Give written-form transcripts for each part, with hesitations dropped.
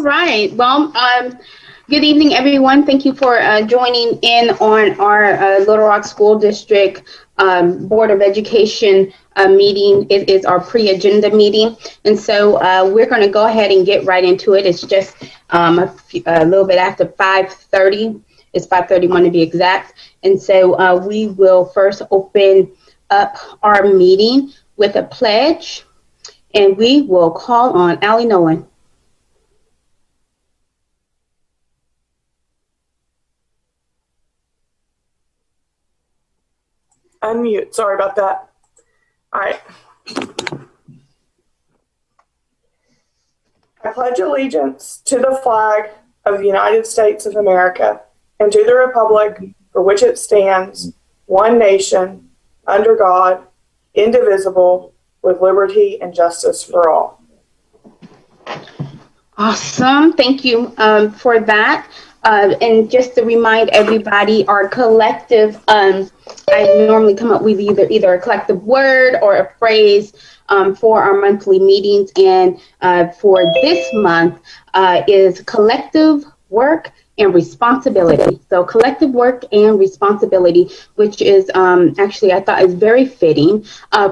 Right. Well, good evening, everyone. Thank you for joining in on our Little Rock School District Board of Education meeting. It is our pre-agenda meeting. And so we're going to go ahead and get right into it. It's just a little bit after 5:30. It's 5:31 to be exact. And so we will first open up our meeting with a pledge, and we will call on Allie Nolan. Unmute. Sorry about that. All right. I pledge allegiance to the flag of the United States of America and to the republic for which it stands, one nation, under God, indivisible, with liberty and justice for all. Awesome. Thank you for that. And just to remind everybody, our collective, I normally come up with either a collective word or a phrase for our monthly meetings. And for this month is collective work and responsibility. So collective work and responsibility, which is actually, I thought is very fitting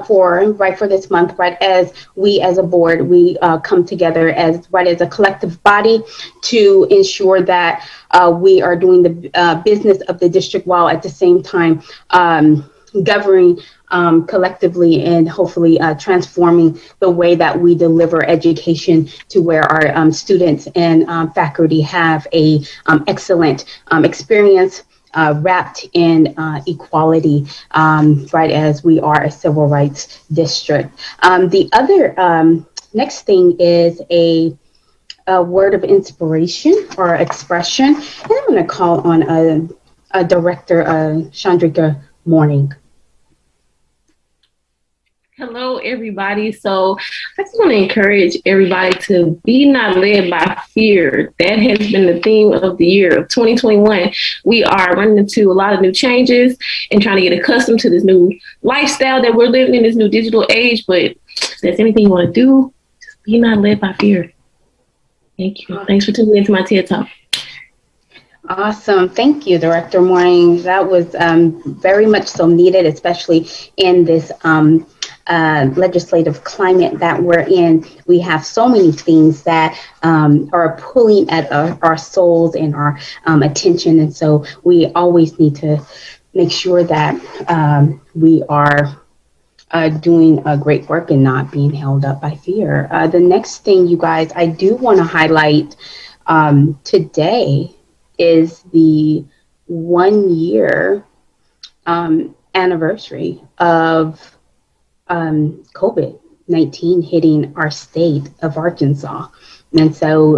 for this month, right as we as a board, we come together as a collective body to ensure that we are doing the business of the district while at the same time governing collectively and hopefully transforming the way that we deliver education to where our students and faculty have a excellent experience wrapped in equality, right as we are a civil rights district. The other next thing is a word of inspiration or expression. And I'm going to call on Director Chandrika Morning. Hello, everybody. So I just want to encourage everybody to be not led by fear. That has been the theme of the year of 2021. We are running into a lot of new changes and trying to get accustomed to this new lifestyle that we're living in, this new digital age. But if there's anything you want to do, just be not led by fear. Thank you. Thanks for tuning into my TED Talk. Awesome. Thank you, Director Morning. That was very much so needed, especially in this legislative climate that we're in. We have so many things that are pulling at our souls and our attention. And so we always need to make sure that we are doing great work and not being held up by fear. The next thing, you guys, I do want to highlight today is the 1 year anniversary of COVID-19 hitting our state of Arkansas. And so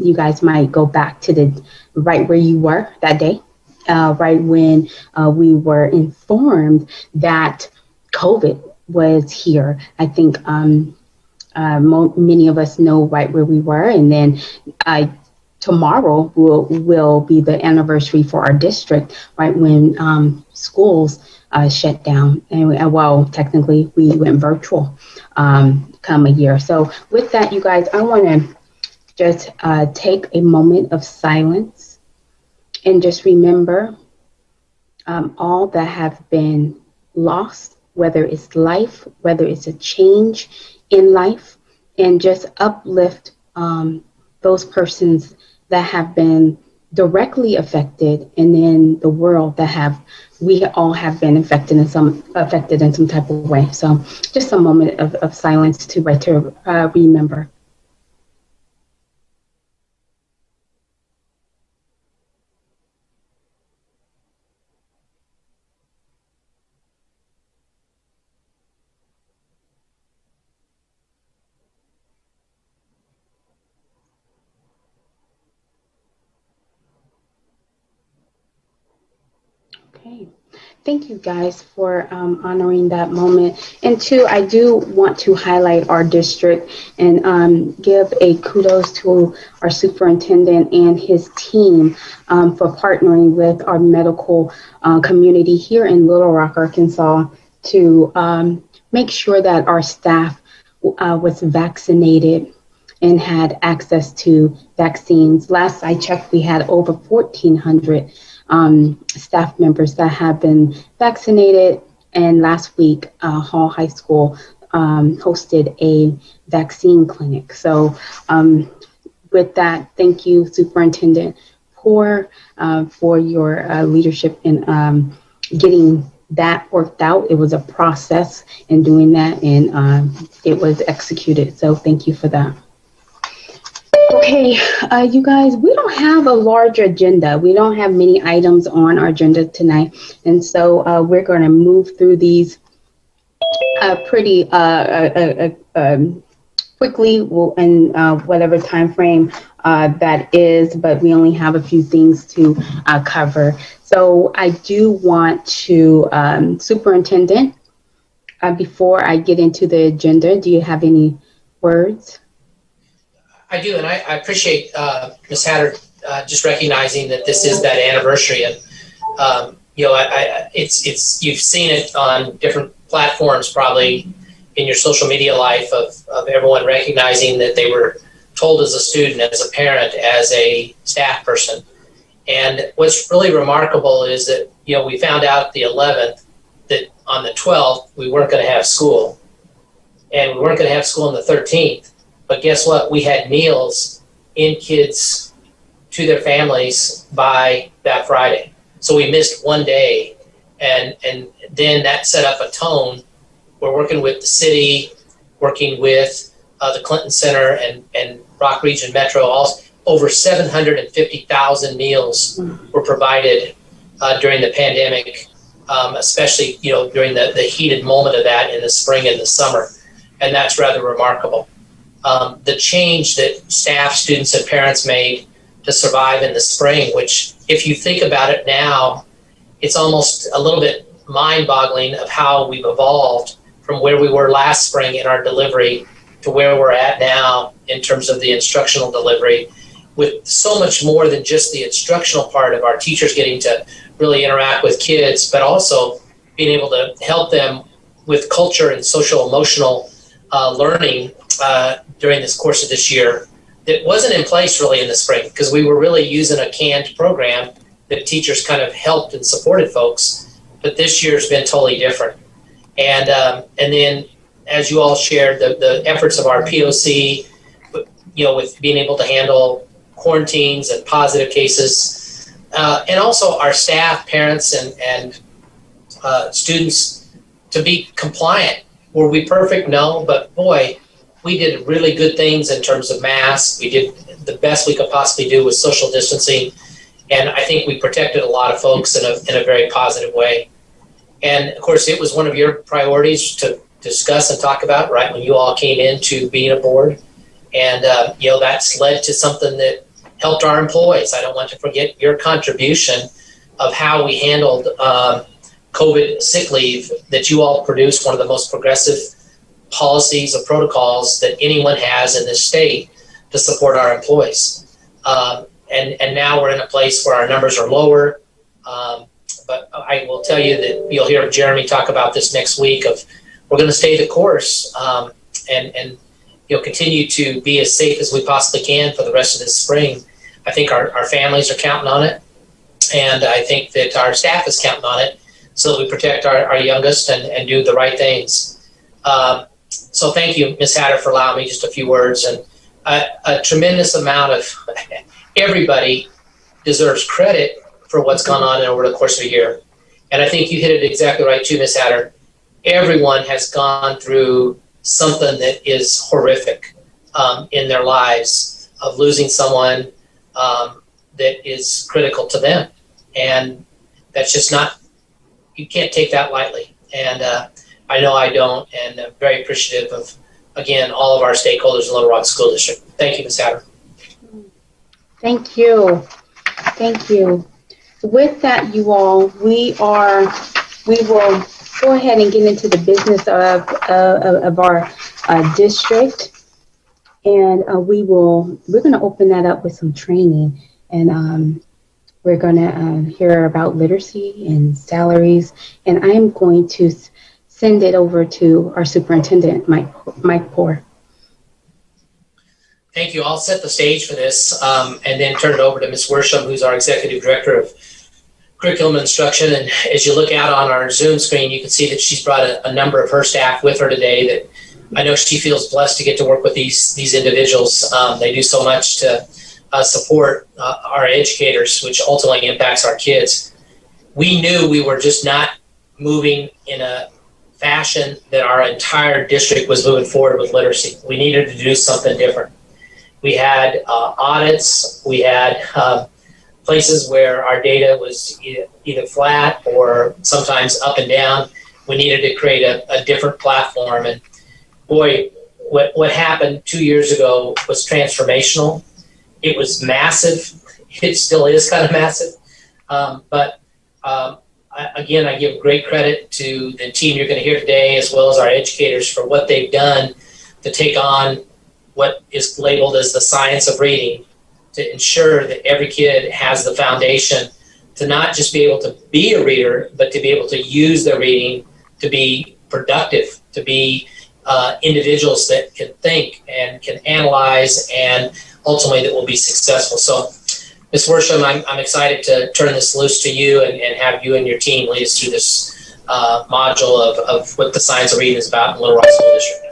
you guys might go back to the right where you were that day, right when we were informed that COVID was here. I think many of us know right where we were. And then tomorrow will be the anniversary for our district, right when schools shut down. And well, technically we went virtual come a year. So with that, you guys, I want to just take a moment of silence and just remember all that have been lost, whether it's life, whether it's a change in life, and just uplift those persons that have been directly affected, and then the world that we all have been affected in some type of way. So just a moment of silence to remember. Okay. Thank you guys for honoring that moment. And two, I do want to highlight our district and give a kudos to our superintendent and his team for partnering with our medical community here in Little Rock, Arkansas, to make sure that our staff was vaccinated and had access to vaccines. Last I checked, we had over 1,400 staff members that have been vaccinated. And last week, Hall High School hosted a vaccine clinic. So with that, thank you, Superintendent Poor, for your leadership in getting that worked out. It was a process in doing that, and it was executed. So thank you for that. Okay, you guys, we don't have a large agenda. We don't have many items on our agenda tonight. And so we're going to move through these pretty quickly in whatever time frame that is, but we only have a few things to cover. So I do want to, Superintendent, before I get into the agenda, do you have any words? I do, and I appreciate Ms. Hatter just recognizing that this is that anniversary, and it's you've seen it on different platforms probably in your social media life of everyone recognizing that they were told as a student, as a parent, as a staff person. And what's really remarkable is that, we found out the 11th that on the 12th, we weren't going to have school. And we weren't going to have school on the 13th. But guess what? We had meals in kids to their families by that Friday. So we missed one day. And then that set up a tone. We're working with the city, working with the Clinton Center and Rock Region Metro. Also, over 750,000 meals were provided during the pandemic, especially during the heated moment of that in the spring and the summer, and that's rather remarkable. The change that staff, students, and parents made to survive in the spring, which if you think about it now, it's almost a little bit mind-boggling of how we've evolved from where we were last spring in our delivery to where we're at now in terms of the instructional delivery, with so much more than just the instructional part of our teachers getting to really interact with kids, but also being able to help them with culture and social emotional learning during this course of this year that wasn't in place really in the spring, because we were really using a canned program that teachers kind of helped and supported folks, but this year's been totally different. And then, as you all shared, the efforts of our POC, with being able to handle quarantines and positive cases, and also our staff, parents, and students to be compliant. Were we perfect? No, but boy, we did really good things in terms of masks. We did the best we could possibly do with social distancing, and I think we protected a lot of folks in a very positive way. And of course, it was one of your priorities to discuss and talk about, right, when you all came into being a board. And, that's led to something that helped our employees. I don't want to forget your contribution of how we handled COVID sick leave, that you all produced one of the most progressive policies or protocols that anyone has in this state to support our employees. And now we're in a place where our numbers are lower. But I will tell you that you'll hear Jeremy talk about this next week of we're going to stay the course and continue to be as safe as we possibly can for the rest of this spring. I think our families are counting on it, and I think that our staff is counting on it so that we protect our youngest and do the right things. So thank you, Ms. Hatter, for allowing me just a few words. And a tremendous amount of everybody deserves credit for what's gone on over the course of a year. And I think you hit it exactly right too, Ms. Hatter. Everyone has gone through something that is horrific in their lives, of losing someone that is critical to them. And that's just not, you can't take that lightly. And I know I don't, and I'm very appreciative of, again, all of our stakeholders in Little Rock School District. Thank you, Ms. Hatter. Thank you. Thank you. With that, you all, we will go ahead and get into the business of our district, and we're going to open that up with some training, and we're going to hear about literacy and salaries, and I'm going to send it over to our superintendent, Mike Poor. Thank you. I'll set the stage for this and then turn it over to Ms. Worsham, who's our Executive Director of Curriculum Instruction. And as you look out on our Zoom screen, you can see that she's brought a number of her staff with her today that I know she feels blessed to get to work with these individuals. They do so much to support our educators, which ultimately impacts our kids. We knew we were just not moving in a fashion that our entire district was moving forward with literacy. We needed to do something different. We had audits, we had places where our data was either flat or sometimes up and down. We needed to create a different platform. And boy, what happened 2 years ago was transformational. It was massive. It still is kind of massive. But again, I give great credit to the team you're going to hear today, as well as our educators, for what they've done to take on what is labeled as the science of reading, to ensure that every kid has the foundation to not just be able to be a reader, but to be able to use their reading to be productive, to be individuals that can think and can analyze, and ultimately that will be successful. So, Ms. Worsham, I'm excited to turn this loose to you and have you and your team lead us through this module of what the science of reading is about in Little Rock School District.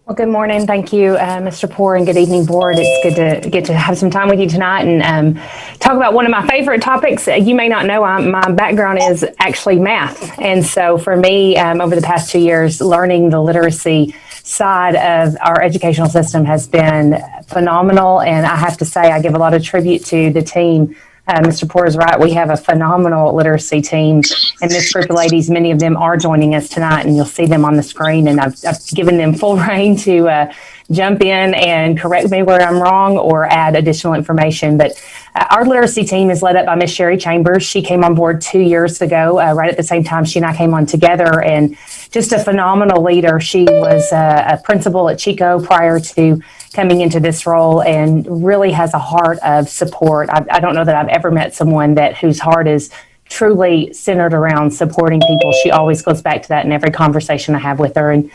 Well, good morning. Thank you, Mr. Poore, and good evening, board. It's good to get to have some time with you tonight and talk about one of my favorite topics. You may not know, my background is actually math. And so for me, over the past 2 years, learning the literacy side of our educational system has been phenomenal. And I have to say, I give a lot of tribute to the team. Mr. Poore is right. We have a phenomenal literacy team, and this group of ladies, many of them are joining us tonight, and you'll see them on the screen. And I've given them full reign to jump in and correct me where I'm wrong or add additional information. But our literacy team is led up by Miss Sherry Chambers. She came on board 2 years ago, right at the same time she and I came on together, and just a phenomenal leader. She was a principal at Chico prior to coming into this role, and really has a heart of support. I don't know that I've ever met someone whose heart is truly centered around supporting people. She always goes back to that in every conversation I have with her. And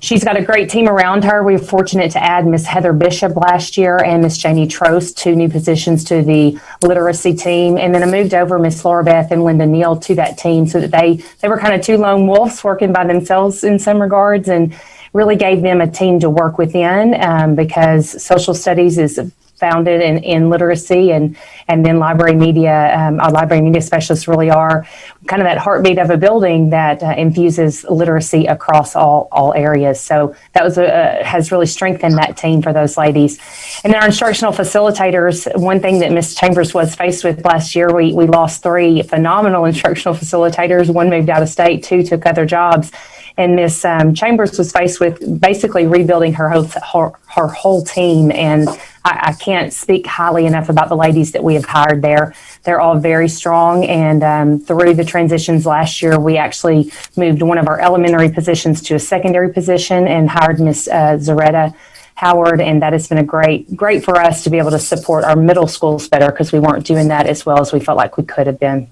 she's got a great team around her. We were fortunate to add Miss Heather Bishop last year and Miss Janie Trost, 2 new positions to the literacy team. And then I moved over Miss Laura Beth and Linda Neal to that team, so that they were kind of 2 lone wolves working by themselves in some regards, and really gave them a team to work within, because social studies is founded in literacy, and then library media, our library media specialists really are kind of that heartbeat of a building that infuses literacy across all areas. So that was has really strengthened that team for those ladies. And then our instructional facilitators, one thing that Ms. Chambers was faced with last year, we lost 3 phenomenal instructional facilitators. 1 moved out of state, 2 took other jobs. And Ms. Chambers was faced with basically rebuilding her whole team. And I can't speak highly enough about the ladies that we have hired there. They're all very strong. And through the transitions last year, we actually moved one of our elementary positions to a secondary position and hired Ms. Zaretta Howard. And that has been great for us to be able to support our middle schools better, because we weren't doing that as well as we felt like we could have been.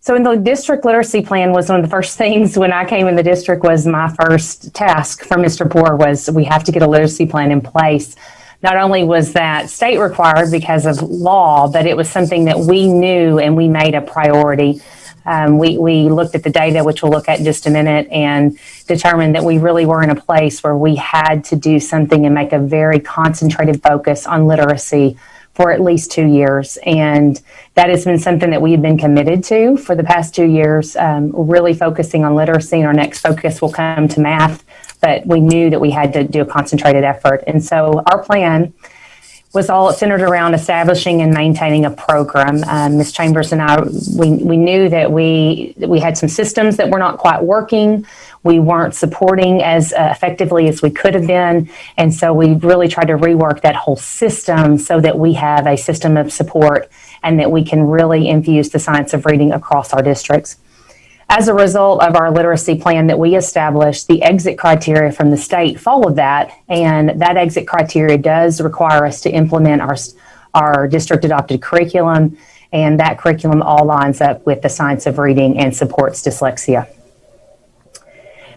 So in the district literacy plan was one of the first things when I came in the district. Was my first task from Mr. Poore was we have to get a literacy plan in place. Not only was that state required because of law, but it was something that we knew and we made a priority. We looked at the data, which we'll look at in just a minute, and determined that we really were in a place where we had to do something and make a very concentrated focus on literacy for at least 2 years. And that has been something that we have been committed to for the past 2 years, really focusing on literacy. And our next focus will come to math, but we knew that we had to do a concentrated effort. And so our plan was all centered around establishing and maintaining a program. Ms. Chambers and I, we knew that we had some systems that were not quite working. We weren't supporting as effectively as we could have been. And so we really tried to rework that whole system so that we have a system of support and that we can really infuse the science of reading across our districts. As a result of our literacy plan that we established, the exit criteria from the state followed that, and that exit criteria does require us to implement our district adopted curriculum, and that curriculum all lines up with the science of reading and supports dyslexia.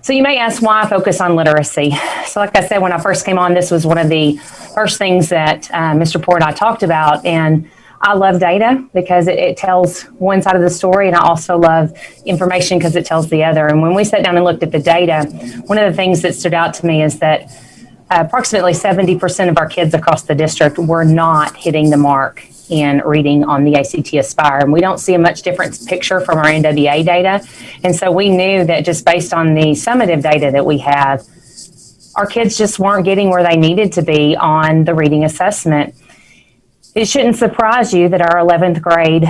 So you may ask why I focus on literacy. So like I said, when I first came on, this was one of the first things that Mr. Poor and I talked about. And I love data because it tells one side of the story, and I also love information because it tells the other. And when we sat down and looked at the data, one of the things that stood out to me is that approximately 70% of our kids across the district were not hitting the mark in reading on the ACT Aspire. And we don't see a much different picture from our NWA data. And so we knew that just based on the summative data that we have, our kids just weren't getting where they needed to be on the reading assessment. It shouldn't surprise you that our 11th grade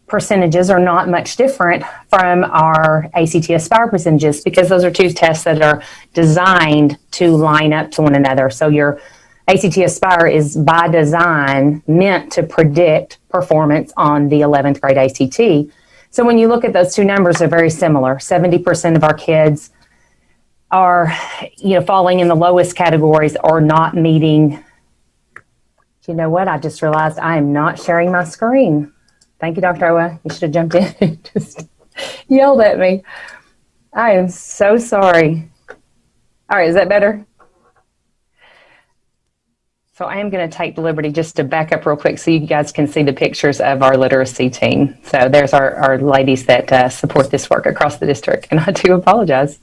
percentages are not much different from our ACT Aspire percentages, because those are two tests that are designed to line up to one another. So your ACT Aspire is by design meant to predict performance on the 11th grade ACT. So when you look at those two numbers, they're very similar. 70% of our kids are, falling in the lowest categories or not meeting. You know what? I just realized I am not sharing my screen. Thank you, Dr. Owa. You should have jumped in and just yelled at me. I am so sorry. All right, is that better? So I am going to take the liberty just to back up real quick so you guys can see the pictures of our literacy team. So there's our ladies that support this work across the district, and I do apologize.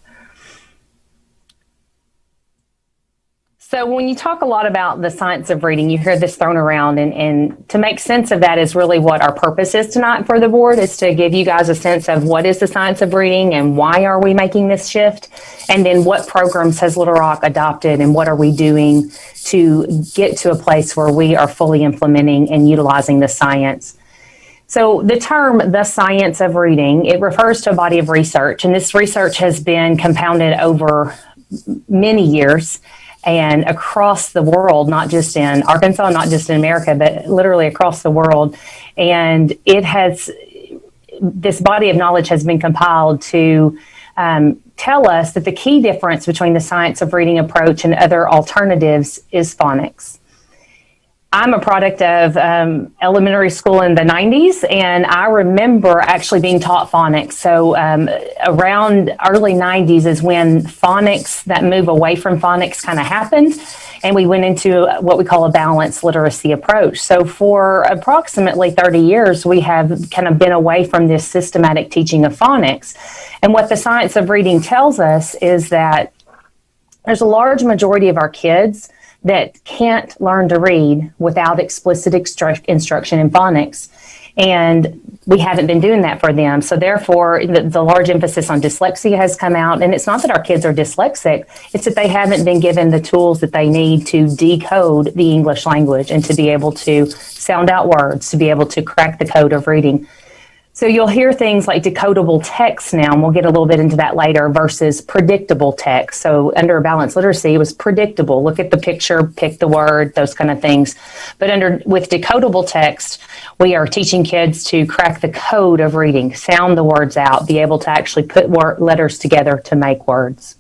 So when you talk a lot about the science of reading, you hear this thrown around, and to make sense of that is really what our purpose is tonight for the board, is to give you guys a sense of what is the science of reading and why are we making this shift, and then what programs has Little Rock adopted and what are we doing to get to a place where we are fully implementing and utilizing the science. So the term, the science of reading, it refers to a body of research, and this research has been compounded over many years and across the world, not just in Arkansas, not just in America, but literally across the world. And this body of knowledge has been compiled to tell us that the key difference between the science of reading approach and other alternatives is phonics. I'm a product of elementary school in the 90s, and I remember actually being taught phonics. So around early 90s is when phonics, that move away from phonics kind of happened, and we went into what we call a balanced literacy approach. So for approximately 30 years, we have kind of been away from this systematic teaching of phonics. And what the science of reading tells us is that there's a large majority of our kids that can't learn to read without explicit instruction in phonics. And we haven't been doing that for them. So therefore, the large emphasis on dyslexia has come out. And it's not that our kids are dyslexic, it's that they haven't been given the tools that they need to decode the English language and to be able to sound out words, to be able to crack the code of reading. So you'll hear things like decodable text now, and we'll get a little bit into that later, versus predictable text. So under balanced literacy, it was predictable. Look at the picture, pick the word, those kind of things. But with decodable text, we are teaching kids to crack the code of reading, sound the words out, be able to actually put letters together to make words.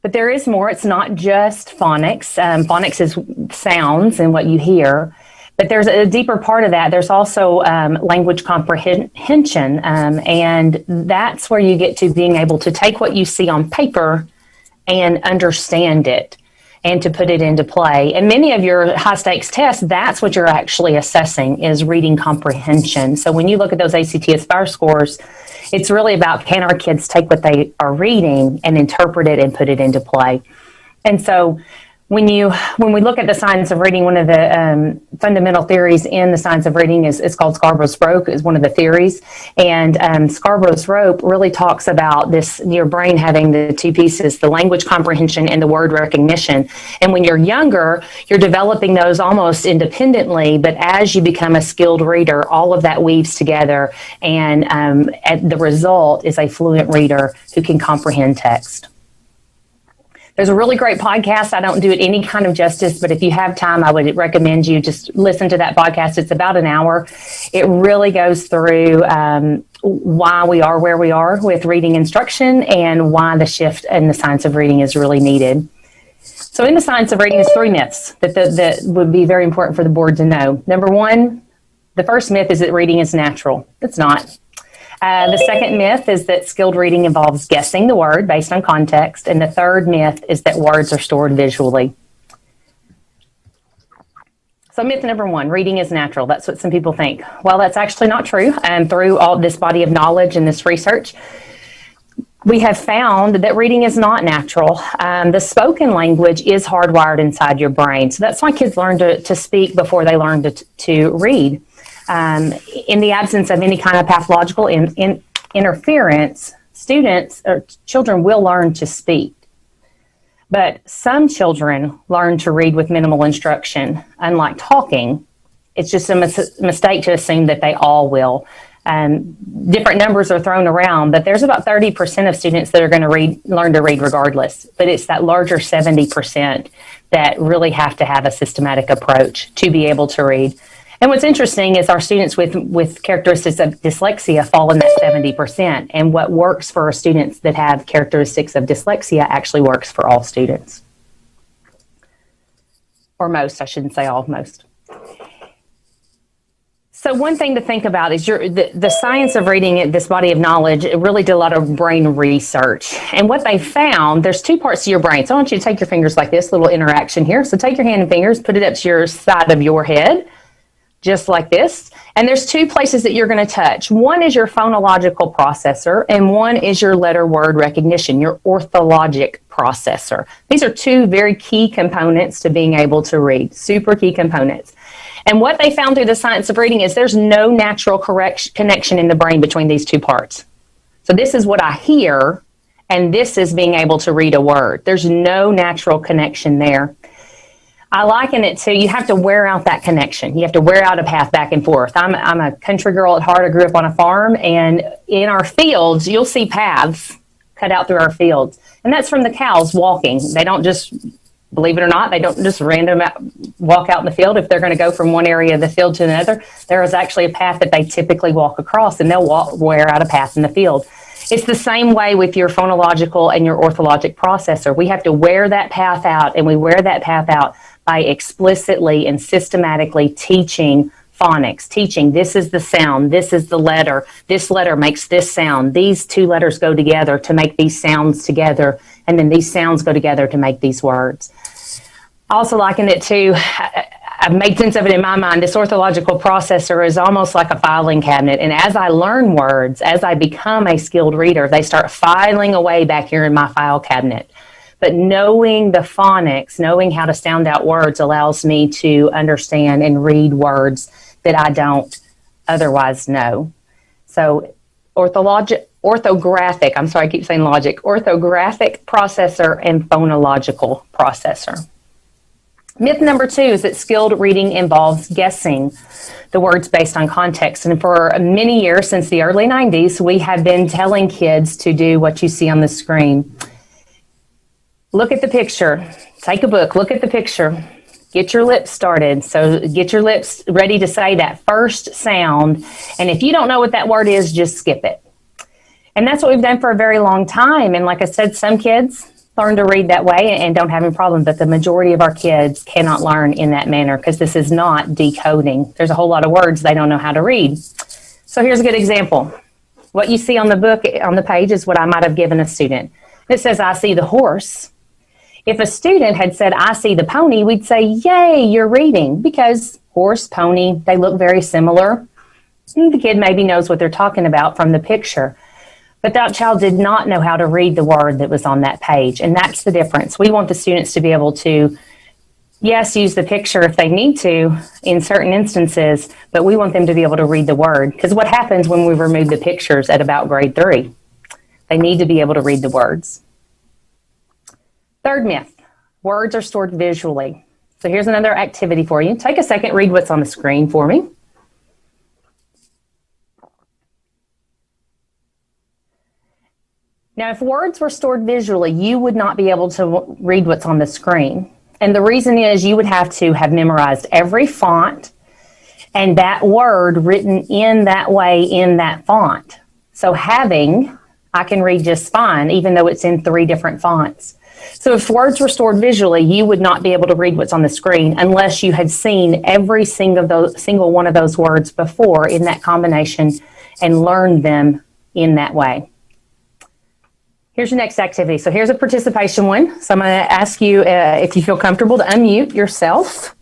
But there is more. It's not just phonics. Phonics is sounds and what you hear. But there's a deeper part of that. There's also language comprehension, and that's where you get to being able to take what you see on paper and understand it and to put it into play. And many of your high-stakes tests, that's what you're actually assessing, is reading comprehension. So when you look at those ACT Aspire scores, it's really about, can our kids take what they are reading and interpret it and put it into play? And so when we look at the science of reading, one of the fundamental theories in the science of reading is called Scarborough's rope, is one of the theories. And Scarborough's rope really talks about your brain having the two pieces, the language comprehension and the word recognition. And when you're younger, you're developing those almost independently, but as you become a skilled reader, all of that weaves together, and the result is a fluent reader who can comprehend text. There's a really great podcast. I don't do it any kind of justice, but if you have time, I would recommend you just listen to that podcast. It's about an hour. It really goes through why we are where we are with reading instruction and why the shift in the science of reading is really needed. So in the science of reading, there's 3 myths that would be very important for the board to know. Number 1, the first myth is that reading is natural. It's not. The second myth is that skilled reading involves guessing the word based on context. And the third myth is that words are stored visually. So myth number one, reading is natural. That's what some people think. Well, that's actually not true. And through all this body of knowledge and this research, we have found that reading is not natural. The spoken language is hardwired inside your brain. So that's why kids learn to speak before they learn to read. In the absence of any kind of pathological interference, students or children will learn to speak. But some children learn to read with minimal instruction, unlike talking. It's just a mistake to assume that they all will. Different numbers are thrown around, but there's about 30% of students that are going to learn to read regardless. But it's that larger 70% that really have to have a systematic approach to be able to read. And what's interesting is our students with characteristics of dyslexia fall in that 70%. And what works for our students that have characteristics of dyslexia actually works for all students. Or most, I shouldn't say all, most. So one thing to think about is the science of reading, this body of knowledge, it really did a lot of brain research. And what they found, there's two parts to your brain. So I want you to take your fingers like this, little interaction here. So take your hand and fingers, put it up to your side of your head, just like this. And there's two places that you're going to touch. One is your phonological processor, and one is your letter word recognition, your orthologic processor. These are two very key components to being able to read, super key components. And what they found through the science of reading is there's no natural connection in the brain between these two parts. So this is what I hear, and this is being able to read a word. There's no natural connection there. I liken it to, you have to wear out that connection. You have to wear out a path back and forth. I'm a country girl at heart. I grew up on a farm, and in our fields, you'll see paths cut out through our fields. And that's from the cows walking. They don't just, believe it or not, they don't just walk out in the field. If they're going to go from one area of the field to another, there is actually a path that they typically walk across, and they'll wear out a path in the field. It's the same way with your phonological and your orthologic processor. We have to wear that path out, and we wear that path out by explicitly and systematically teaching phonics, teaching this is the sound, this is the letter, this letter makes this sound, these two letters go together to make these sounds together, and then these sounds go together to make these words. I also liken it to, I've made sense of it in my mind, this orthological processor is almost like a filing cabinet, and as I learn words, as I become a skilled reader, they start filing away back here in my file cabinet. But knowing the phonics, knowing how to sound out words allows me to understand and read words that I don't otherwise know. So orthographic, I'm sorry, I keep saying logic, orthographic processor and phonological processor. Myth number two is that skilled reading involves guessing the words based on context. And for many years, since the early 90s, we have been telling kids to do what you see on the screen. Look at the picture. Take a book. Look at the picture. Get your lips started. So get your lips ready to say that first sound. And if you don't know what that word is, just skip it. And that's what we've done for a very long time. And like I said, some kids learn to read that way and don't have any problem. But the majority of our kids cannot learn in that manner because this is not decoding. There's a whole lot of words they don't know how to read. So here's a good example. What you see on the book, on the page, is what I might have given a student. It says, I see the horse. If a student had said, I see the pony, we'd say, yay, you're reading, because horse, pony, they look very similar. The kid maybe knows what they're talking about from the picture. But that child did not know how to read the word that was on that page, and that's the difference. We want the students to be able to, yes, use the picture if they need to in certain instances, but we want them to be able to read the word. Because what happens when we remove the pictures at about grade 3? They need to be able to read the words. Third myth, words are stored visually. So here's another activity for you. Take a second, read what's on the screen for me. Now, if words were stored visually, you would not be able to read what's on the screen. And the reason is you would have to have memorized every font and that word written in that way in that font. So I can read just fine, even though it's in 3 different fonts. So if words were stored visually, you would not be able to read what's on the screen unless you had seen every single one of those words before in that combination and learned them in that way. Here's your next activity. So here's a participation one. So I'm going to ask you if you feel comfortable to unmute yourself.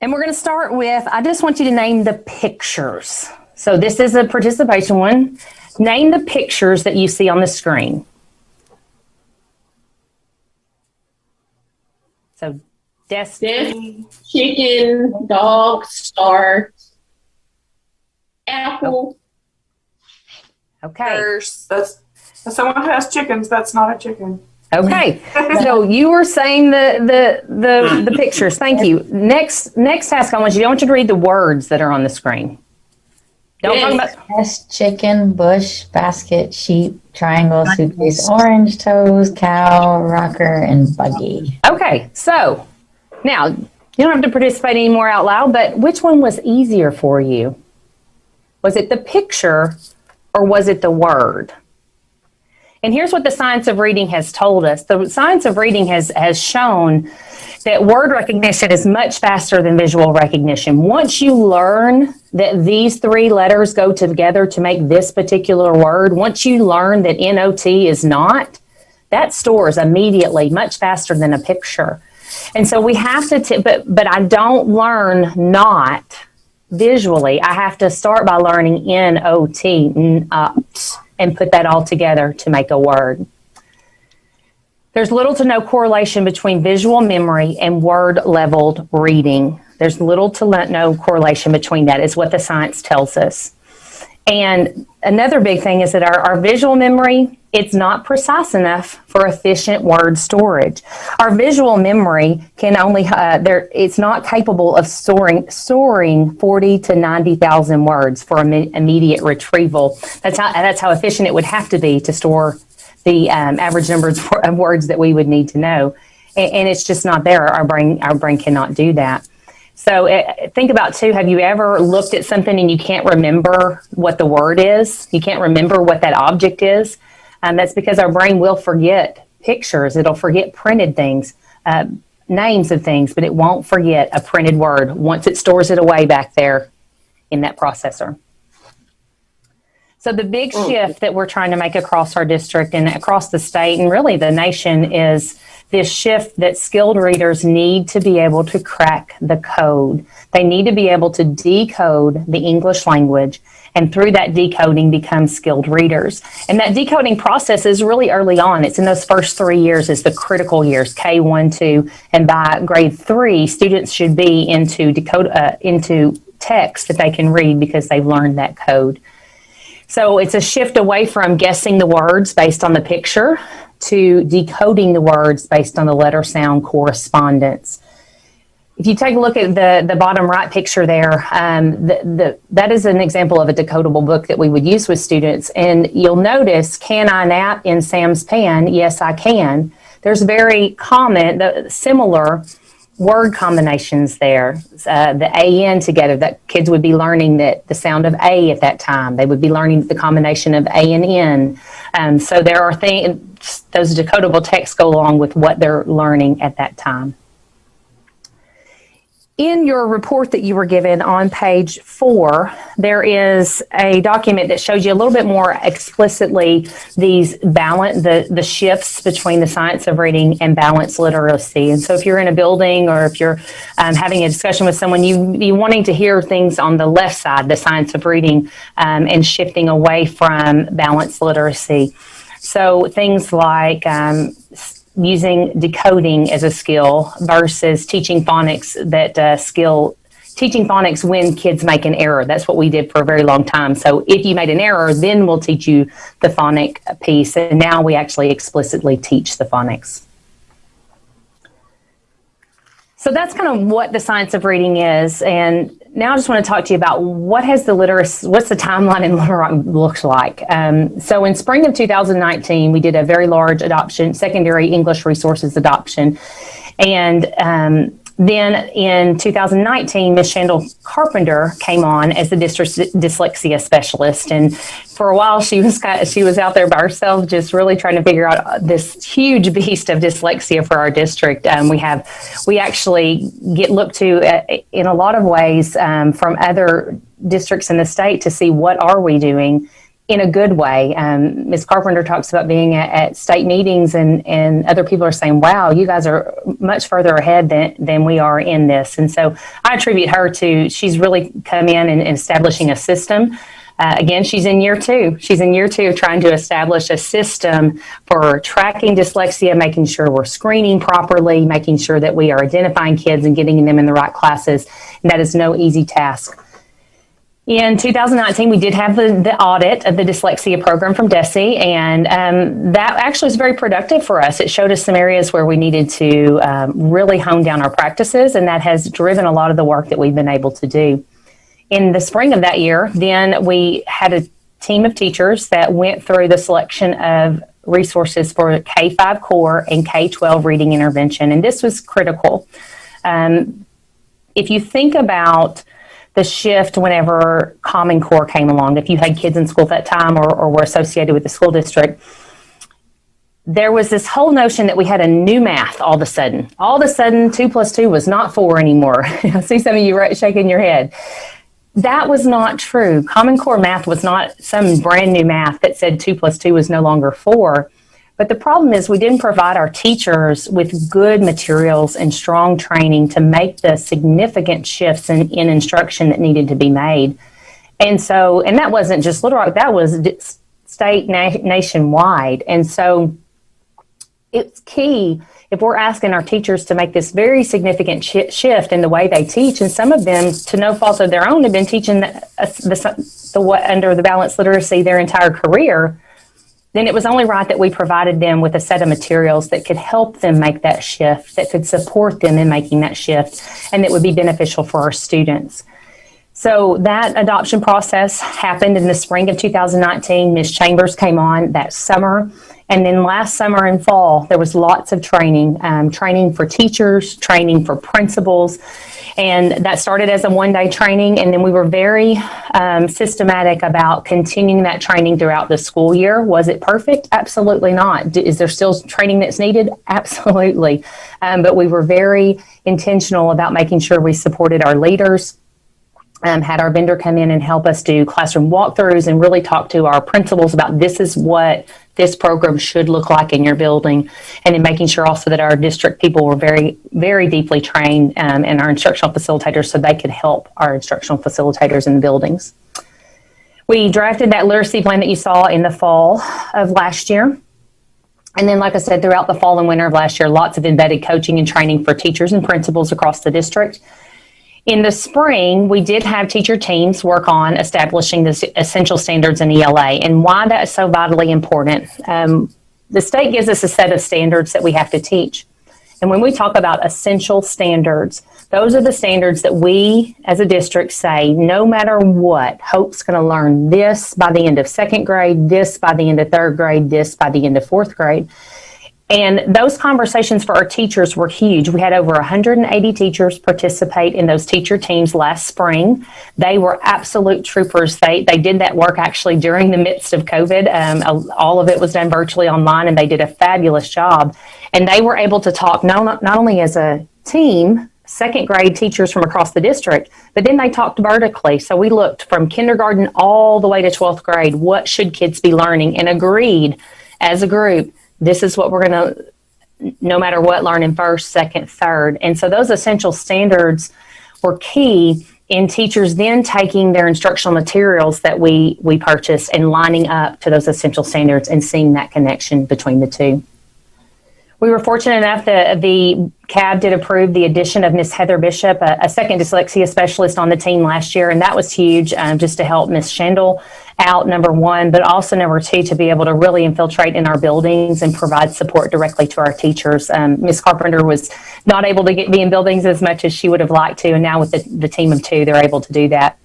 And we're going to start with, I just want you to name the pictures. So this is a participation one. Name the pictures that you see on the screen. So desk, chicken, dog, star, apple. Okay. That's someone who has chickens. That's not a chicken. Okay. So you were saying the pictures. Thank you. Next task, I want you to read the words that are on the screen. Don't talk about Yes, chicken, bush, basket, sheep, triangle, suitcase, orange, toes, cow, rocker, and buggy. Okay, so now you don't have to participate anymore out loud, but which one was easier for you? Was it the picture or was it the word? And here's what the science of reading has told us. The science of reading has shown that word recognition is much faster than visual recognition. Once you learn that these three letters go together to make this particular word, once you learn that NOT is not, that stores immediately much faster than a picture. And so we have to, but I don't learn not visually. I have to start by learning NOT, and put that all together to make a word. There's little to no correlation between visual memory and word-leveled reading. There's little to no correlation between that, is what the science tells us. And another big thing is that our visual memory, it's not precise enough for efficient word storage. Our visual memory can only, it's not capable of storing 40 to 90,000 words for immediate retrieval. That's how efficient it would have to be to store the average number of words that we would need to know. And it's just not there. Our brain cannot do that. So think about, too, have you ever looked at something and you can't remember what the word is? You can't remember what that object is? That's because our brain will forget pictures. It'll forget printed things, names of things, but it won't forget a printed word once it stores it away back there in that processor. So the big shift that we're trying to make across our district and across the state and really the nation is this shift that skilled readers need to be able to crack the code. They need to be able to decode the English language, and through that decoding become skilled readers. And that decoding process is really early on. It's in those first 3 years is the critical years, K1, 2, and by grade 3, students should be into text that they can read because they've learned that code. So it's a shift away from guessing the words based on the picture to decoding the words based on the letter sound correspondence. If you take a look at the bottom right picture there, that is an example of a decodable book that we would use with students. And you'll notice, can I nap in Sam's pan? Yes, I can. There's very common, similar word combinations there. The AN together, that kids would be learning that the sound of A at that time. They would be learning the combination of A and N. So there are things, those decodable texts go along with what they're learning at that time. In your report that you were given on page 4, there is a document that shows you a little bit more explicitly these the shifts between the science of reading and balanced literacy. And so if you're in a building or if you're having a discussion with someone, you wanting to hear things on the left side, the science of reading, and shifting away from balanced literacy. So things like using decoding as a skill versus teaching phonics, teaching phonics when kids make an error. That's what we did for a very long time. So if you made an error, then we'll teach you the phonic piece. And now we actually explicitly teach the phonics. So that's kind of what the science of reading is. And now I just want to talk to you about what's the timeline in Little Rock looks like. So in spring of 2019, we did a very large secondary English resources adoption. And then in 2019, Ms. Shandell Carpenter came on as the district's dyslexia specialist. And for a while, she was out there by herself, just really trying to figure out this huge beast of dyslexia for our district. We actually get looked to in a lot of ways from other districts in the state to see what are we doing in a good way. Ms. Carpenter talks about being at state meetings, and other people are saying, wow, you guys are much further ahead than we are in this. And so I attribute her to, she's really come in and establishing a system. Again, she's in year 2. She's in year 2 of trying to establish a system for tracking dyslexia, making sure we're screening properly, making sure that we are identifying kids and getting them in the right classes. And that is no easy task. In 2019, we did have the audit of the dyslexia program from DESE, and that actually was very productive for us. It showed us some areas where we needed to really hone down our practices, and that has driven a lot of the work that we've been able to do. In the spring of that year, then we had a team of teachers that went through the selection of resources for K-5 core and K-12 reading intervention, and this was critical. If you think about the shift whenever Common Core came along, if you had kids in school at that time or were associated with the school district, there was this whole notion that we had a new math all of a sudden. All of a sudden, 2 plus 2 was not 4 anymore. I see some of you shaking your head. That was not true. Common Core math was not some brand new math that said 2 plus 2 was no longer 4. But the problem is we didn't provide our teachers with good materials and strong training to make the significant shifts in instruction that needed to be made. And that wasn't just Little Rock, that was state, nationwide. And so it's key if we're asking our teachers to make this very significant shift in the way they teach, and some of them, to no fault of their own, have been teaching under the balanced literacy their entire career, then it was only right that we provided them with a set of materials that could help them make that shift, that could support them in making that shift, and that would be beneficial for our students. So that adoption process happened in the spring of 2019. Ms. Chambers came on that summer. And then last summer and fall, there was lots of training, training for teachers, training for principals. And that started as a one-day training. And then we were very systematic about continuing that training throughout the school year. Was it perfect? Absolutely not. Is there still training that's needed? Absolutely. But we were very intentional about making sure we supported our leaders, had our vendor come in and help us do classroom walkthroughs and really talk to our principals about this is what this program should look like in your building, and then making sure also that our district people were very, very deeply trained and our instructional facilitators so they could help our instructional facilitators in the buildings. We drafted that literacy plan that you saw in the fall of last year. And then, like I said, throughout the fall and winter of last year, lots of embedded coaching and training for teachers and principals across the district. In the spring, we did have teacher teams work on establishing the essential standards in ELA, and why that is so vitally important. The state gives us a set of standards that we have to teach. And when we talk about essential standards, those are the standards that we as a district say, no matter what, Hope's going to learn this by the end of second grade, this by the end of third grade, this by the end of fourth grade. And those conversations for our teachers were huge. We had over 180 teachers participate in those teacher teams last spring. They were absolute troopers. They did that work actually during the midst of COVID. All of it was done virtually online, and they did a fabulous job. And they were able to talk not only as a team, second grade teachers from across the district, but then they talked vertically. So we looked from kindergarten all the way to 12th grade. What should kids be learning? And agreed as a group, this is what we're going to, no matter what, learn in first, second, third. And so those essential standards were key in teachers then taking their instructional materials that we purchased and lining up to those essential standards and seeing that connection between the two. We were fortunate enough that the CAB did approve the addition of Miss Heather Bishop, a second dyslexia specialist on the team last year, and that was huge just to help Miss Shandel out, number one, but also number two, to be able to really infiltrate in our buildings and provide support directly to our teachers. Miss Carpenter was not able to be in buildings as much as she would have liked to, and now with the team of two, they're able to do that.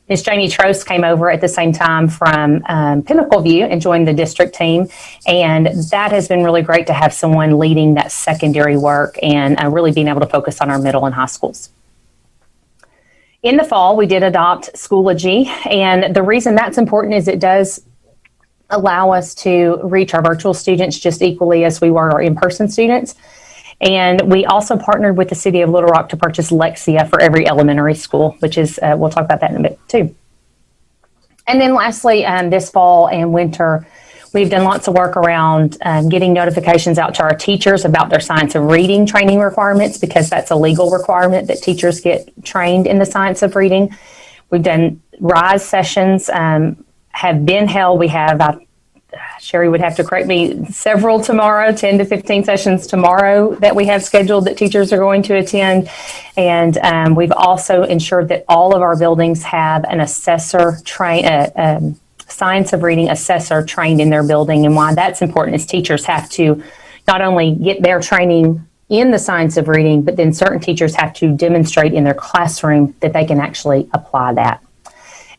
Miss Jamie Trost came over at the same time from Pinnacle View and joined the district team, and that has been really great to have someone leading that secondary work and really being able to focus on our middle and high schools. In the fall, we did adopt Schoology, and the reason that's important is it does allow us to reach our virtual students just equally as we were our in-person students. And we also partnered with the city of Little Rock to purchase Lexia for every elementary school, which is, we'll talk about that in a bit too. And then lastly, this fall and winter, we've done lots of work around getting notifications out to our teachers about their science of reading training requirements, because that's a legal requirement that teachers get trained in the science of reading. We've done RISE sessions, have been held. We have, Sherry would have to correct me, several tomorrow, 10 to 15 sessions tomorrow that we have scheduled that teachers are going to attend. And we've also ensured that all of our buildings have an assessor science of reading assessor trained in their building. And why that's important is teachers have to not only get their training in the science of reading, but then certain teachers have to demonstrate in their classroom that they can actually apply that.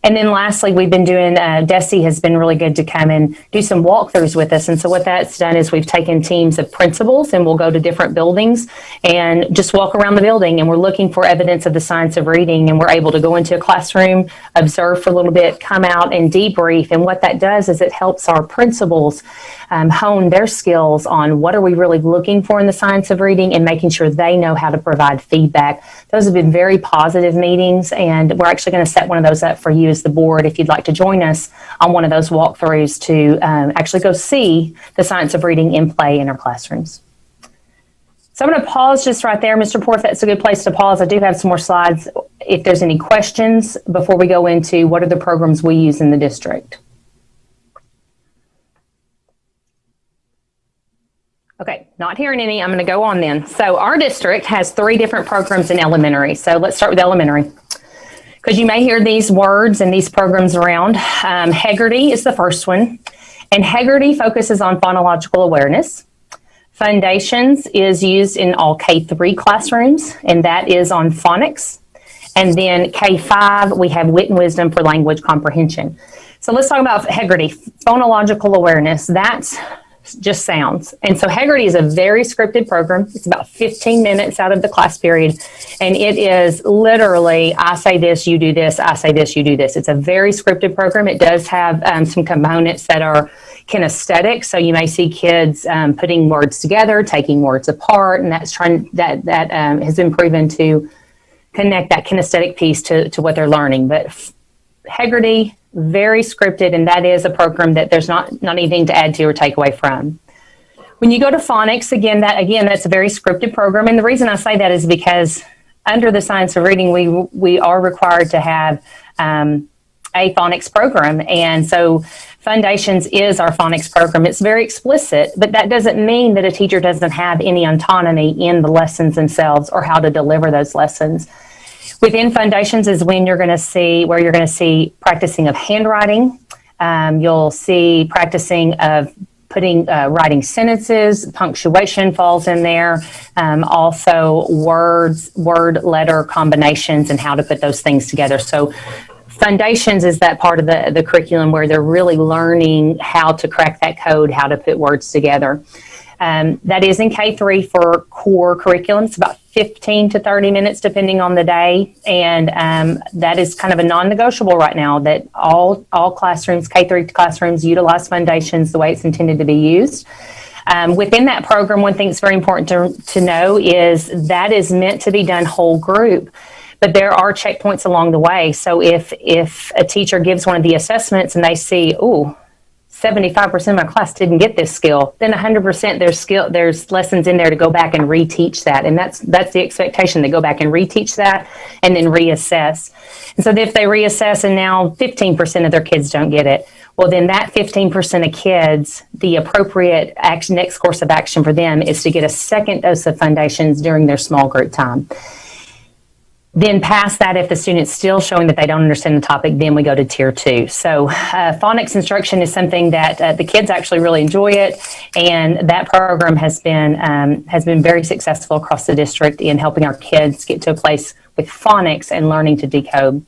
And then lastly, we've been doing, Desi has been really good to come and do some walkthroughs with us. And so what that's done is we've taken teams of principals and we'll go to different buildings and just walk around the building, and we're looking for evidence of the science of reading, and we're able to go into a classroom, observe for a little bit, come out and debrief. And what that does is it helps our principals hone their skills on what are we really looking for in the science of reading, and making sure they know how to provide feedback. Those have been very positive meetings, and we're actually going to set one of those up for you as the board if you'd like to join us on one of those walkthroughs to actually go see the science of reading in play in our classrooms. So I'm going to pause just right there. Mr. Porth, that's a good place to pause. I do have some more slides if there's any questions before we go into what are the programs we use in the district. Okay, not hearing any, I'm going to go on then. So our district has 3 different programs in elementary. So let's start with elementary, because you may hear these words and these programs around. Hegarty is the first one, and Hegarty focuses on phonological awareness. Foundations is used in all K-3 classrooms, and that is on phonics. And then K-5, we have Wit and Wisdom for language comprehension. So let's talk about Hegarty, phonological awareness. That's just sounds. And so Hegarty is a very scripted program. It's about 15 minutes out of the class period. And it is literally, I say this, you do this, I say this, you do this. It's a very scripted program. It does have some components that are kinesthetic. So you may see kids putting words together, taking words apart, and that's that has been proven to connect that kinesthetic piece to what they're learning. But Hegarty, very scripted, and that is a program that there's not anything to add to or take away from. When you go to phonics, that's a very scripted program. And the reason I say that is because under the science of reading, we are required to have a phonics program. And so Foundations is our phonics program. It's very explicit, but that doesn't mean that a teacher doesn't have any autonomy in the lessons themselves or how to deliver those lessons. Within Foundations is when you're going to see practicing of handwriting. You'll see practicing of writing sentences. Punctuation falls in there. Also word letter combinations and how to put those things together. So Foundations is that part of the curriculum where they're really learning how to crack that code, how to put words together. That is in K-3 for core curriculum. It's about 15 to 30 minutes depending on the day. And that is kind of a non-negotiable right now that all classrooms, K-3 classrooms, utilize Foundations the way it's intended to be used. Within that program, one thing that's very important to know is that is meant to be done whole group. But there are checkpoints along the way. So if a teacher gives one of the assessments and they see, 75% of my class didn't get this skill, then 100% there's lessons in there to go back and reteach that. And that's the expectation. They go back and reteach that and then reassess. And so if they reassess and now 15% of their kids don't get it, well, then that 15% of kids, the appropriate next course of action for them is to get a second dose of Foundations during their small group time. Then past that, if the student's still showing that they don't understand the topic, then we go to tier 2. So phonics instruction is something that the kids actually really enjoy it, and that program has been very successful across the district in helping our kids get to a place with phonics and learning to decode.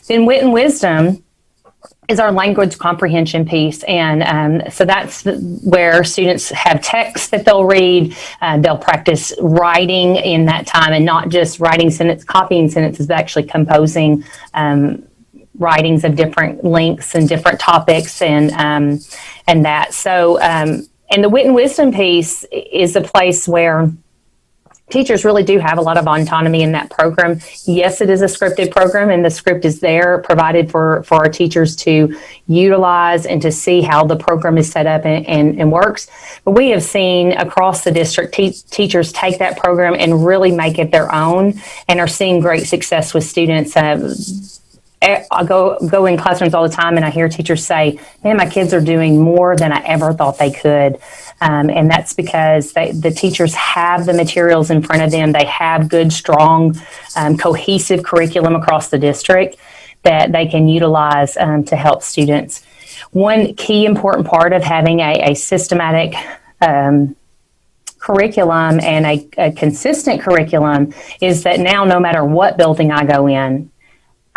Then Wit and Wisdom is our language comprehension piece. And so that's where students have text that they'll read. They'll practice writing in that time, and not just writing copying sentences, but actually composing writings of different lengths and different topics and that. So, and the Wit and Wisdom piece is a place where teachers really do have a lot of autonomy in that program. Yes, it is a scripted program, and the script is there provided for our teachers to utilize and to see how the program is set up and works. But we have seen across the district teachers take that program and really make it their own, and are seeing great success with students. I go in classrooms all the time, and I hear teachers say, man, my kids are doing more than I ever thought they could. And that's because the teachers have the materials in front of them. They have good, strong, cohesive curriculum across the district that they can utilize to help students. One key important part of having a systematic curriculum and a consistent curriculum is that now, no matter what building I go in,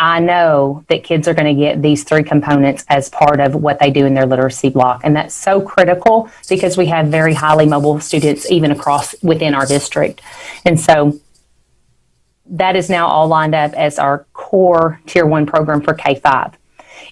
I know that kids are going to get these 3 components as part of what they do in their literacy block. And that's so critical because we have very highly mobile students even within our district. And so that is now all lined up as our core Tier 1 program for K-5.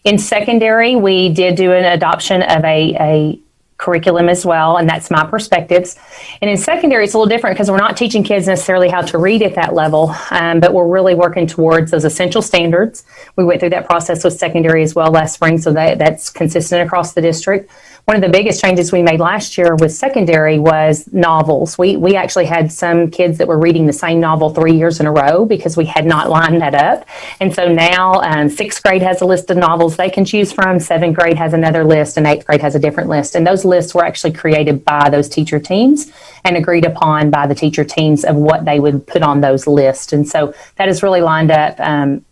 In secondary, we did do an adoption of a curriculum as well, and that's My Perspectives. And in secondary, it's a little different because we're not teaching kids necessarily how to read at that level, but we're really working towards those essential standards. We went through that process with secondary as well last spring, so that's consistent across the district. One of the biggest changes we made last year with secondary was novels. We actually had some kids that were reading the same novel 3 years in a row because we had not lined that up. And so now 6th grade has a list of novels they can choose from, 7th grade has another list, and 8th grade has a different list. And those lists were actually created by those teacher teams and agreed upon by the teacher teams of what they would put on those lists. And so that is really lined up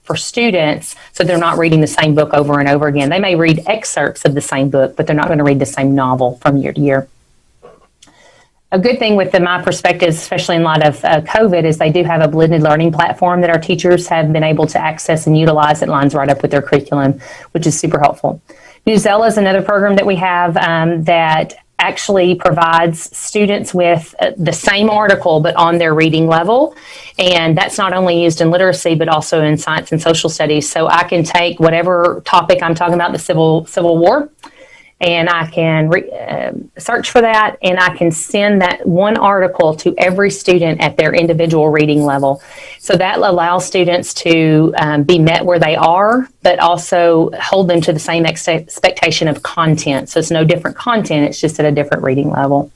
for students, so they're not reading the same book over and over again. They may read excerpts of the same book, but they're not going to read the same novel from year to year. A good thing with the My Perspectives, especially in light of COVID, is they do have a blended learning platform that our teachers have been able to access and utilize. It lines right up with their curriculum, which is super helpful. Newsella is another program that we have that actually provides students with the same article but on their reading level, and that's not only used in literacy but also in science and social studies. So I can take whatever topic I'm talking about, the Civil War, and I can search for that, and I can send that one article to every student at their individual reading level. So that allows students to be met where they are, but also hold them to the same expectation of content. So it's no different content, it's just at a different reading level.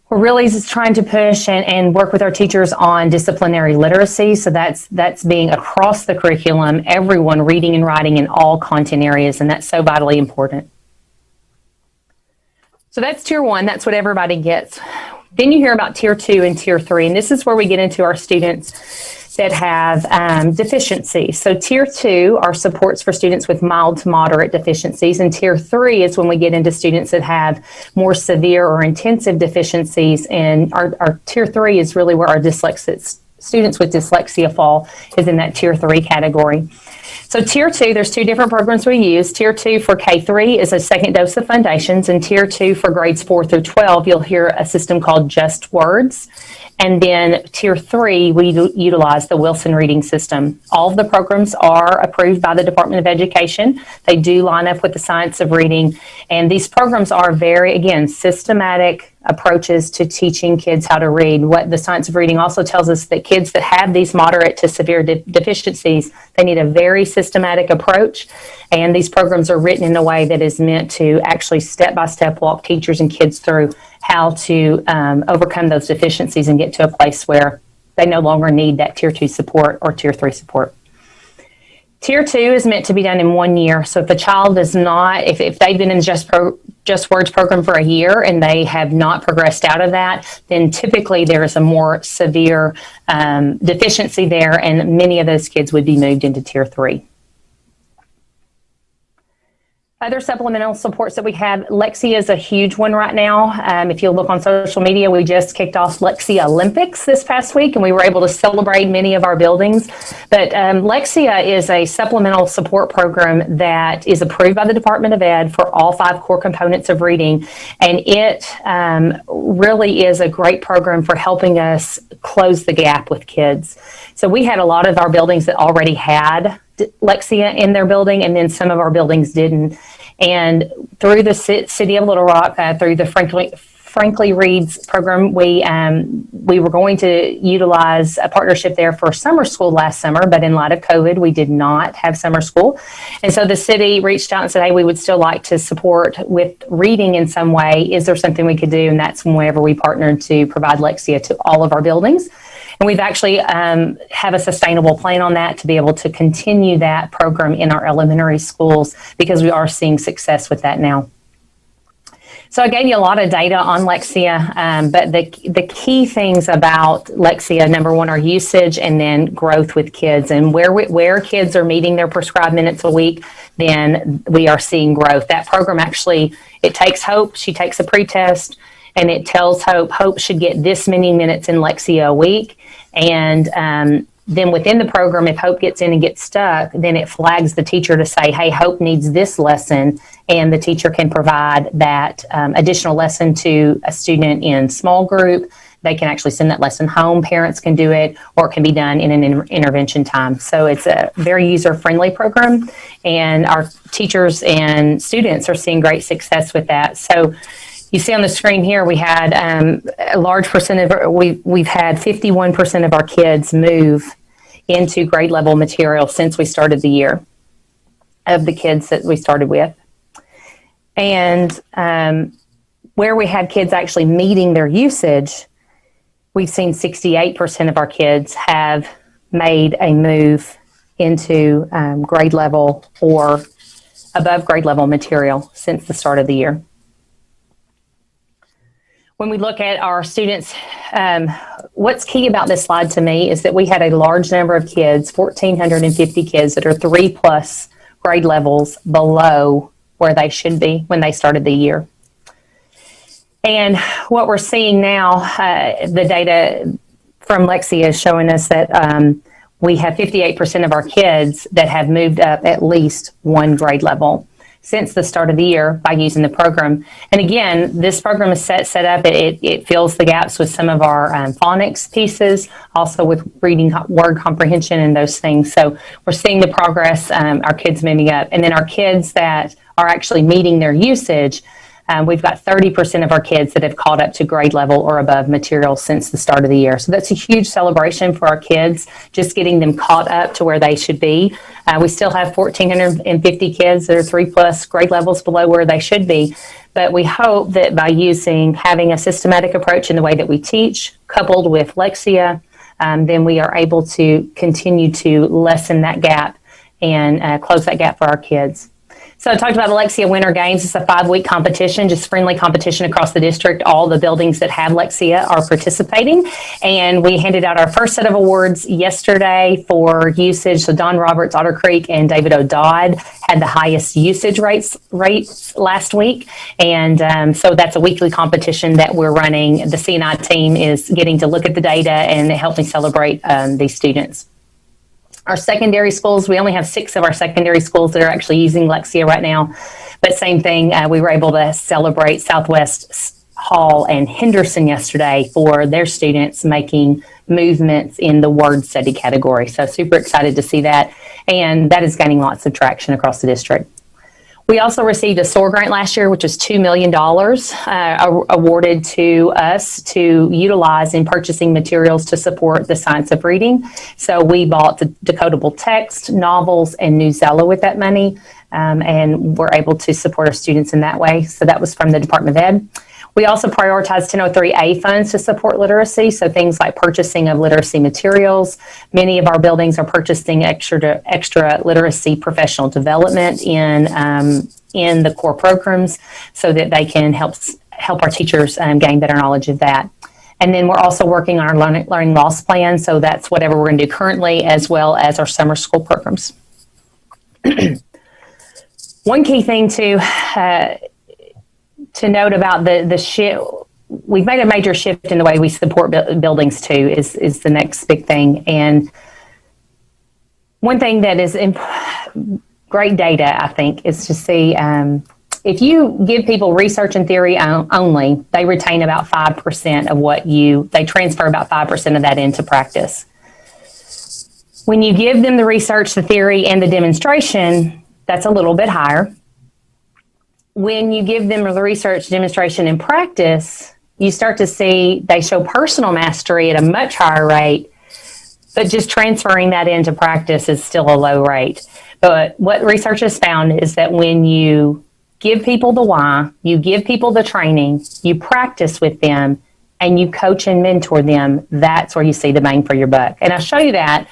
We're really just trying to push and work with our teachers on disciplinary literacy. So that's being across the curriculum, everyone reading and writing in all content areas, and that's so vitally important. So that's Tier 1, that's what everybody gets. Then you hear about Tier 2 and Tier 3, and this is where we get into our students that have deficiencies. So Tier 2 are supports for students with mild to moderate deficiencies, and Tier 3 is when we get into students that have more severe or intensive deficiencies, and our Tier 3 is really where our students with dyslexia fall, is in that Tier 3 category. So Tier 2, there's 2 different programs we use. Tier 2 for K3 is a second dose of Foundations, and Tier 2 for grades 4 through 12, you'll hear a system called Just Words. And then Tier 3, we utilize the Wilson Reading System. All of the programs are approved by the Department of Education. They do line up with the science of reading, and these programs are very, again, systematic approaches to teaching kids how to read. What the science of reading also tells us that kids that have these moderate to severe deficiencies, they need a very systematic approach, and these programs are written in a way that is meant to actually step-by-step walk teachers and kids through how to overcome those deficiencies and get to a place where they no longer need that Tier 2 support or Tier 3 support. Tier 2 is meant to be done in 1 year. So if a child is not, if they've been in the Just Words program for a year and they have not progressed out of that, then typically there is a more severe deficiency there, and many of those kids would be moved into Tier 3. Other supplemental supports that we have, Lexi is a huge one right now. If you look on social media, we just kicked off Lexi Olympics this past week, and we were able to celebrate many of our buildings. But Lexia is a supplemental support program that is approved by the Department of Ed for all 5 core components of reading, and it really is a great program for helping us close the gap with kids. So we had a lot of our buildings that already had Lexia in their building, and then some of our buildings didn't. And through the city of Little Rock, through the Frankly Reads program, we were going to utilize a partnership there for summer school last summer, but in light of COVID, we did not have summer school. And so the city reached out and said, hey, we would still like to support with reading in some way. Is there something we could do? And that's whenever we partnered to provide Lexia to all of our buildings. And we've actually have a sustainable plan on that to be able to continue that program in our elementary schools, because we are seeing success with that now. So I gave you a lot of data on Lexia, but the key things about Lexia, number one, are usage and then growth with kids. And where kids are meeting their prescribed minutes a week, then we are seeing growth. That program actually, it takes Hope. She takes a pretest, and it tells Hope should get this many minutes in Lexia a week. And then within the program, if Hope gets in and gets stuck, then it flags the teacher to say, hey, Hope needs this lesson, and the teacher can provide that additional lesson to a student in small group. They can actually send that lesson home. Parents can do it, or it can be done in an intervention time. So it's a very user-friendly program, and our teachers and students are seeing great success with that. So you see on the screen here, we had a large percent of, we've had 51% of our kids move into grade level material since we started the year, of the kids that we started with. And where we had kids actually meeting their usage, we've seen 68% of our kids have made a move into grade level or above grade level material since the start of the year. When we look at our students, what's key about this slide to me is that we had a large number of kids, 1,450 kids that are 3+ grade levels below where they should be when they started the year. And what we're seeing now, the data from Lexi is showing us that we have 58% of our kids that have moved up at least one grade level since the start of the year by using the program. And again, this program is set up, it fills the gaps with some of our phonics pieces, also with reading word comprehension and those things. So we're seeing the progress, our kids moving up. And then our kids that are actually meeting their usage, we've got 30% of our kids that have caught up to grade level or above material since the start of the year. So that's a huge celebration for our kids, just getting them caught up to where they should be. We still have 1,450 kids that are 3+ grade levels below where they should be. But we hope that by having a systematic approach in the way that we teach, coupled with Lexia, then we are able to continue to lessen that gap and close that gap for our kids. So I talked about the Lexia Winter Games. It's a 5-week competition, just friendly competition across the district. All the buildings that have Lexia are participating. And we handed out our first set of awards yesterday for usage. So Don Roberts, Otter Creek, and David O'Dodd had the highest usage rates last week. And so that's a weekly competition that we're running. The C&I team is getting to look at the data and helping celebrate these students. Our secondary schools, we only have 6 of our secondary schools that are actually using Lexia right now. But same thing, we were able to celebrate Southwest Hall and Henderson yesterday for their students making movements in the word study category. So super excited to see that. And that is gaining lots of traction across the district. We also received a SOAR grant last year, which was $2 million awarded to us to utilize in purchasing materials to support the science of reading. So we bought the decodable text, novels, and Newsella with that money, and we're able to support our students in that way. So that was from the Department of Ed. We also prioritize 1003A funds to support literacy, so things like purchasing of literacy materials. Many of our buildings are purchasing extra literacy professional development in the core programs so that they can help our teachers gain better knowledge of that. And then we're also working on our learning loss plan, so that's whatever we're going to do currently, as well as our summer school programs. One key thing to note about the shift, we've made a major shift in the way we support buildings too, is the next big thing. And one thing that is great data, I think, is to see if you give people research and theory only, they retain about 5% of they transfer about 5% of that into practice. When you give them the research, the theory, and the demonstration, that's a little bit higher. When you give them the research, demonstration, and practice, you start to see they show personal mastery at a much higher rate, but just transferring that into practice is still a low rate. But what research has found is that when you give people the why, you give people the training, you practice with them, and you coach and mentor them, that's where you see the bang for your buck. And I'll show you that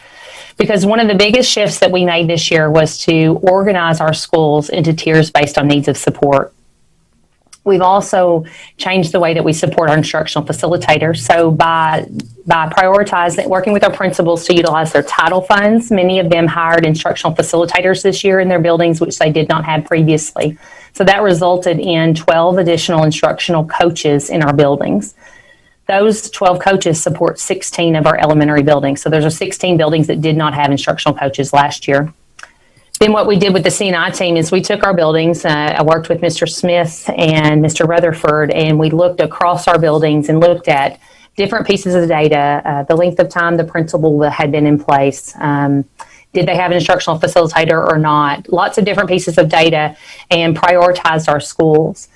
because one of the biggest shifts that we made this year was to organize our schools into tiers based on needs of support. We've also changed the way that we support our instructional facilitators. So by prioritizing, working with our principals to utilize their title funds, many of them hired instructional facilitators this year in their buildings, which they did not have previously. So that resulted in 12 additional instructional coaches in our buildings. Those 12 coaches support 16 of our elementary buildings. So there's 16 buildings that did not have instructional coaches last year. Then what we did with the C&I team is we took our buildings. I worked with Mr. Smith and Mr. Rutherford, and we looked across our buildings and looked at different pieces of data, the length of time the principal had been in place, did they have an instructional facilitator or not, lots of different pieces of data, and prioritized our schools.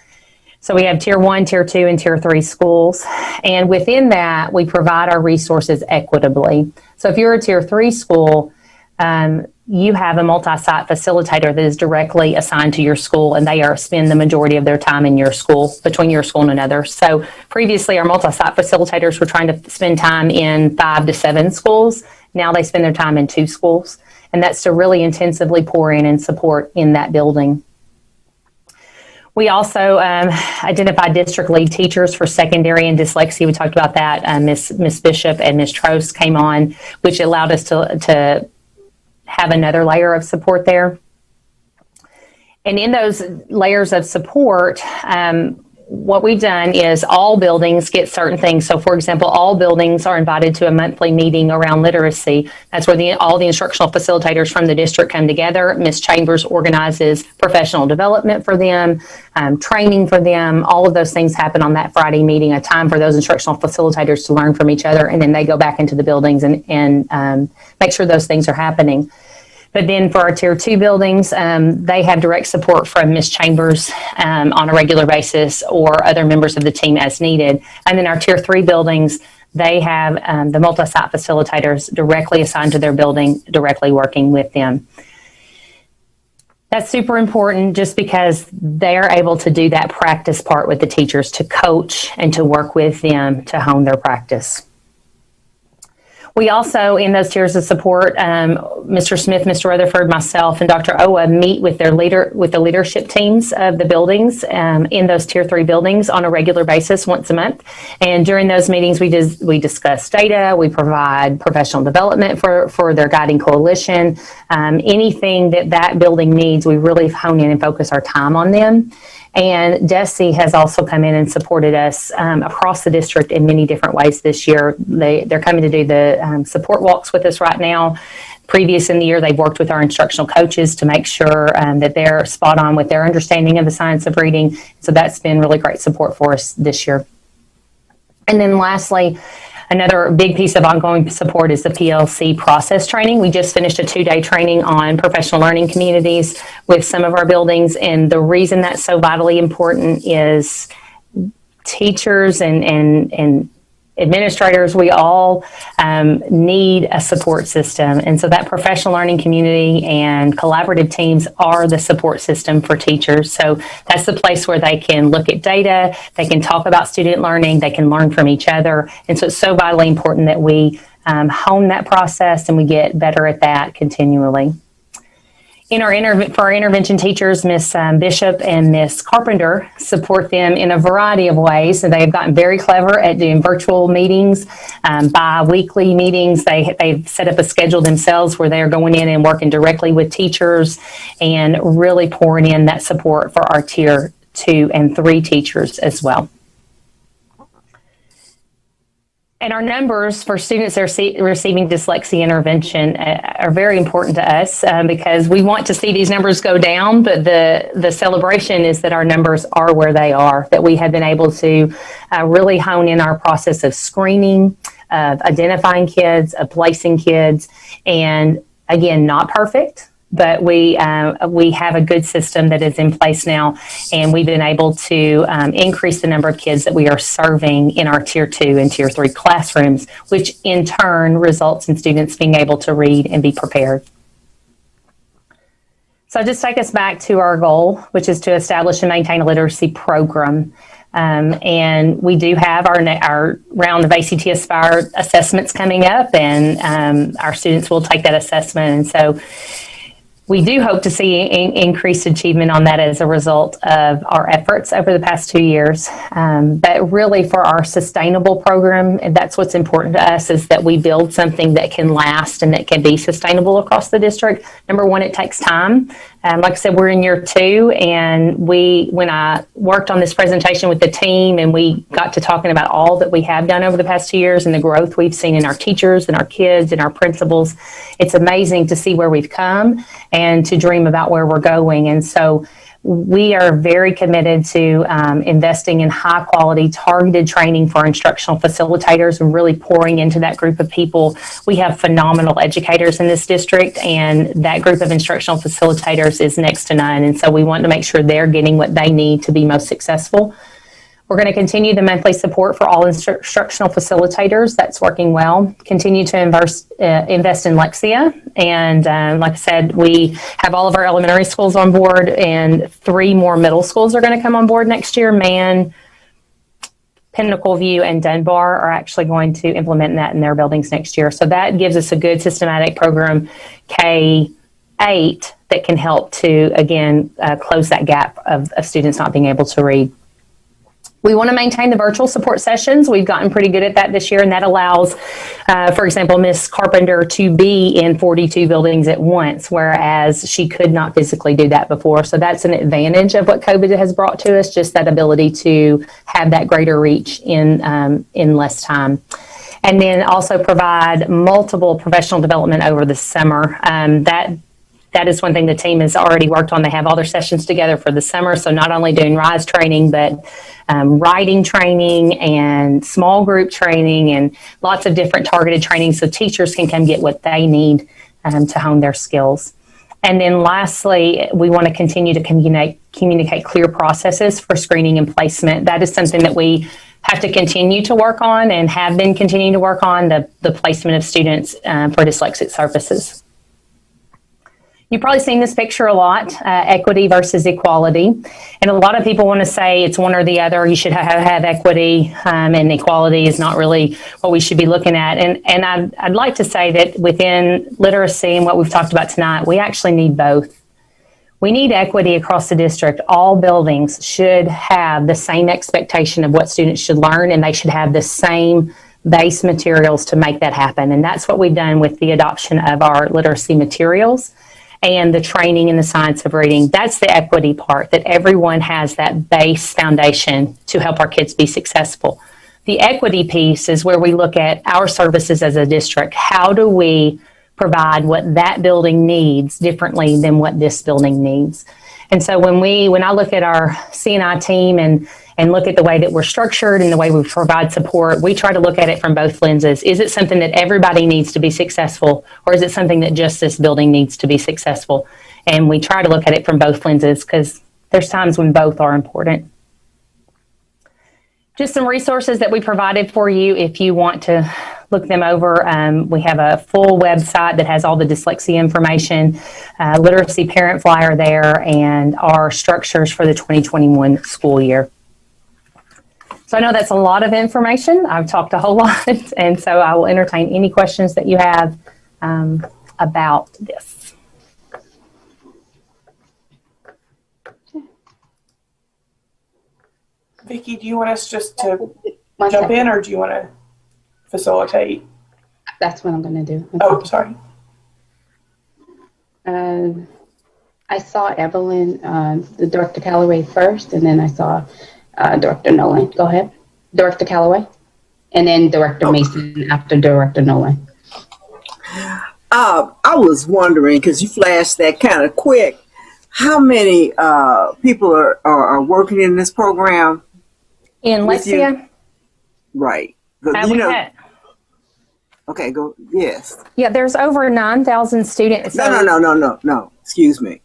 So we have tier 1, tier 2, and tier 3 schools. And within that, we provide our resources equitably. So if you're a tier 3 school, you have a multi-site facilitator that is directly assigned to your school, and they spend the majority of their time in your school, between your school and another. So previously, our multi-site facilitators were trying to spend time in 5 to 7 schools. Now they spend their time in 2 schools, and that's to really intensively pour in and support in that building. We also identified district lead teachers for secondary and dyslexia. We talked about that. Miss Bishop and Miss Trost came on, which allowed us to have another layer of support there. And in those layers of support, what we've done is all buildings get certain things. So, for example, all buildings are invited to a monthly meeting around literacy. That's where all the instructional facilitators from the district come together. Ms. Chambers organizes professional development for them, training for them. All of those things happen on that Friday meeting, a time for those instructional facilitators to learn from each other, and then they go back into the buildings and make sure those things are happening. But then for our tier 2 buildings, they have direct support from Ms. Chambers on a regular basis or other members of the team as needed. And then our tier 3 buildings, they have the multi-site facilitators directly assigned to their building, directly working with them. That's super important just because they're able to do that practice part with the teachers, to coach and to work with them to hone their practice. We also, in those tiers of support, Mr. Smith, Mr. Rutherford, myself, and Dr. Owa meet with the leadership teams of the buildings in those tier 3 buildings on a regular basis once a month. And during those meetings, we discuss data, we provide professional development for their guiding coalition. Anything that building needs, we really hone in and focus our time on them. And DESE has also come in and supported us across the district in many different ways this year. They're coming to do the support walks with us right now. Previous in the year, they've worked with our instructional coaches to make sure that they're spot on with their understanding of the science of reading. So that's been really great support for us this year. And then lastly, another big piece of ongoing support is the PLC process training. We just finished a 2-day training on professional learning communities with some of our buildings. And the reason that's so vitally important is teachers and administrators, we all need a support system. And so that professional learning community and collaborative teams are the support system for teachers. So that's the place where they can look at data, they can talk about student learning, they can learn from each other. And so it's so vitally important that we hone that process and we get better at that continually. For our intervention teachers, Ms. Bishop and Ms. Carpenter support them in a variety of ways. And they have gotten very clever at doing virtual meetings, bi-weekly meetings. They've set up a schedule themselves where they're going in and working directly with teachers and really pouring in that support for our tier 2 and 3 teachers as well. And our numbers for students that are receiving dyslexia intervention are very important to us because we want to see these numbers go down, but the celebration is that our numbers are where they are, that we have been able to really hone in our process of screening, of identifying kids, of placing kids, and again, not perfect, but we have a good system that is in place now, and we've been able to increase the number of kids that we are serving in our Tier 2 and Tier 3 classrooms, which in turn results in students being able to read and be prepared. So I'll just take us back to our goal, which is to establish and maintain a literacy program. And we do have our round of ACT Aspire assessments coming up, and our students will take that assessment. And so we do hope to see increased achievement on that as a result of our efforts over the past 2 years. But really for our sustainable program, and that's what's important to us, is that we build something that can last and that can be sustainable across the district. Number one, it takes time. Like I said, we're in year 2, and when I worked on this presentation with the team and we got to talking about all that we have done over the past 2 years and the growth we've seen in our teachers and our kids and our principals, it's amazing to see where we've come and to dream about where we're going. And so we are very committed to investing in high quality targeted training for instructional facilitators and really pouring into that group of people. We have phenomenal educators in this district, and that group of instructional facilitators is next to none. And so we want to make sure they're getting what they need to be most successful. We're going to continue the monthly support for all instructional facilitators. That's working well. Continue to invest in Lexia. And like I said, we have all of our elementary schools on board, and 3 more middle schools are going to come on board next year. Man, Pinnacle View, and Dunbar are actually going to implement that in their buildings next year. So that gives us a good systematic program, K-8, that can help to, again, close that gap of students not being able to read. We want to maintain the virtual support sessions. We've gotten pretty good at that this year, and that allows, for example, Ms. Carpenter to be in 42 buildings at once, whereas she could not physically do that before. So that's an advantage of what COVID has brought to us, just that ability to have that greater reach in less time. And then also provide multiple professional development over the summer. That is one thing the team has already worked on. They have all their sessions together for the summer. So not only doing RISE training, but writing training and small group training and lots of different targeted training so teachers can come get what they need to hone their skills. And then lastly, we want to continue to communicate clear processes for screening and placement. That is something that we have to continue to work on and have been continuing to work on, the placement of students for dyslexic services. You've probably seen this picture a lot, equity versus equality. And a lot of people want to say it's one or the other. You should have equity, and equality is not really what we should be looking at. And I'd like to say that within literacy and what we've talked about tonight, we actually need both. We need equity across the district. All buildings should have the same expectation of what students should learn, and they should have the same base materials to make that happen. And that's what we've done with the adoption of our literacy materials and the training in the science of reading. That's the equity part, that everyone has that base foundation to help our kids be successful. The equity piece is where we look at our services as a district. How do we provide what that building needs differently than what this building needs? And so when I look at our CNI team and look at the way that we're structured and the way we provide support, we try to look at it from both lenses. Is it something that everybody needs to be successful, or is it something that just this building needs to be successful? And we try to look at it from both lenses because there's times when both are important. Just some resources that we provided for you if you want to look them over. We have a full website that has all the dyslexia information, literacy parent flyer there, and our structures for the 2021 school year. So I know that's a lot of information. I've talked a whole lot, and so I will entertain any questions that you have about this. Vicki, do you want us just to jump in, or do you want to facilitate? That's what I'm going to do. Oh, sorry. I saw Evelyn, the Director Calloway first, and then I saw Director Nolan. Go ahead. Director Calloway. And then Director Mason after Director Nolan. I was wondering, because you flashed that kind of quick, how many people are working in this program? In Lexia? Right. Okay, go. Yes. Yeah, there's over 9,000 students. No. Excuse me.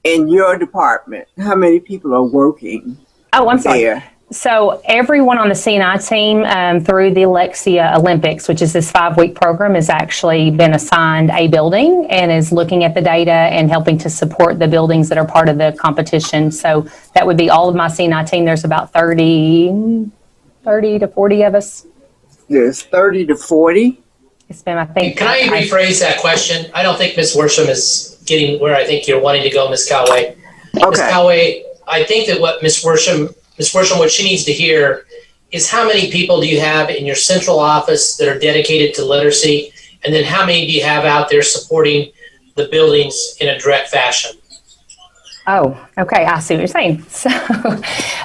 In your department, how many people are working Oh, I'm sorry. there? So everyone on the C&I team through the Lexi Olympics, which is this 5-week program, has actually been assigned a building and is looking at the data and helping to support the buildings that are part of the competition. So that would be all of my C&I team. There's about 30 to 40 of us. There's 30 to 40. It's been, I think. Can I rephrase that question? I don't think Ms. Worsham is getting where I think you're wanting to go, Ms. Calloway. Okay. Ms. Calloway, I think that what Ms. Worsham, what she needs to hear is how many people do you have in your central office that are dedicated to literacy? And then how many do you have out there supporting the buildings in a direct fashion? Oh, okay. I see what you're saying. So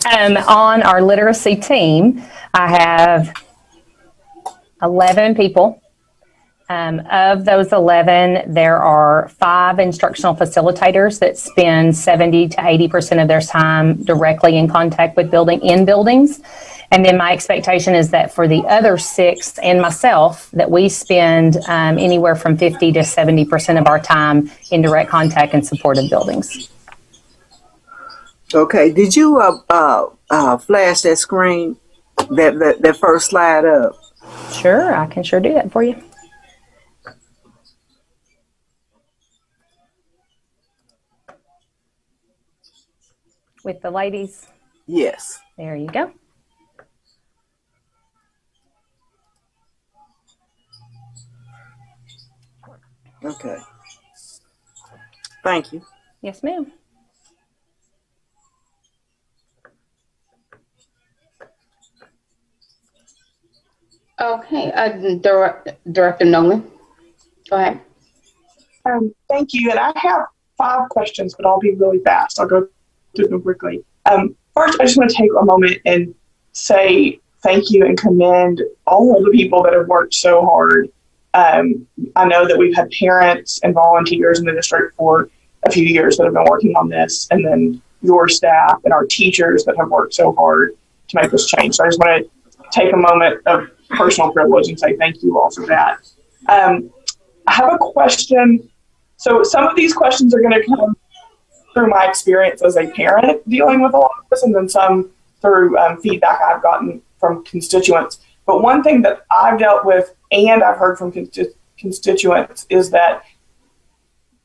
on our literacy team, I have 11 people. Of those 11, there are 5 instructional facilitators that spend 70 to 80% of their time directly in contact with buildings. And then my expectation is that for the other 6 and myself, that we spend anywhere from 50 to 70% of our time in direct contact and support of buildings. Okay. Did you flash that screen, that first slide up? Sure, I can sure do that for you. With the ladies. Yes. There you go. Okay. Thank you. Yes, ma'am. Okay, Director Nolan, go ahead. Thank you. And I have 5 questions, but I'll be really fast. I'll go through them quickly. First, I just want to take a moment and say thank you and commend all of the people that have worked so hard. I know that we've had parents and volunteers in the district for a few years that have been working on this, and then your staff and our teachers that have worked so hard to make this change. So I just want to take a moment of personal privilege and say thank you all for that. I have a question. So some of these questions are going to come through my experience as a parent dealing with a lot of this, and then some through feedback I've gotten from constituents. But one thing that I've dealt with and I've heard from constituents is that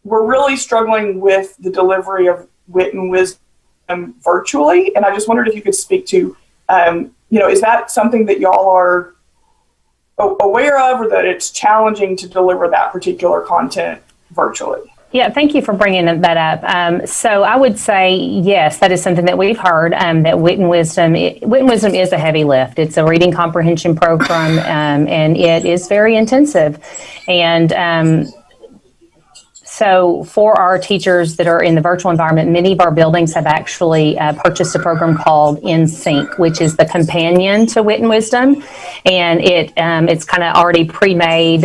we're really struggling with the delivery of wit and wisdom virtually. And I just wondered if you could speak to, is that something that y'all are aware of, or that it's challenging to deliver that particular content virtually? Yeah, thank you for bringing that up. So I would say, yes, that is something that we've heard, that Wit and Wisdom is a heavy lift. It's a reading comprehension program, and it is very intensive. And so for our teachers that are in the virtual environment, many of our buildings have actually purchased a program called In Sync, which is the companion to Wit and Wisdom. And it's kind of already pre-made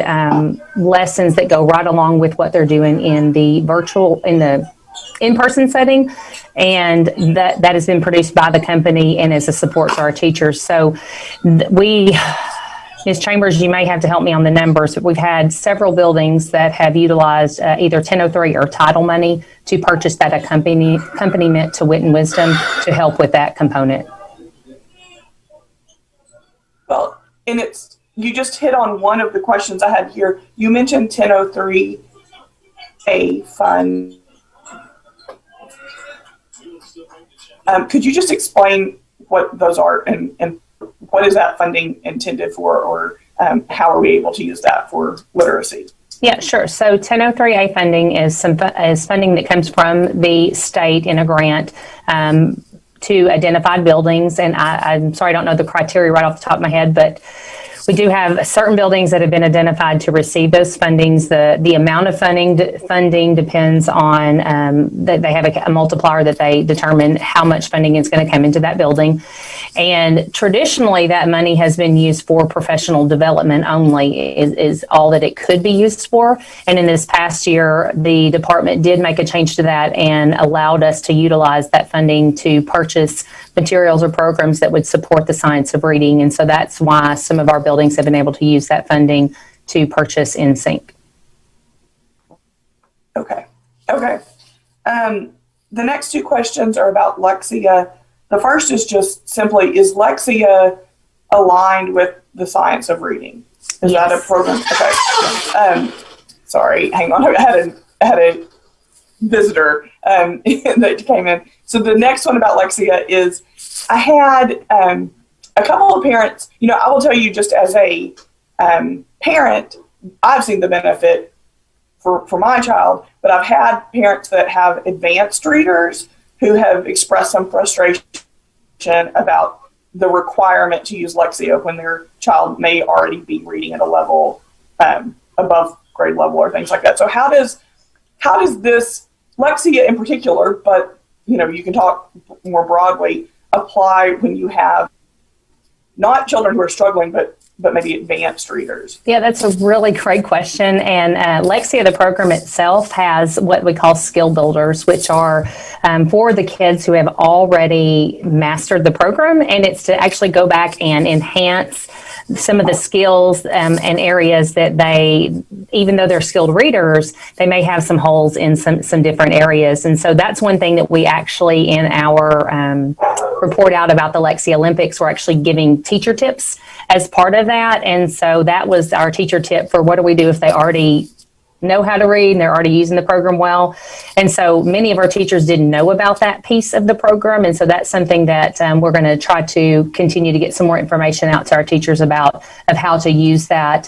lessons that go right along with what they're doing in the in-person setting. And that has been produced by the company and as a support to our teachers. So Ms. Chambers, you may have to help me on the numbers, but we've had several buildings that have utilized either 1003 or title money to purchase that accompaniment to Wit and Wisdom to help with that component. Well, and you just hit on one of the questions I had here. You mentioned 1003A fund. Could you just explain what those are and what is that funding intended for, or how are we able to use that for literacy? Yeah, sure. So 1003A funding is funding that comes from the state in a grant to identified buildings. And I'm sorry, I don't know the criteria right off the top of my head, but we do have certain buildings that have been identified to receive those fundings. The amount of funding depends on that they have a multiplier that they determine how much funding is going to come into that building. And traditionally, that money has been used for professional development only, is all that it could be used for. And in this past year, the department did make a change to that and allowed us to utilize that funding to purchase materials or programs that would support the science of reading. And so that's why some of our buildings have been able to use that funding to purchase in sync. Okay. The next two questions are about Lexia. The first is just simply, is Lexia aligned with the science of reading? Is that a program? Okay. Sorry, hang on. I had a visitor that came in. So the next one about Lexia is, I had a couple of parents, I will tell you, just as a parent, I've seen the benefit for my child, but I've had parents that have advanced readers who have expressed some frustration about the requirement to use Lexia when their child may already be reading at a level above grade level or things like that. So how does this Lexia in particular, but you can talk more broadly, apply when you have not children who are struggling, but maybe advanced readers? Yeah, that's a really great question. And Lexia, the program itself, has what we call skill builders, which are for the kids who have already mastered the program. And it's to actually go back and enhance some of the skills and areas that they, even though they're skilled readers, they may have some holes in some different areas. And so that's one thing that we actually, in our report out about the Lexi Olympics, we're actually giving teacher tips as part of that. And so that was our teacher tip for what do we do if they already know how to read and they're already using the program well. And so many of our teachers didn't know about that piece of the program. And so that's something that we're going to try to continue to get some more information out to our teachers about, of how to use that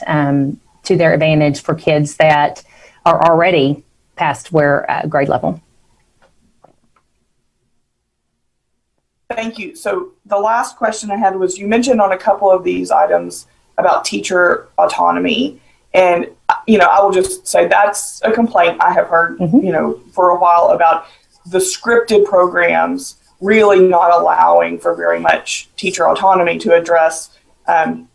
to their advantage for kids that are already past where grade level. Thank you. So the last question I had was, you mentioned on a couple of these items about teacher autonomy. And, I will just say that's a complaint I have heard, for a while, about the scripted programs really not allowing for very much teacher autonomy to address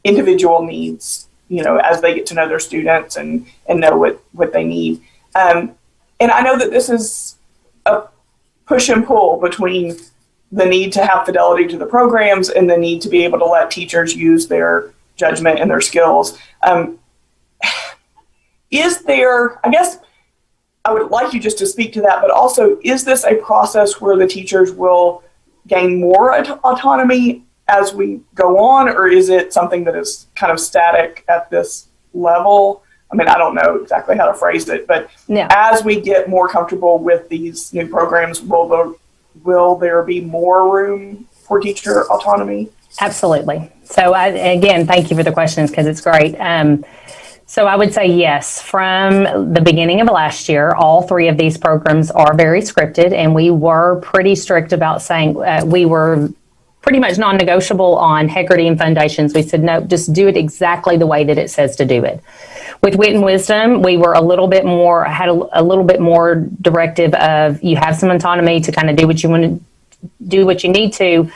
individual needs, as they get to know their students and know what they need. And I know that this is a push and pull between the need to have fidelity to the programs and the need to be able to let teachers use their judgment and their skills. Is there, I guess I would like you just to speak to that, but also, is this a process where the teachers will gain more autonomy as we go on, or is it something that is kind of static at this level? I mean, I don't know exactly how to phrase it, but as we get more comfortable with these new programs, will there be more room for teacher autonomy? Absolutely. So again, thank you for the questions, because it's great. So I would say yes. From the beginning of last year, all three of these programs are very scripted, and we were pretty strict about saying we were pretty much non-negotiable on Hegarty and Foundations. We said, no, just do it exactly the way that it says to do it. With Wit and Wisdom, we were a little bit more directive of, you have some autonomy to kind of do what you want to do, what you need to,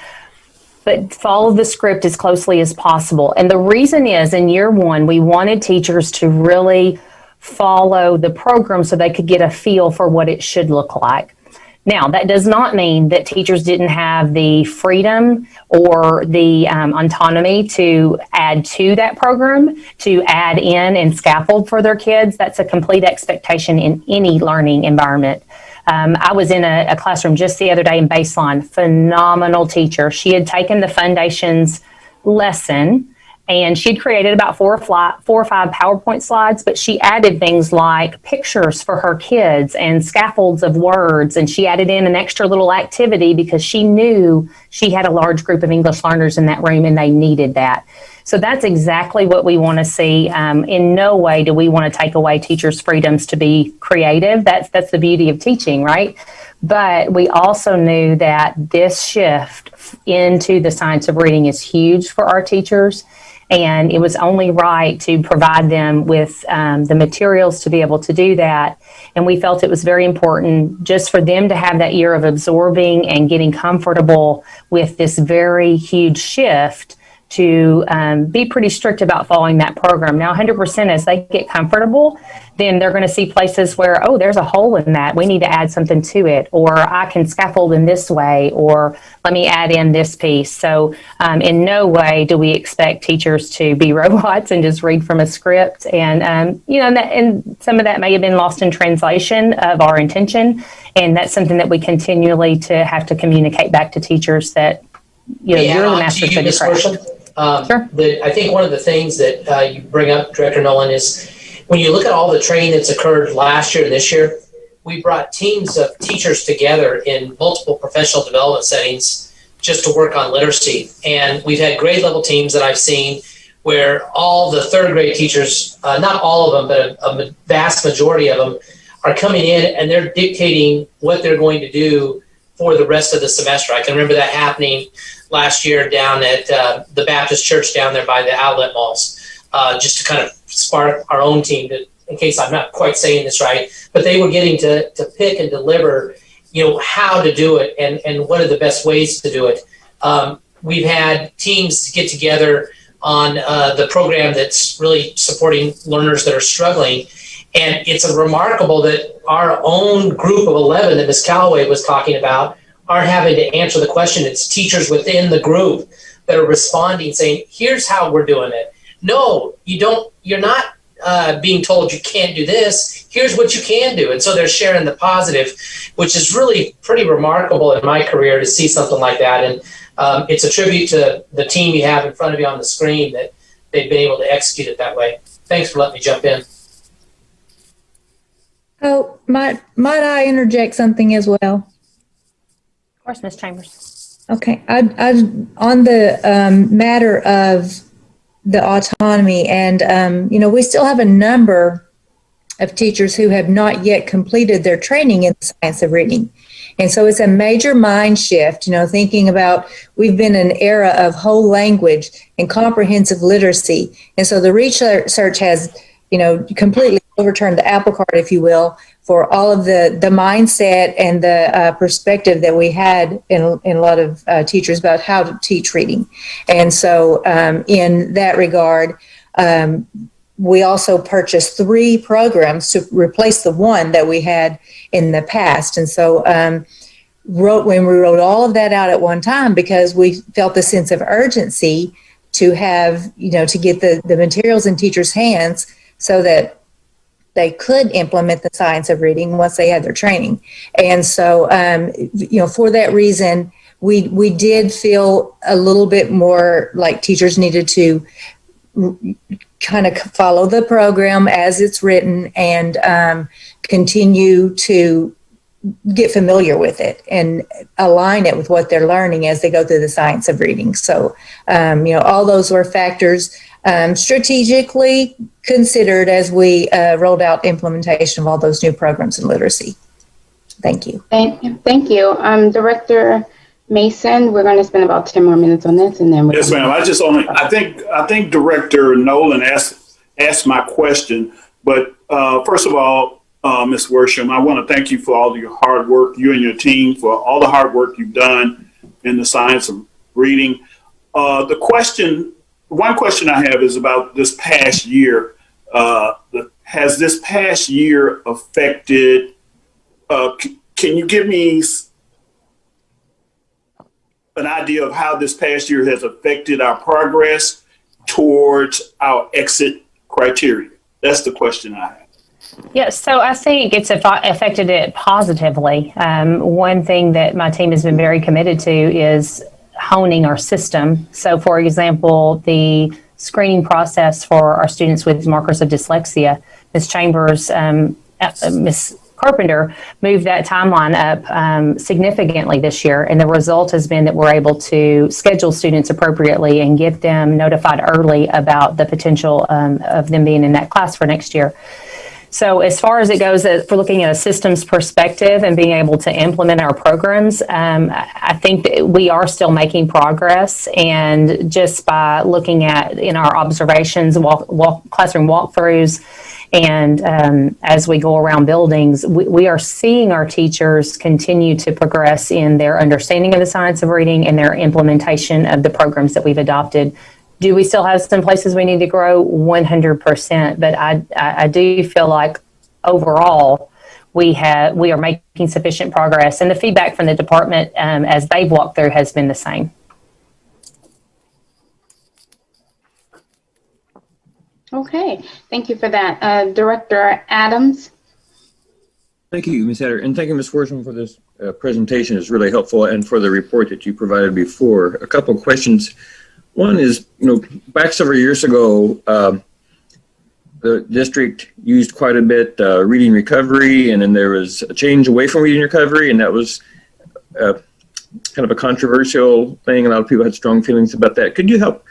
but follow the script as closely as possible. And the reason is, in year one, we wanted teachers to really follow the program so they could get a feel for what it should look like. Now, that does not mean that teachers didn't have the freedom or the autonomy to add to that program, to add in and scaffold for their kids. That's a complete expectation in any learning environment. I was in a classroom just the other day in Baseline, phenomenal teacher. She had taken the Foundations lesson, and she'd created about 4 or 5 PowerPoint slides, but she added things like pictures for her kids and scaffolds of words, and she added in an extra little activity because she knew she had a large group of English learners in that room and they needed that. So that's exactly what we want to see. In no way do we want to take away teachers' freedoms to be creative. That's the beauty of teaching, right? But we also knew that this shift into the science of reading is huge for our teachers. And it was only right to provide them with the materials to be able to do that. And we felt it was very important just for them to have that year of absorbing and getting comfortable with this very huge shift, to be pretty strict about following that program. Now, 100% as they get comfortable, then they're going to see places where, oh, there's a hole in that. We need to add something to it, or I can scaffold in this way, or let me add in this piece. So in no way do we expect teachers to be robots and just read from a script. And, and some of that may have been lost in translation of our intention. And that's something that we continually to have to communicate back to teachers that, you're the master of the craft. Sure. I think one of the things that you bring up, Director Nolan, is when you look at all the training that's occurred last year and this year, we brought teams of teachers together in multiple professional development settings just to work on literacy. And we've had grade level teams that I've seen where all the third grade teachers, not all of them, but a vast majority of them are coming in and they're dictating what they're going to do for the rest of the semester. I can remember that happening last year down at the Baptist church down there by the outlet malls, just to kind of spark our own team, in case I'm not quite saying this right, but they were getting to pick and deliver, how to do it and what are the best ways to do it. We've had teams get together on the program that's really supporting learners that are struggling. And it's remarkable that our own group of 11 that Ms. Calloway was talking about are having to answer the question. It's teachers within the group that are responding, saying, here's how we're doing it. No, you don't. You're not being told you can't do this. Here's what you can do. And so they're sharing the positive, which is really pretty remarkable in my career to see something like that. And it's a tribute to the team you have in front of you on the screen that they've been able to execute it that way. Thanks for letting me jump in. Oh, might I interject something as well? Of course, Ms. Chambers. Okay, I on the matter of the autonomy, and we still have a number of teachers who have not yet completed their training in the science of reading, and so it's a major mind shift. Thinking about we've been in an era of whole language and comprehensive literacy, and so the research has completely overturned the apple cart, if you will, for all of the mindset and the perspective that we had in a lot of teachers about how to teach reading. And so in that regard, we also purchased 3 programs to replace the one that we had in the past. And so when we wrote all of that out at one time, because we felt the sense of urgency to have, to get the materials in teachers' hands so that they could implement the science of reading once they had their training. And so, for that reason, we did feel a little bit more like teachers needed to kind of follow the program as it's written and continue to get familiar with it and align it with what they're learning as they go through the science of reading. So, all those were factors strategically considered as we rolled out implementation of all those new programs in literacy. Thank you. Thank you. Director Mason, we're going to spend about 10 more minutes on this, and then yes, ma'am. I think Director Nolan asked my question, but first of all, Ms. Worsham, I want to thank you for all of your hard work, you and your team, for all the hard work you've done in the science of reading. One question I have is about this past year. Has this past year affected, can you give me an idea of how this past year has affected our progress towards our exit criteria? That's the question I have. Yes, so I think it's affected it positively. One thing that my team has been very committed to is honing our system. So, for example, the screening process for our students with markers of dyslexia, Ms. Chambers, Ms. Carpenter moved that timeline up significantly this year. And the result has been that we're able to schedule students appropriately and get them notified early about the potential of them being in that class for next year. So as far as it goes, for looking at a systems perspective and being able to implement our programs, I think that we are still making progress. And just by looking at in our observations, classroom walkthroughs, and as we go around buildings, we are seeing our teachers continue to progress in their understanding of the science of reading and their implementation of the programs that we've adopted Do we still have some places we need to grow? 100%. But I do feel like overall we are making sufficient progress, and the feedback from the department as they've walked through has been the same. Okay, thank you for that. Director Adams. Thank you, Ms. Hatter, and thank you, Ms. Worsham, for this presentation. It's really helpful, and for the report that you provided before. A couple of questions. One is, back several years ago, the district used quite a bit reading recovery, and then there was a change away from reading recovery, and that was kind of a controversial thing. A lot of people had strong feelings about that. Could you help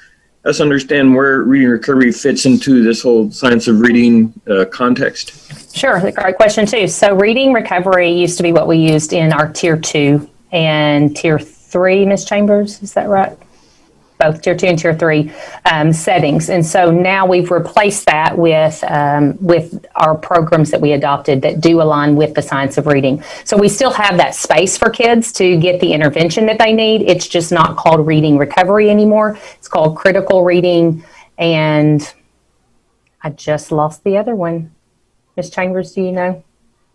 us understand where reading recovery fits into this whole science of reading context? Sure, great question too. So reading recovery used to be what we used in our Tier 2 and Tier 3, Ms. Chambers, is that right? Both Tier 2 and Tier 3 settings. And so now we've replaced that with our programs that we adopted that do align with the science of reading. So we still have that space for kids to get the intervention that they need. It's just not called reading recovery anymore. It's called critical reading. And I just lost the other one. Ms. Chambers, do you know?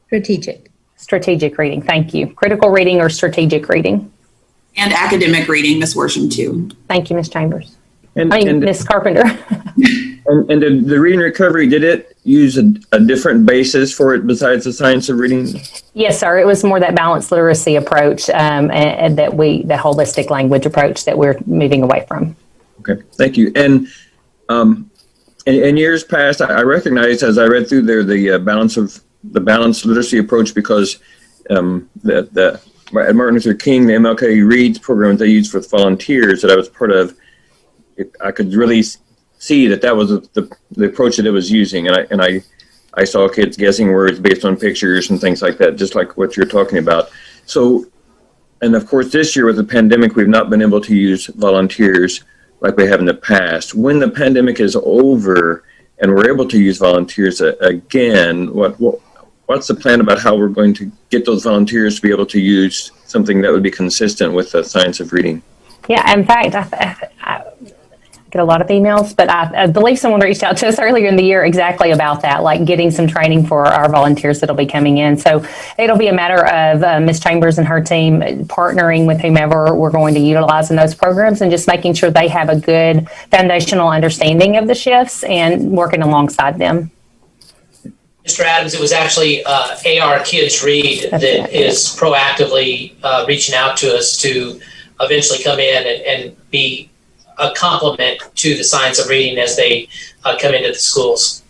Strategic reading. Thank you. Critical reading or strategic reading. And academic reading, Ms. Worsham, too. Thank you, Ms. Chambers. And Ms. Carpenter. and the reading recovery, did it use a different basis for it besides the science of reading? Yes, sir. It was more that balanced literacy approach and the holistic language approach that we're moving away from. Okay, thank you. And in years past, I recognized as I read through there the balanced literacy approach, because at Martin Luther King, the MLK Reads program they used for volunteers that I was part of, I could really see that was the approach that it was using. And I saw kids guessing words based on pictures and things like that, just like what you're talking about. So, and of course, this year with the pandemic, we've not been able to use volunteers like we have in the past. When the pandemic is over and we're able to use volunteers again, what's the plan about how we're going to get those volunteers to be able to use something that would be consistent with the science of reading? Yeah, in fact, I get a lot of emails, but I believe someone reached out to us earlier in the year exactly about that, like getting some training for our volunteers that'll be coming in. So it'll be a matter of Ms. Chambers and her team partnering with whomever we're going to utilize in those programs and just making sure they have a good foundational understanding of the shifts and working alongside them. Mr. Adams, it was actually AR Kids Read is proactively reaching out to us to eventually come in and be a complement to the science of reading as they come into the schools.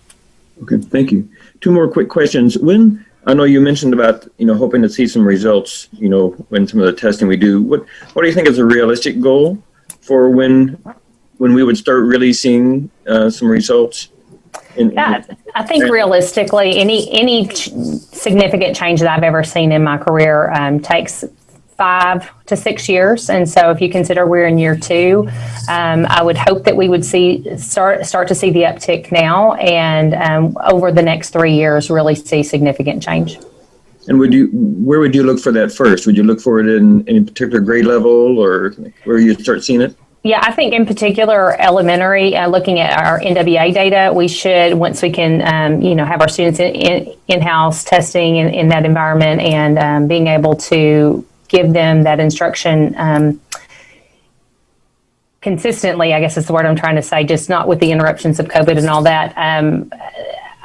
Okay, thank you. Two more quick questions. When, I know you mentioned about, hoping to see some results, when some of the testing we do, what do you think is a realistic goal for when we would start really seeing some results? I think realistically, any significant change that I've ever seen in my career takes 5 to 6 years. And so if you consider we're in year 2, I would hope that we would start to see the uptick now, and over the next 3 years really see significant change. And where would you look for that first? Would you look for it in any particular grade level, or where you start seeing it? Yeah, I think in particular elementary, looking at our NWA data, we should, once we can, have our students in-house testing in that environment and being able to give them that instruction consistently, I guess is the word I'm trying to say, just not with the interruptions of COVID and all that.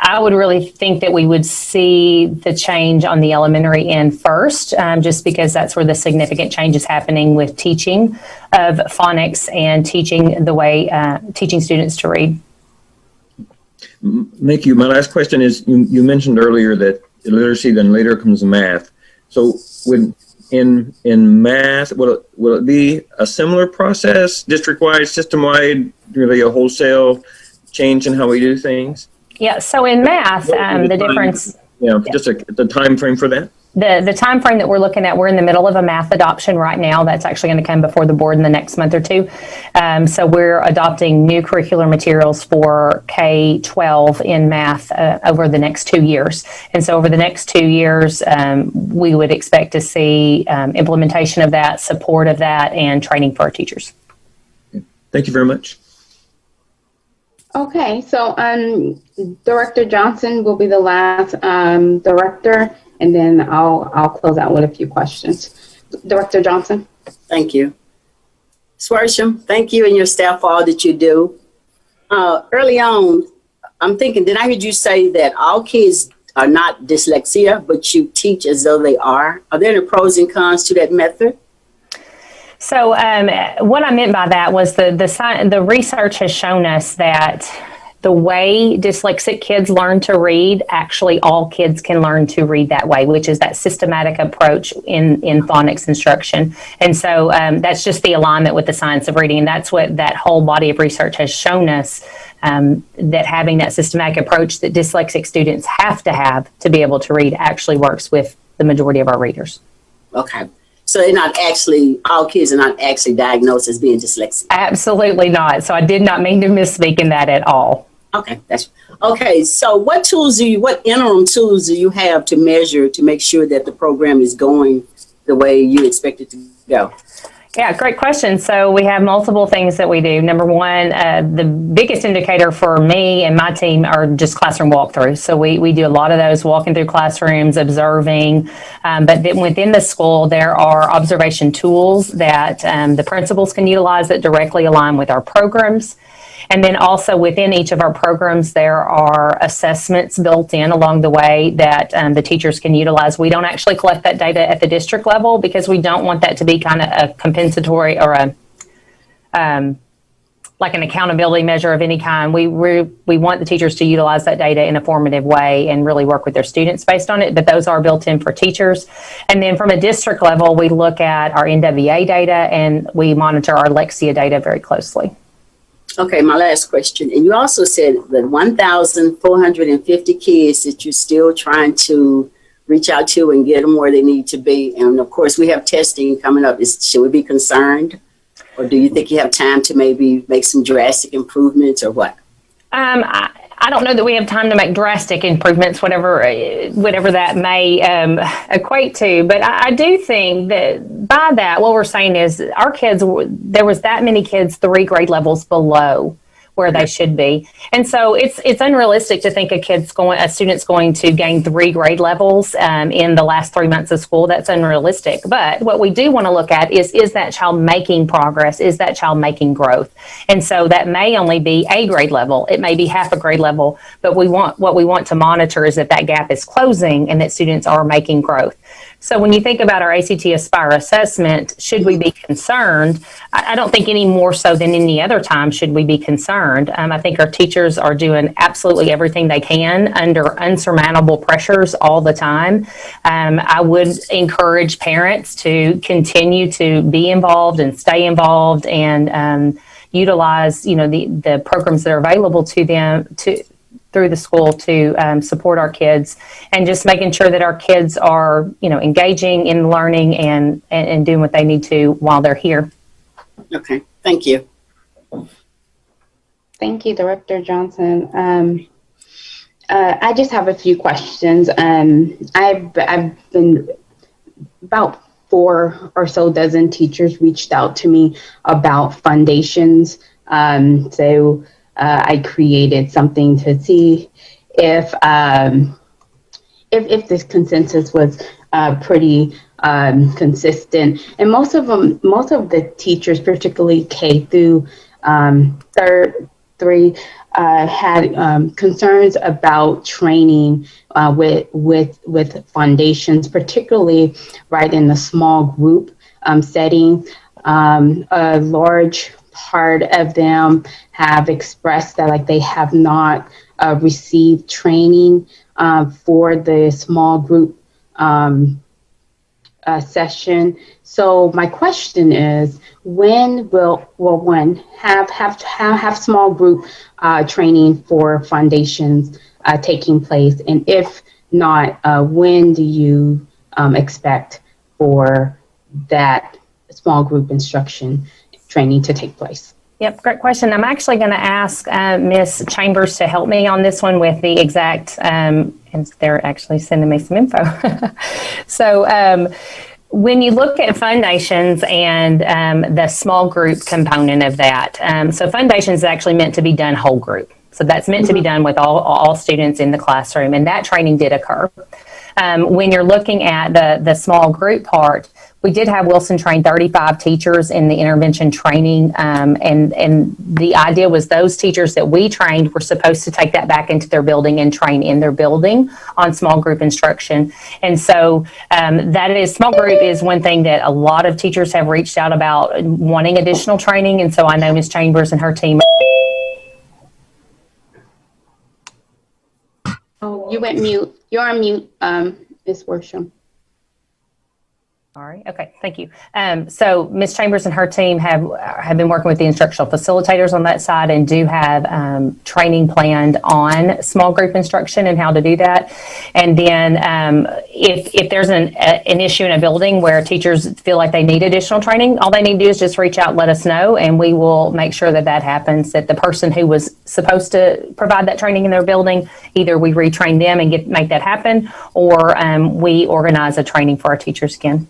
I would really think that we would see the change on the elementary end first, just because that's where the significant change is happening with teaching of phonics and teaching the way, teaching students to read. Thank you. My last question is, you mentioned earlier that literacy, then later comes math. So in math, will it be a similar process, district-wide, system-wide, really a wholesale change in how we do things? Yeah, so in math, the difference... Just the time frame for that? The time frame that we're looking at, we're in the middle of a math adoption right now. That's actually going to come before the board in the next month or two. So we're adopting new curricular materials for K-12 in math over the next 2 years. And so over the next 2 years, we would expect to see implementation of that, support of that, and training for our teachers. Thank you very much. Okay, so Director Johnson will be the last director, and then I'll close out with a few questions. Director Johnson. Thank you. Swersham, thank you and your staff for all that you do. Early on, I'm thinking, did I hear you say that all kids are not dyslexia, but you teach as though they are? Are there any pros and cons to that method? So what I meant by that was the research has shown us that the way dyslexic kids learn to read, actually all kids can learn to read that way, which is that systematic approach in phonics instruction. And so that's just the alignment with the science of reading. And that's what that whole body of research has shown us, that having that systematic approach that dyslexic students have to be able to read actually works with the majority of our readers. Okay. So they're not actually, all kids are not actually diagnosed as being dyslexic? Absolutely not. So I did not mean to misspeak in that at all. Okay, okay. So what interim tools do you have to measure to make sure that the program is going the way you expect it to go? Yeah, great question. So we have multiple things that we do. Number one, the biggest indicator for me and my team are just classroom walkthroughs. So we do a lot of those, walking through classrooms, observing. But then within the school, there are observation tools that the principals can utilize that directly align with our programs. And then also within each of our programs, there are assessments built in along the way that the teachers can utilize. We don't actually collect that data at the district level because we don't want that to be kind of a compensatory or like an accountability measure of any kind. We want the teachers to utilize that data in a formative way and really work with their students based on it, but those are built in for teachers. And then from a district level, we look at our NWA data and we monitor our Lexia data very closely. Okay, my last question. And you also said that 1,450 kids that you're still trying to reach out to and get them where they need to be. And of course, we have testing coming up. Should we be concerned? Or do you think you have time to maybe make some drastic improvements or what? I don't know that we have time to make drastic improvements, whatever that may equate to. But I do think that by that, what we're saying is our kids, there was that many kids 3 grade levels below where they should be. And so it's unrealistic to think a student's going to gain 3 grade levels in the last 3 months of school. That's unrealistic. But what we do want to look at is that child making progress? Is that child making growth? And so that may only be a grade level. It may be half a grade level. But what we want to monitor is that gap is closing and that students are making growth. So when you think about our ACT Aspire assessment, should we be concerned? I don't think any more so than any other time should we be concerned. I think our teachers are doing absolutely everything they can under unsurmountable pressures all the time. I would encourage parents to continue to be involved and stay involved and utilize, the programs that are available to them through the school to support our kids, and just making sure that our kids are, engaging in learning and doing what they need to while they're here. Okay, thank you. Thank you, Director Johnson. I just have a few questions. I've been about 4 or so dozen teachers reached out to me about foundations. So I created something to see if this consensus was pretty consistent. And most of the teachers, particularly K through 3, had concerns about training with foundations, particularly right in the small group setting. A large part of them have expressed that they have not received training for the small group session. So my question is, when will one have small group training for foundations taking place? And if not, when do you expect for that small group instruction training to take place? Yep, great question. I'm actually going to ask Ms. Chambers to help me on this one with the exact, and they're actually sending me some info. So when you look at foundations and the small group component of that, so foundations is actually meant to be done whole group. So that's meant to be done with all students in the classroom, and that training did occur. When you're looking at the small group part, we did have Wilson train 35 teachers in the intervention training, and the idea was those teachers that we trained were supposed to take that back into their building and train in their building on small group instruction. And so that is, small group is one thing that a lot of teachers have reached out about wanting additional training, and so I know Ms. Chambers and her team. Oh, you went mute. You're on mute, Ms. Worsham. Sorry. Okay. Thank you. So Ms. Chambers and her team have been working with the instructional facilitators on that side and do have training planned on small group instruction and how to do that. And then if there's an issue in a building where teachers feel like they need additional training, all they need to do is just reach out and let us know, and we will make sure that happens, that the person who was supposed to provide that training in their building, either we retrain them and make that happen, or we organize a training for our teachers again.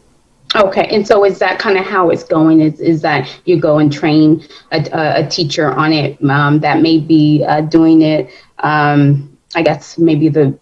Okay, and so is that kind of how it's going? Is that you go and train a teacher on it that may be doing it, I guess maybe the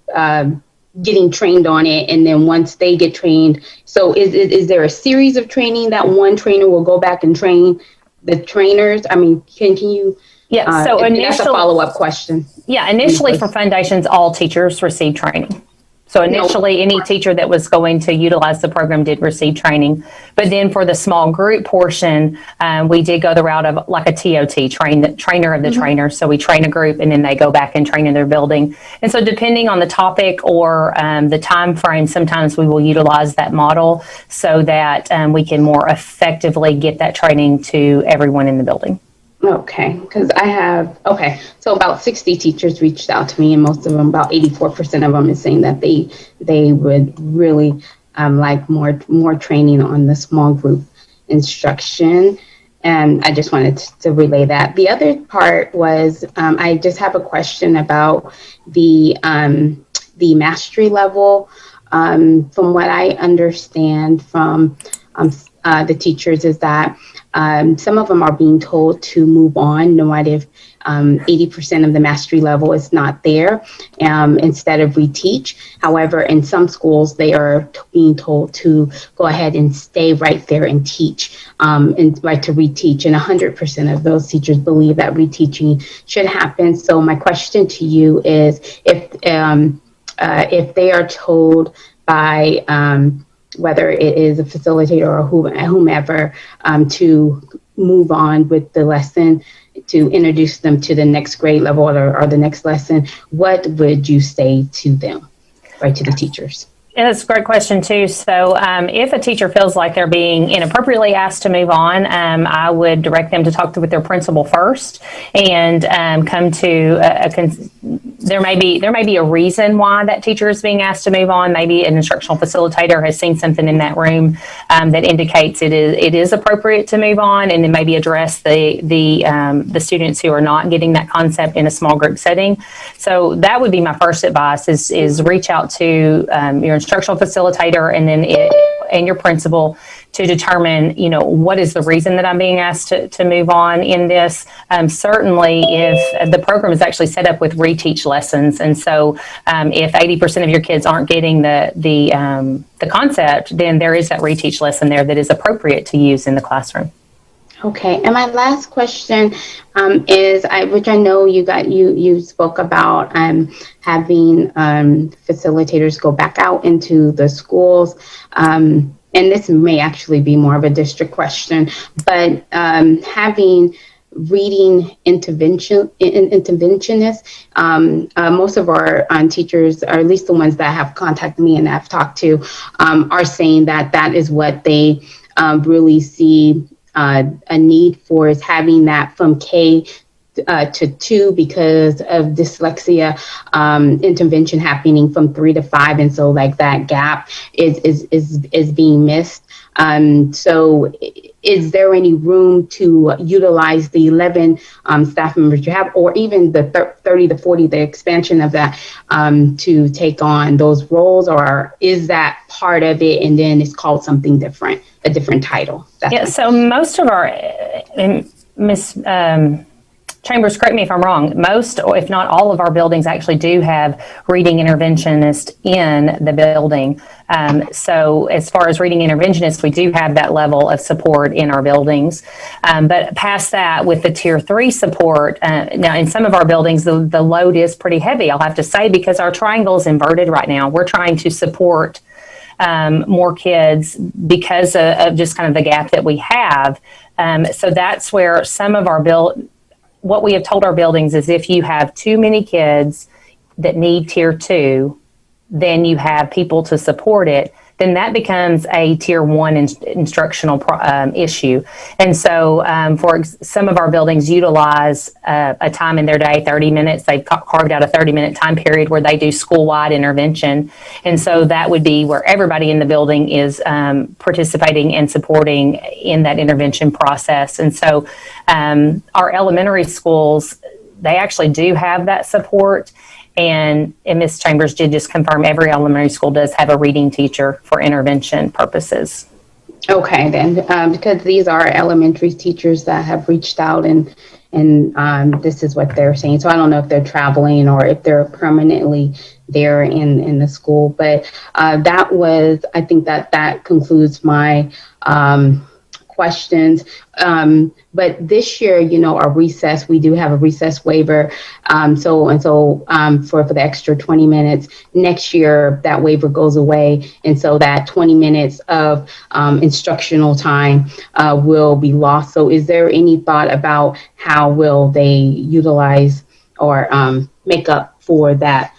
getting trained on it, and then once they get trained, so is there a series of training that one trainer will go back and train the trainers? I mean, can you? Yeah, so initially, that's a follow-up question. Yeah, initially for foundations, all teachers receive training. So initially, any teacher that was going to utilize the program did receive training. But then for the small group portion, we did go the route of like a TOT, trainer of the trainer. So we train a group and then they go back and train in their building. And so depending on the topic or the time frame, sometimes we will utilize that model so that we can more effectively get that training to everyone in the building. Okay, because so about 60 teachers reached out to me, and most of them, about 84% of them, is saying that they would really like more training on the small group instruction. And I just wanted to relay that. The other part was I just have a question about the mastery level. From what I understand from the teachers is that some of them are being told to move on, no matter if 80% of the mastery level is not there, instead of reteach. However, in some schools, they are being told to go ahead and stay right there and teach, and right to reteach. And 100% of those teachers believe that reteaching should happen. So my question to you is, if they are told by whether it is a facilitator or whomever, to move on with the lesson, to introduce them to the next grade level or the next lesson, what would you say to them, right, to the teachers? Yeah, that's a great question too. So if a teacher feels like they're being inappropriately asked to move on, I would direct them to talk with their principal first and come to there may be a reason why that teacher is being asked to move on. Maybe an instructional facilitator has seen something in that room that indicates it is appropriate to move on, and then maybe address the students who are not getting that concept in a small group setting. So that would be my first advice: is reach out to your instructional facilitator and your principal to determine, what is the reason that I'm being asked to move on in this. Certainly, if the program is actually set up with reteach lessons, and so if 80% of your kids aren't getting the concept, then there is that reteach lesson there that is appropriate to use in the classroom. Okay, and my last question is, which I know you spoke about having facilitators go back out into the schools, and this may actually be more of a district question, but having reading interventionists, most of our teachers, or at least the ones that have contacted me and I've talked to, are saying that is what they really see a need for, is having that from K to 2 because of dyslexia intervention happening from 3 to 5, and so like that gap is being missed. So is there any room to utilize the 11 staff members you have, or even the 30 to 40, the expansion of that, to take on those roles, or is that part of it and then it's called something different, a different title? So most of our, Chambers, correct me if I'm wrong, most, or if not all of our buildings actually do have reading interventionists in the building. So as far as reading interventionists, we do have that level of support in our buildings. But past that, with the tier 3 support, now in some of our buildings, the load is pretty heavy, I'll have to say, because our triangle is inverted right now. We're trying to support more kids because of just kind of the gap that we have. So that's where some of our what we have told our buildings is if you have too many kids that need tier 2, then you have people to support it, then that becomes a tier 1 instructional issue. And so for some of our buildings utilize a time in their day, 30 minutes. They've carved out a 30-minute time period where they do school-wide intervention. And so that would be where everybody in the building is participating and supporting in that intervention process. And so our elementary schools, they actually do have that support. And Ms. Chambers did just confirm every elementary school does have a reading teacher for intervention purposes. Okay, then, because these are elementary teachers that have reached out and this is what they're saying. So I don't know if they're traveling or if they're permanently there in the school. But I think that concludes my questions. But this year, our recess, we do have a recess waiver. For the extra 20 minutes, next year, that waiver goes away. And so that 20 minutes of instructional time will be lost. So is there any thought about how will they utilize or make up for that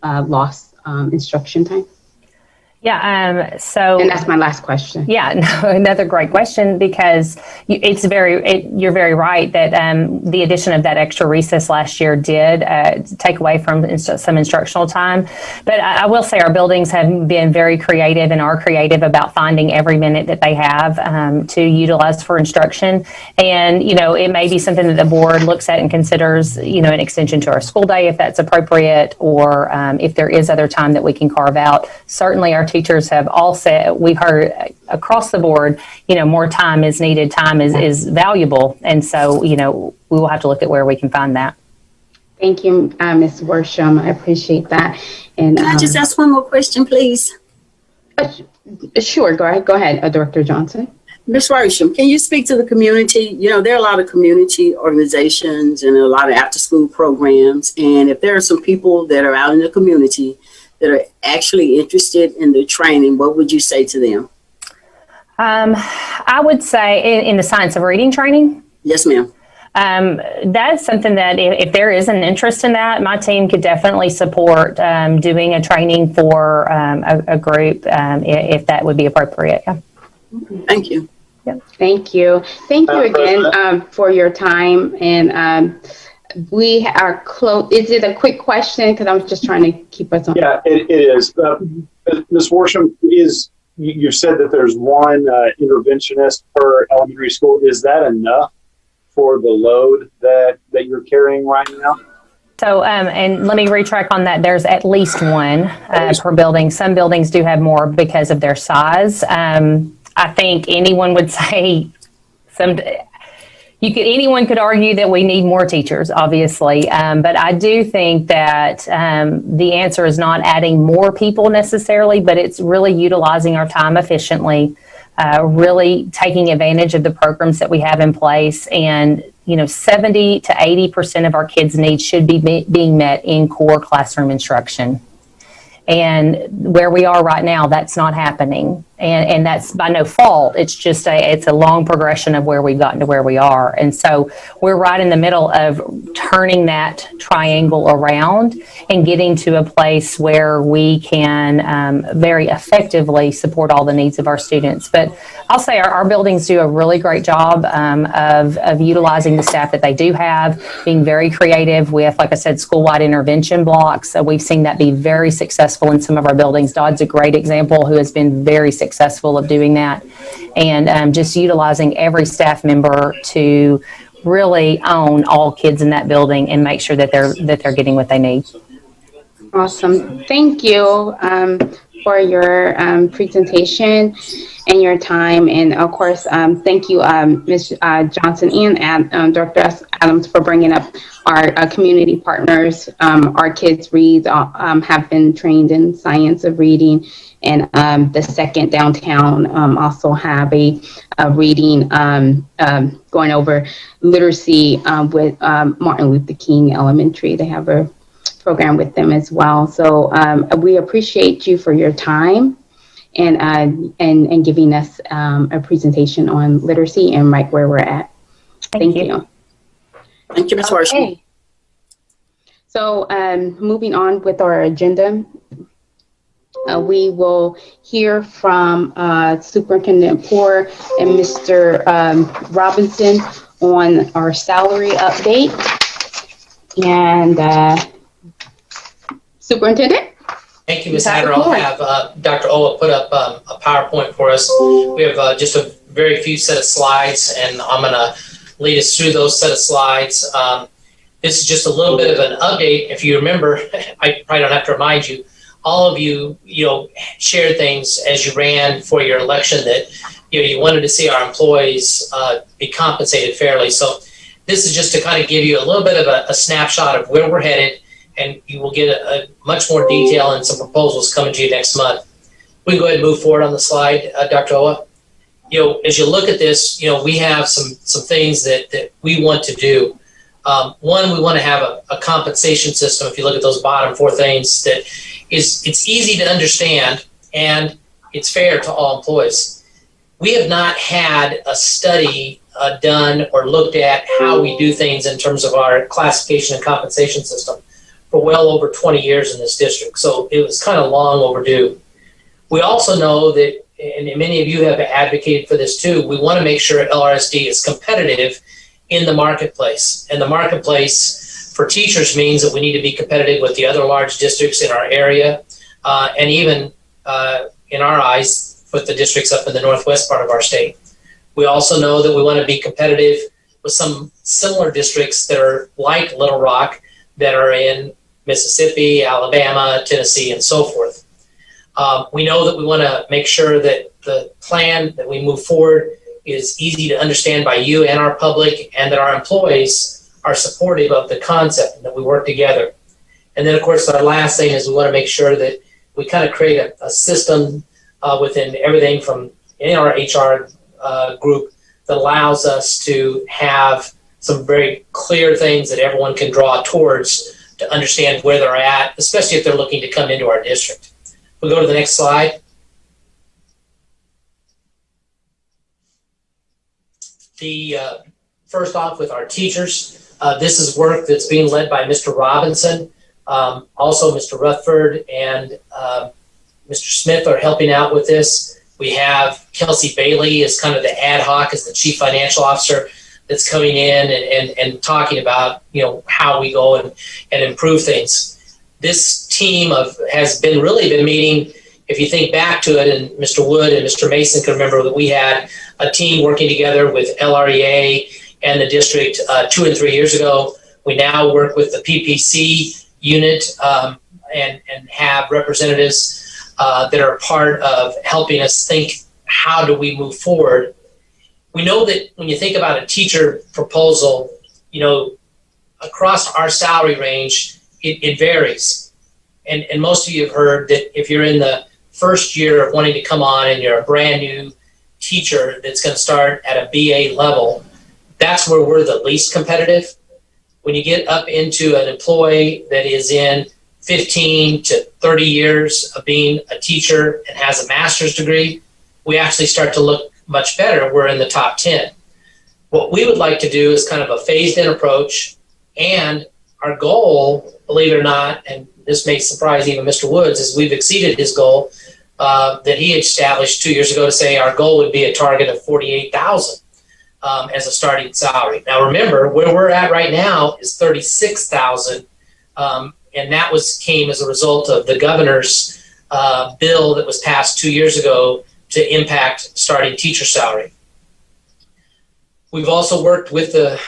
lost instruction time? Yeah. And that's my last question. Yeah, no, another great question, because you're very right that the addition of that extra recess last year did take away from some instructional time. But I will say our buildings have been very creative and are creative about finding every minute that they have to utilize for instruction. And, it may be something that the board looks at and considers, an extension to our school day if that's appropriate, or if there is other time that we can carve out. Certainly our teachers have all said, we've heard across the board, more time is needed, time is valuable. And so, we will have to look at where we can find that. Thank you, Ms. Worsham. I appreciate that. And Can I just ask one more question, please? Sure, go ahead, Director Johnson. Ms. Worsham, can you speak to the community? There are a lot of community organizations and a lot of after-school programs. And if there are some people that are out in the community that are actually interested in the training, what would you say to them? I would say in the science of reading training. Yes, ma'am. That's something that if there is an interest in that, my team could definitely support doing a training for a group if that would be appropriate. Yeah. Thank you. Yep. Thank you. Thank you again for your time. And we are close. Is it a quick question? Because I was just trying to keep us on. Yeah, it is. Ms. Worsham, you said that there's one interventionist per elementary school. Is that enough for the load that you're carrying right now? So, and let me retrack on that. There's at least one per building. Some buildings do have more because of their size. I think anyone would say anyone could argue that we need more teachers, obviously. But I do think that the answer is not adding more people necessarily, but it's really utilizing our time efficiently, really taking advantage of the programs that we have in place. And, 70 to 80% of our kids' needs should be being met in core classroom instruction. And where we are right now, that's not happening. And that's by no fault. It's just it's a long progression of where we've gotten to where we are. And so we're right in the middle of turning that triangle around and getting to a place where we can very effectively support all the needs of our students. But I'll say our buildings do a really great job of utilizing the staff that they do have, being very creative with, like I said, school-wide intervention blocks. So we've seen that be very successful in some of our buildings. Dodd's a great example who has been very successful of doing that, and just utilizing every staff member to really own all kids in that building and make sure that they're getting what they need. Awesome. Thank you for your presentation and your time. And of course, thank you, Ms. Johnson and Dr. Adams, for bringing up our community partners. Our Kids Read have been trained in science of reading, and the second downtown also have a reading going over literacy with Martin Luther King Elementary. They have a program with them as well. So we appreciate you for your time and giving us a presentation on literacy and right where we're at. Thank you. Thank you, Ms. Horsham. Okay. So moving on with our agenda, we will hear from Superintendent Poore and Mr. Robinson on our salary update. And Superintendent? Thank you, Ms. Hatter. I'll have Dr. Owa put up a PowerPoint for us. We have just a very few set of slides, and I'm going to lead us through those set of slides. This is just a little bit of an update. If you remember, I probably don't have to remind you, all of you, shared things as you ran for your election that, you wanted to see our employees be compensated fairly. So this is just to kind of give you a little bit of a snapshot of where we're headed, and you will get a much more detail and some proposals coming to you next month. We can go ahead and move forward on the slide, Dr. Owa. As you look at this, we have some things that we want to do. One, we want to have a compensation system. If you look at those bottom four things, that it's easy to understand and it's fair to all employees. We have not had a study done or looked at how we do things in terms of our classification and compensation system for well over 20 years in this district. So it was kind of long overdue. We also know that, and many of you have advocated for this too, we want to make sure LRSD is competitive in the marketplace. And the marketplace for teachers means that we need to be competitive with the other large districts in our area, and even in our eyes, with the districts up in the northwest part of our state. We also know that we want to be competitive with some similar districts that are like Little Rock, that are in Mississippi, Alabama, Tennessee, and so forth. We know that we want to make sure that the plan that we move forward is easy to understand by you and our public, and that our employees are supportive of the concept and that we work together. And then, of course, our last thing is we want to make sure that we kind of create a system within everything from in our HR group that allows us to have some very clear things that everyone can draw towards to understand where they're at, especially if they're looking to come into our district. We'll go to the next slide. First off, with our teachers, this is work that's being led by Mr. Robinson. Also, Mr. Rutherford and Mr. Smith are helping out with this. We have Kelsey Bailey as kind of the ad hoc, as the chief financial officer, that's coming in and talking about how we go and improve things. This team has really been meeting. If you think back to it, and Mr. Wood and Mr. Mason can remember that we had a team working together with LREA and the district 2 and 3 years ago. We now work with the PPC unit and have representatives that are part of helping us think, how do we move forward? We know that when you think about a teacher proposal, across our salary range, it varies. And most of you have heard that if you're in the first year of wanting to come on and you're a brand new teacher that's going to start at a BA level, that's where we're the least competitive. When you get up into an employee that is in 15 to 30 years of being a teacher and has a master's degree, we actually start to look much better. We're in the top 10. What we would like to do is kind of a phased-in approach, and our goal, believe it or not, and this may surprise even Mr. Woods, is we've exceeded his goal that he established 2 years ago to say our goal would be a target of $48,000 as a starting salary. Now remember, where we're at right now is $36,000, and that came as a result of the governor's bill that was passed 2 years ago to impact starting teacher salary. We've also worked with the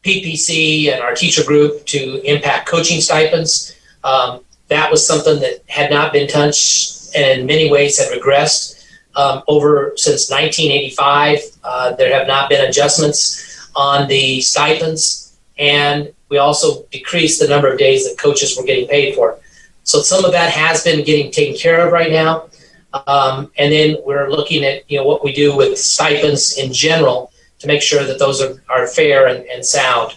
PPC and our teacher group to impact coaching stipends. That was something that had not been touched and in many ways have regressed over since 1985. There have not been adjustments on the stipends, and we also decreased the number of days that coaches were getting paid for. So some of that has been getting taken care of right now. And then we're looking at what we do with stipends in general to make sure that those are fair and sound.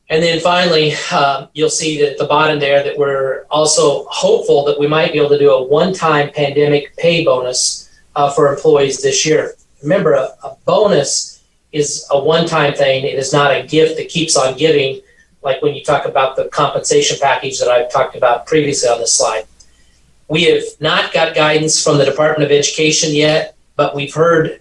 And then finally, you'll see that at the bottom there that we're also hopeful that we might be able to do a one-time pandemic pay bonus for employees this year. Remember, a bonus is a one-time thing. It is not a gift that keeps on giving, like when you talk about the compensation package that I've talked about previously on this slide. We have not got guidance from the Department of Education yet, but we've heard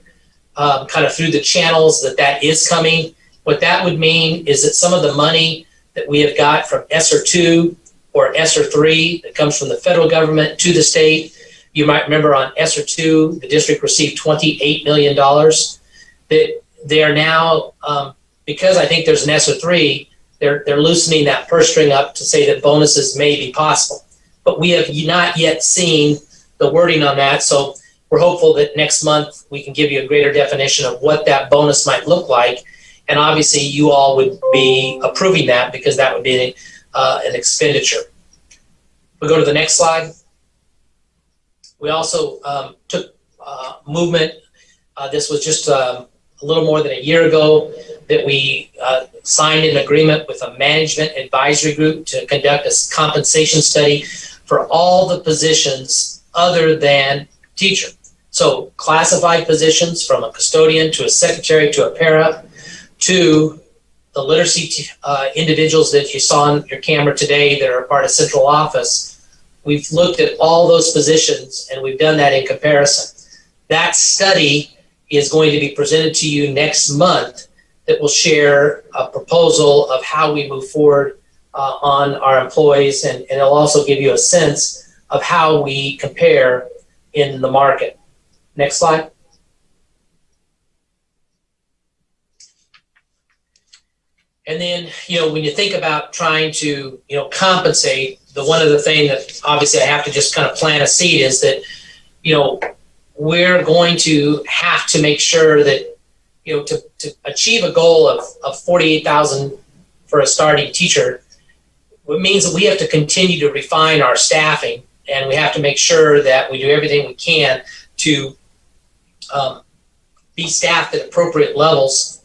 kind of through the channels that is coming. What that would mean is that some of the money that we have got from ESSER 2 or ESSER 3 that comes from the federal government to the state, you might remember on ESSER 2, the district received $28 million. That they are now, because I think there's an ESSER 3, they're loosening that purse string up to say that bonuses may be possible. But we have not yet seen the wording on that, so we're hopeful that next month we can give you a greater definition of what that bonus might look like. And obviously you all would be approving that because that would be an expenditure. We go to the next slide. We also took movement. This was just a little more than a year ago that we signed an agreement with a management advisory group to conduct a compensation study for all the positions other than teacher. So classified positions from a custodian to a secretary to a para to the literacy individuals that you saw on your camera today that are part of central office. We've looked at all those positions and we've done that in comparison. That study is going to be presented to you next month that will share a proposal of how we move forward on our employees, and it'll also give you a sense of how we compare in the market. Next slide. And then, when you think about trying to, compensate, one of the things that obviously I have to just kind of plant a seed is that, we're going to have to make sure that, to achieve a goal of $48,000 for a starting teacher, it means that we have to continue to refine our staffing, and we have to make sure that we do everything we can to be staffed at appropriate levels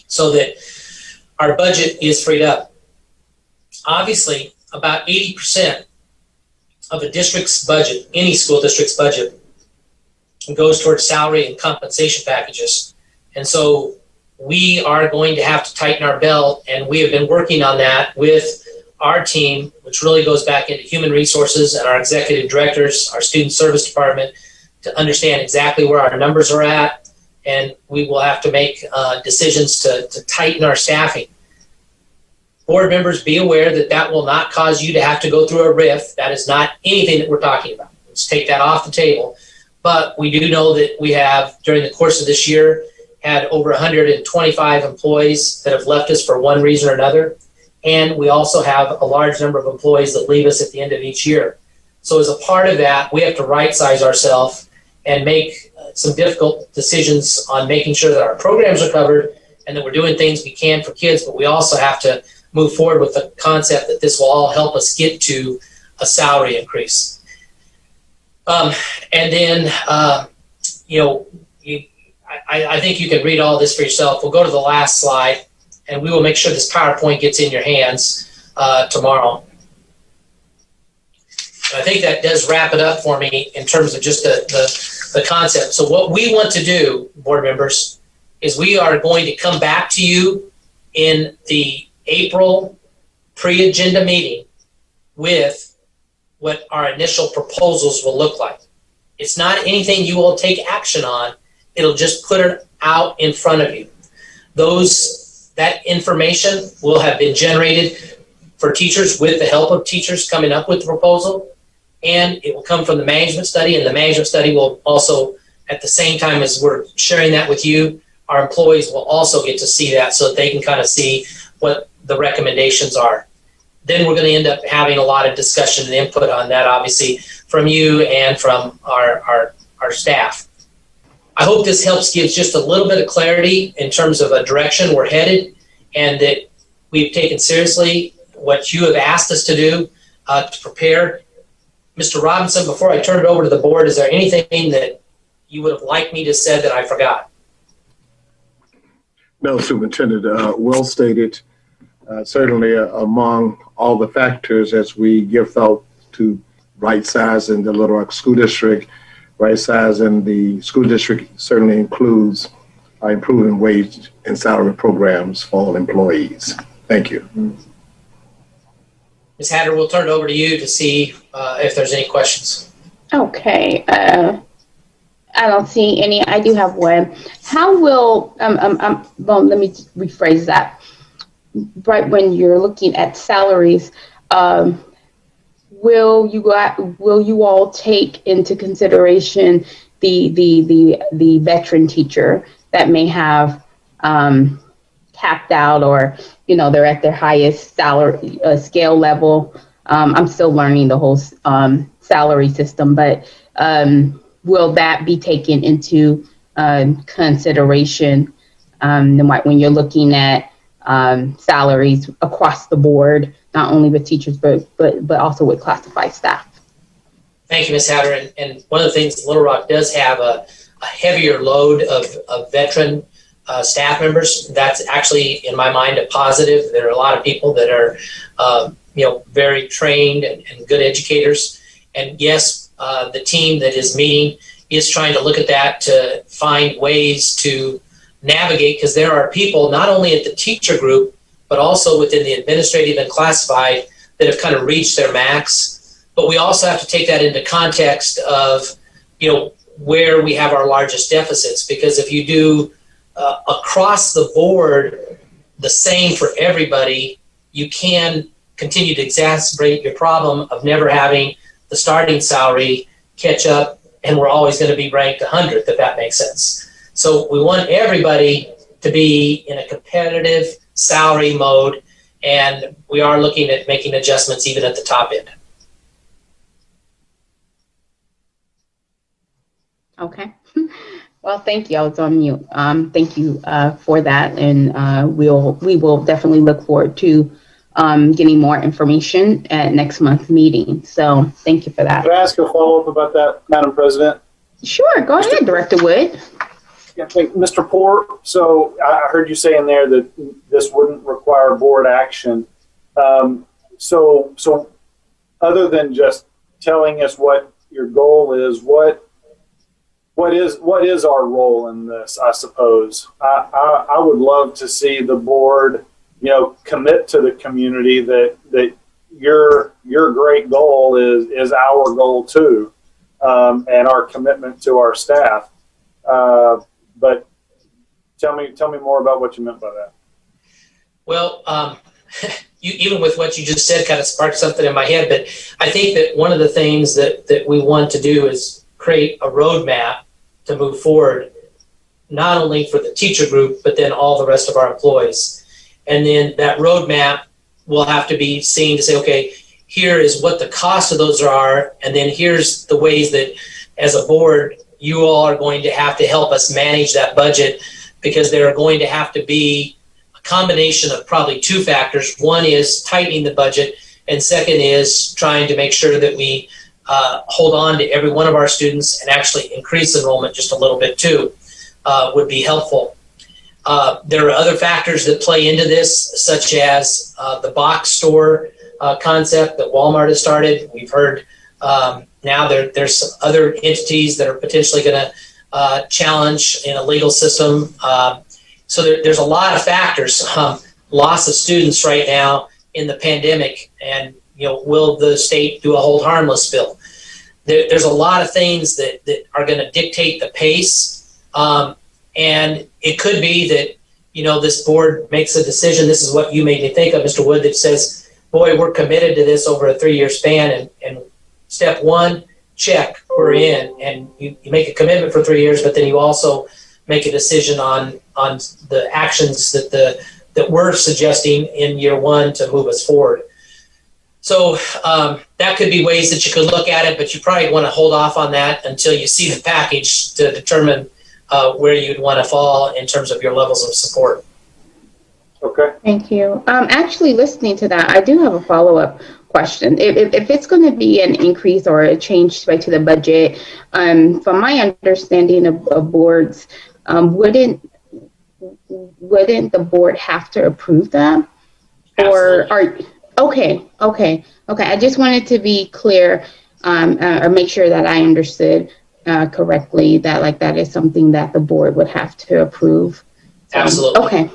so that our budget is freed up. Obviously, about 80% of a district's budget, any school district's budget, goes towards salary and compensation packages. And so we are going to have to tighten our belt, and we have been working on that with our team, which really goes back into human resources and our executive directors, our student service department, to understand exactly where our numbers are at, and we will have to make decisions to tighten our staffing. Board members, be aware that that will not cause you to have to go through a RIF. That is not anything that we're talking about. Let's take that off the table. But we do know that we have, during the course of this year, had over 125 employees that have left us for one reason or another. And we also have a large number of employees that leave us at the end of each year. So as a part of that, we have to right-size ourselves and make some difficult decisions on making sure that our programs are covered and that we're doing things we can for kids, but we also have to move forward with the concept that this will all help us get to a salary increase. And then, I think you can read all this for yourself. We'll go to the last slide, and we will make sure this PowerPoint gets in your hands tomorrow. And I think that does wrap it up for me in terms of just the concept. So what we want to do, board members, is we are going to come back to you in the April pre-agenda meeting with what our initial proposals will look like. It's not anything you will take action on. It'll just put it out in front of you. That information will have been generated for teachers with the help of teachers coming up with the proposal, and it will come from the management study, and the management study will also, at the same time as we're sharing that with you, our employees will also get to see that so that they can kind of see what the recommendations are. Then we're going to end up having a lot of discussion and input on that. Obviously, from you and from our staff. I hope this helps give just a little bit of clarity in terms of a direction we're headed, and that we've taken seriously what you have asked us to do to prepare. Mr. Robinson, before I turn it over to the board, is there anything that you would have liked me to say that I forgot? No, Superintendent, well stated. Certainly among all the factors as we give thought to right size in the Little Rock School District, right size in the school district certainly includes improving wage and salary programs for all employees. Thank you. Ms. Hatter, we'll turn it over to you to see if there's any questions. Okay. I don't see any. I do have one. How will, well, let me rephrase that. Right when you're looking at salaries, will you all take into consideration the veteran teacher that may have capped out, or they're at their highest salary scale level? I'm still learning the whole salary system, but will that be taken into consideration when you're looking at salaries across the board, not only with teachers, but also with classified staff? Thank you, Ms. Hatter. And one of the things Little Rock does have a heavier load of veteran staff members. That's actually, in my mind, a positive. There are a lot of people that are, very trained and good educators. And yes, the team that is meeting is trying to look at that to find ways to navigate, because there are people not only at the teacher group, but also within the administrative and classified that have kind of reached their max. But we also have to take that into context of, where we have our largest deficits, because if you do across the board the same for everybody, you can continue to exacerbate your problem of never having the starting salary catch up, and we're always going to be ranked 100th, if that makes sense. So we want everybody to be in a competitive salary mode, and we are looking at making adjustments even at the top end. Okay. Well, thank you. I was on mute. Thank you for that, and we will definitely look forward to getting more information at next month's meeting. So thank you for that. Can I ask a follow-up about that, Madam President? Sure. Go ahead, Director Wood. Yeah, Mr. Poor, so I heard you say in there that this wouldn't require board action. So other than just telling us what your goal is, what is our role in this? I suppose I would love to see the board, commit to the community that your great goal is our goal too, and our commitment to our staff. But tell me more about what you meant by that. Well, even with what you just said kind of sparked something in my head, but I think that one of the things that we want to do is create a roadmap to move forward, not only for the teacher group, but then all the rest of our employees. And then that roadmap will have to be seen to say, okay, here is what the cost of those are, and then here's the ways that as a board, you all are going to have to help us manage that budget, because there are going to have to be a combination of probably two factors. One is tightening the budget, and second is trying to make sure that we hold on to every one of our students and actually increase enrollment just a little bit too, would be helpful. There are other factors that play into this, such as the box store concept that Walmart has started. We've heard now there's some other entities that are potentially going to challenge in a legal system. So there's a lot of factors. Loss of students right now in the pandemic, and will the state do a hold harmless bill? There's a lot of things that are going to dictate the pace, and it could be that this board makes a decision. This is what you made me think of, Mr. Wood, that says, boy, we're committed to this over a 3-year span, and step one, check, we're in, and you make a commitment for 3 years, but then you also make a decision on the actions that we're suggesting in year one to move us forward. So that could be ways that you could look at it, but you probably want to hold off on that until you see the package to determine where you'd want to fall in terms of your levels of support. Okay. Thank you. Actually, listening to that, I do have a follow-up question. If it's going to be an increase or a change to the budget, from my understanding of boards, wouldn't the board have to approve that? Okay. I just wanted to be clear or make sure that I understood correctly that that is something that the board would have to approve. Absolutely. Okay.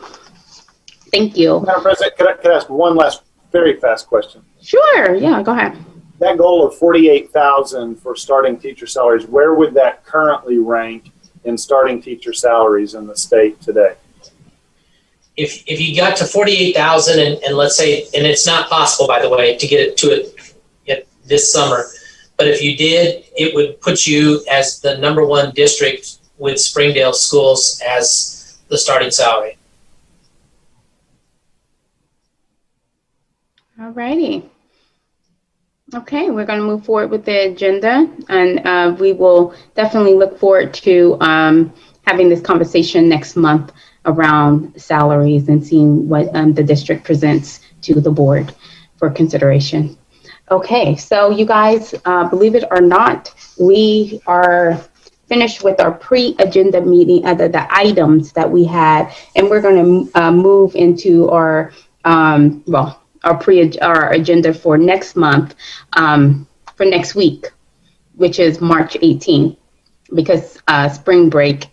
Thank you. Madam President, could I ask one last very fast question? Sure. Yeah, go ahead. That goal of 48,000 for starting teacher salaries, where would that currently rank in starting teacher salaries in the state today? If you got to 48,000 and let's say, and it's not possible, by the way, to get it to it this summer, but if you did, it would put you as the #1 district with Springdale schools as the starting salary. All righty. Okay, we're going to move forward with the agenda, and we will definitely look forward to having this conversation next month around salaries and seeing what the district presents to the board for consideration. Okay, so you guys, believe it or not, we are finished with our pre-agenda meeting, the items that we had, and we're going to move into our, our agenda for next month, for next week, which is March 18th, because spring break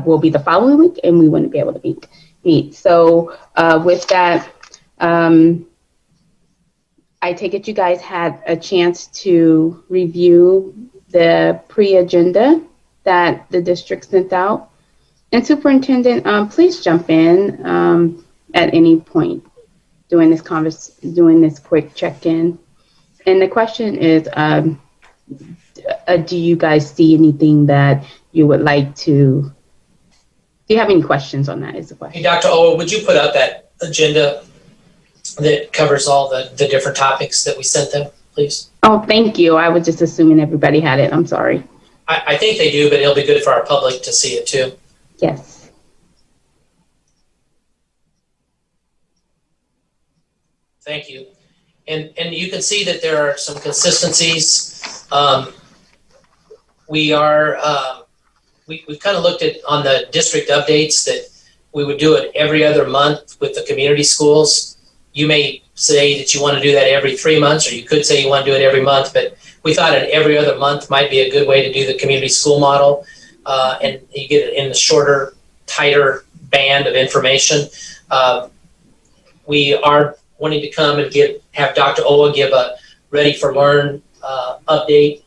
will be the following week, and we wouldn't be able to meet. So with that, I take it you guys had a chance to review the pre-agenda that the district sent out. And Superintendent, please jump in at any point doing this quick check-in. And the question is, do you guys see anything that you would like to, do you have any questions on that is the question? Hey, Dr. Owa, would you put up that agenda that covers all the different topics that we sent them, please? Oh, thank you. I was just assuming everybody had it. I'm sorry. I think they do, but it'll be good for our public to see it too. Yes. Thank you. And you can see that there are some consistencies. We've kind of looked at on the district updates that we would do it every other month with the community schools. You may say that you want to do that every 3 months, or you could say you want to do it every month, but we thought an every other month might be a good way to do the community school model, and you get it in the shorter, tighter band of information. We are wanting to come and have Dr. Owa give a Ready for Learn update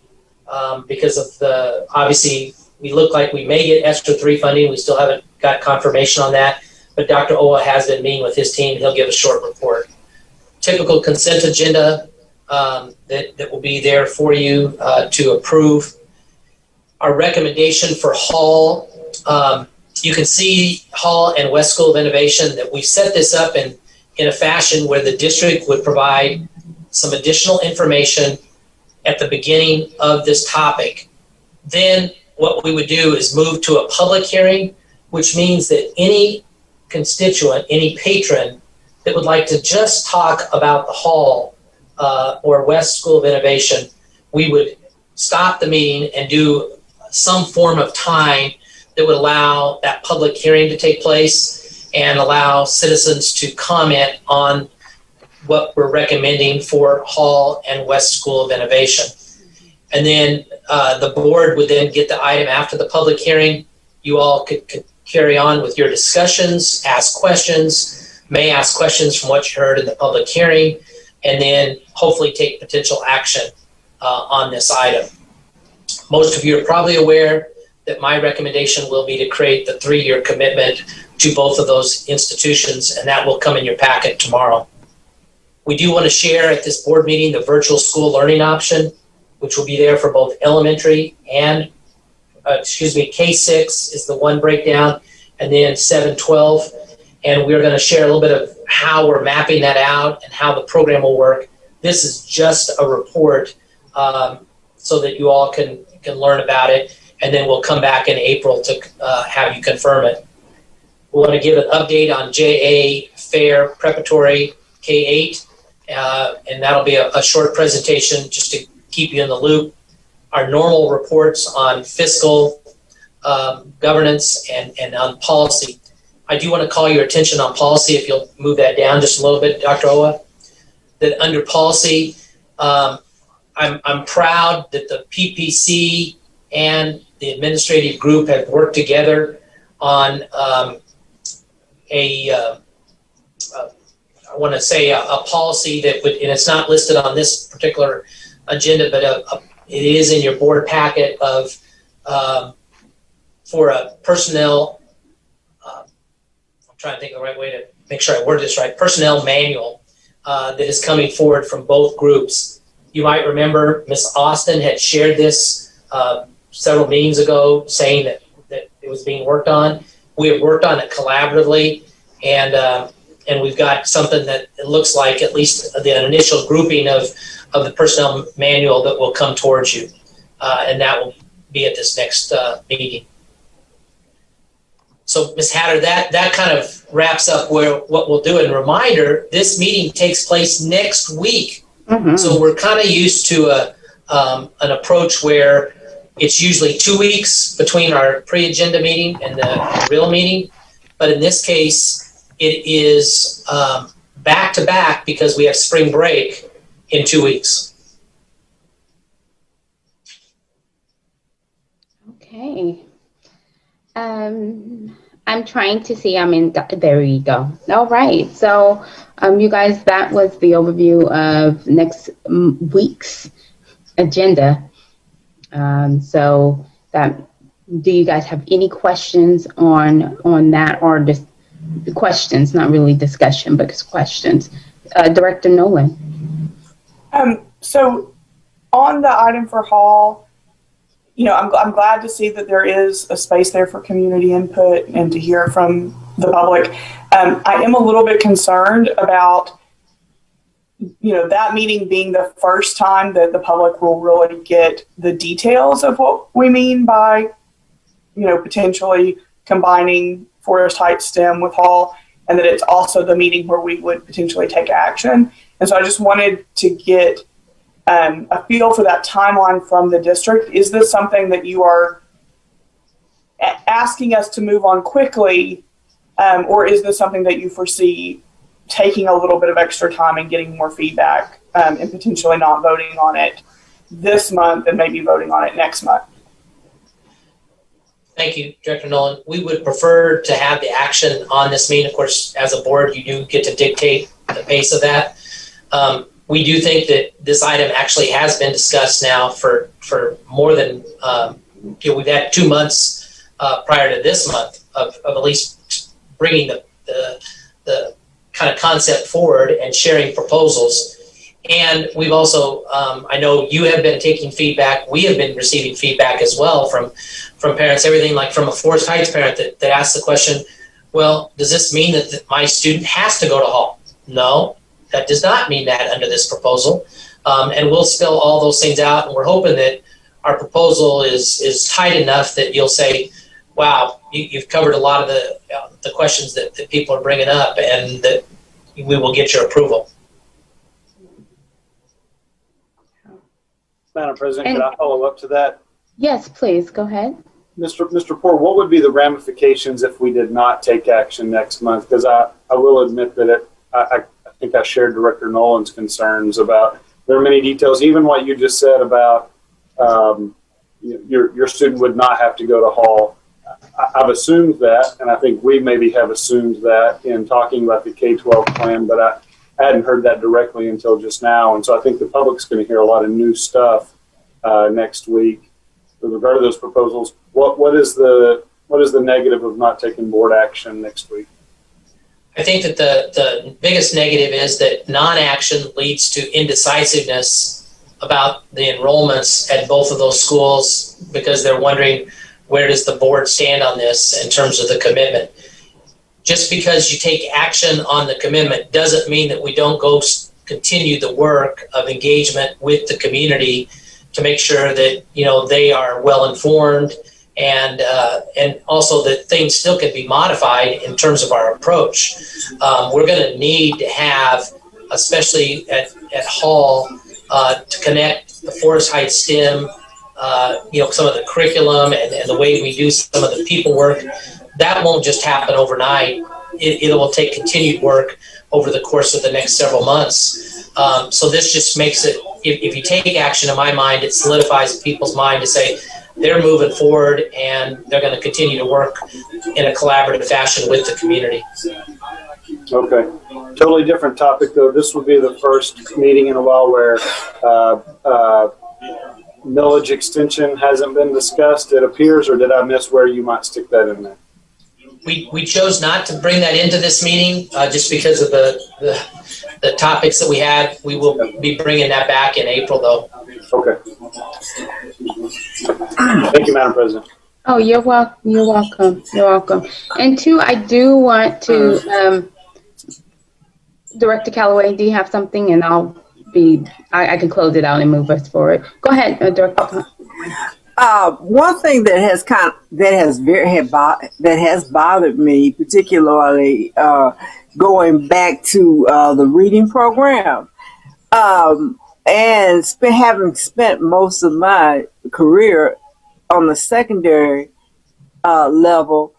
because of obviously we look like we may get extra 3 funding. We still haven't got confirmation on that, but Dr. Owa has been meeting with his team. He'll give a short report. Typical consent agenda that will be there for you to approve. Our recommendation for Hall, you can see Hall and West School of Innovation that we set this up in a fashion where the district would provide some additional information at the beginning of this topic. Then what we would do is move to a public hearing, which means that any constituent, any patron that would like to just talk about the Hall or West School of Innovation, we would stop the meeting and do some form of time that would allow that public hearing to take place and allow citizens to comment on what we're recommending for Hall and West School of Innovation. And then the board would then get the item after the public hearing. You all could carry on with your discussions, ask questions, may ask questions from what you heard in the public hearing, and then hopefully take potential action on this item. Most of you are probably aware that my recommendation will be to create the 3-year commitment to both of those institutions, and that will come in your packet tomorrow. We do want to share at this board meeting the virtual school learning option, which will be there for both elementary and, K6 is the one breakdown, and then 7-12. And we're going to share a little bit of how we're mapping that out and how the program will work. This is just a report so that you all can learn about it, and then we'll come back in April to have you confirm it. We want to give an update on JA Fair Preparatory K-8, and that'll be a short presentation just to keep you in the loop. Our normal reports on fiscal governance and on policy. I do want to call your attention on policy, if you'll move that down just a little bit, Dr. Owa, that under policy, I'm proud that the PPC and the administrative group have worked together on I want to say a policy that would, and it's not listed on this particular agenda, but it is in your board packet of for a personnel, I'm trying to think of the right way to make sure I word this right, personnel manual that is coming forward from both groups. You might remember Ms. Austin had shared this several meetings ago, saying that it was being worked on. We have worked on it collaboratively, and we've got something that it looks like at least the initial grouping of the personnel manual that will come towards you, and that will be at this next meeting. So, Ms. Hatter, that kind of wraps up what we'll do. And reminder, this meeting takes place next week. Mm-hmm. So we're kind of used to an approach where it's usually 2 weeks between our pre-agenda meeting and the real meeting. But in this case, it is back-to-back because we have spring break in 2 weeks. Okay. I'm trying to see, there you go. All right. So you guys, that was the overview of next week's agenda. So do you guys have any questions on that, or just questions, not really discussion, but just questions? Director Nolan. So on the item for Hall, I'm glad to see that there is a space there for community input and to hear from the public. I am a little bit concerned about, that meeting being the first time that the public will really get the details of what we mean by, potentially combining Forest Heights STEM with Hall, and that it's also the meeting where we would potentially take action. And so I just wanted to get a feel for that timeline from the district. Is this something that you are asking us to move on quickly, or is this something that you foresee taking a little bit of extra time and getting more feedback, and potentially not voting on it this month and maybe voting on it next month? Thank you, Director Nolan. We would prefer to have the action on this meeting. Of course, as a board, you do get to dictate the pace of that. We do think that this item actually has been discussed now for more than, we've had 2 months prior to this month of at least bringing the kind of concept forward and sharing proposals. And we've also, I know you have been taking feedback. We have been receiving feedback as well from parents, everything like from a Forest Heights parent that asked the question, well, does this mean that my student has to go to Hall? No. That does not mean that under this proposal. And we'll spell all those things out. And we're hoping that our proposal is tight enough that you'll say, wow, you've covered a lot of the questions that people are bringing up, and that we will get your approval. Madam President, could I follow up to that? Yes, please. Go ahead. Mr. Poor, what would be the ramifications if we did not take action next month? Because I will admit that I think I shared Director Nolan's concerns about, there are many details, even what you just said about your student would not have to go to Hall. I've assumed that, and I think we maybe have assumed that in talking about the K-12 plan, but I hadn't heard that directly until just now. And so I think the public's going to hear a lot of new stuff next week with regard to those proposals. What is the negative of not taking board action next week? I think that the biggest negative is that non-action leads to indecisiveness about the enrollments at both of those schools, because they're wondering, where does the board stand on this in terms of the commitment? just because you take action on the commitment doesn't mean that we don't continue the work of engagement with the community to make sure that, you know, they are well informed, and also that things still can be modified in terms of our approach. We're going to need to have, especially at Hall, to connect the Forest Heights STEM, you know, some of the curriculum and the way we do some of the people work. That won't just happen overnight. It will take continued work over the course of the next several months. So this just makes it, if you take action, in my mind, it solidifies people's mind to say they're moving forward and they're going to continue to work in a collaborative fashion with the community. Okay. Totally different topic, though. This will be the first meeting in a while where millage extension hasn't been discussed, it appears, or did I miss where you might stick that in there? We chose not to bring that into this meeting just because of the topics that we had. We will be bringing that back in April, though. Okay. Thank you, Madam President. Oh, you're welcome. You're welcome. You're welcome. And two, I do want to, Director Callaway, do you have something? And I can close it out and move us forward. Go ahead, Director. One thing that has bothered me, particularly going back to the reading program, and having spent most of my career on the secondary level,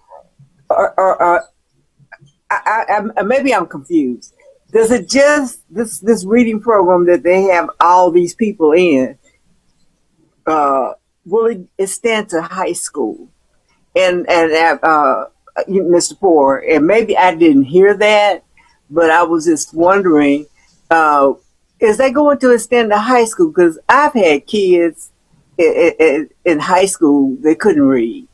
maybe I'm confused. Does it just this reading program that they have all these people in? Will it extend to high school? And Mr. Poor, and maybe I didn't hear that, but I was just wondering, is that going to extend to high school? Because I've had kids in high school that couldn't read.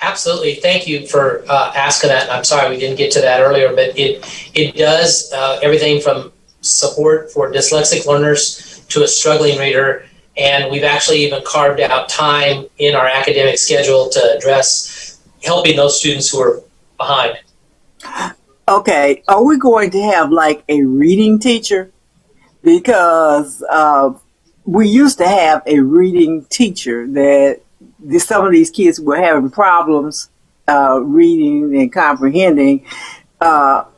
Absolutely. Thank you for asking that. I'm sorry we didn't get to that earlier, but it does everything from support for dyslexic learners to a struggling reader. And we've actually even carved out time in our academic schedule to address helping those students who are behind. Okay. Are we going to have like a reading teacher? Because we used to have a reading teacher that some of these kids were having problems reading and comprehending,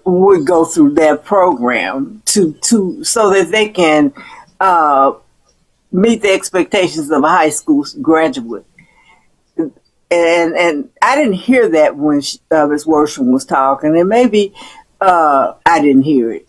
would go through that program so that they can meet the expectations of a high school graduate. And I didn't hear that when Ms. Worsham was talking, and maybe I didn't hear it.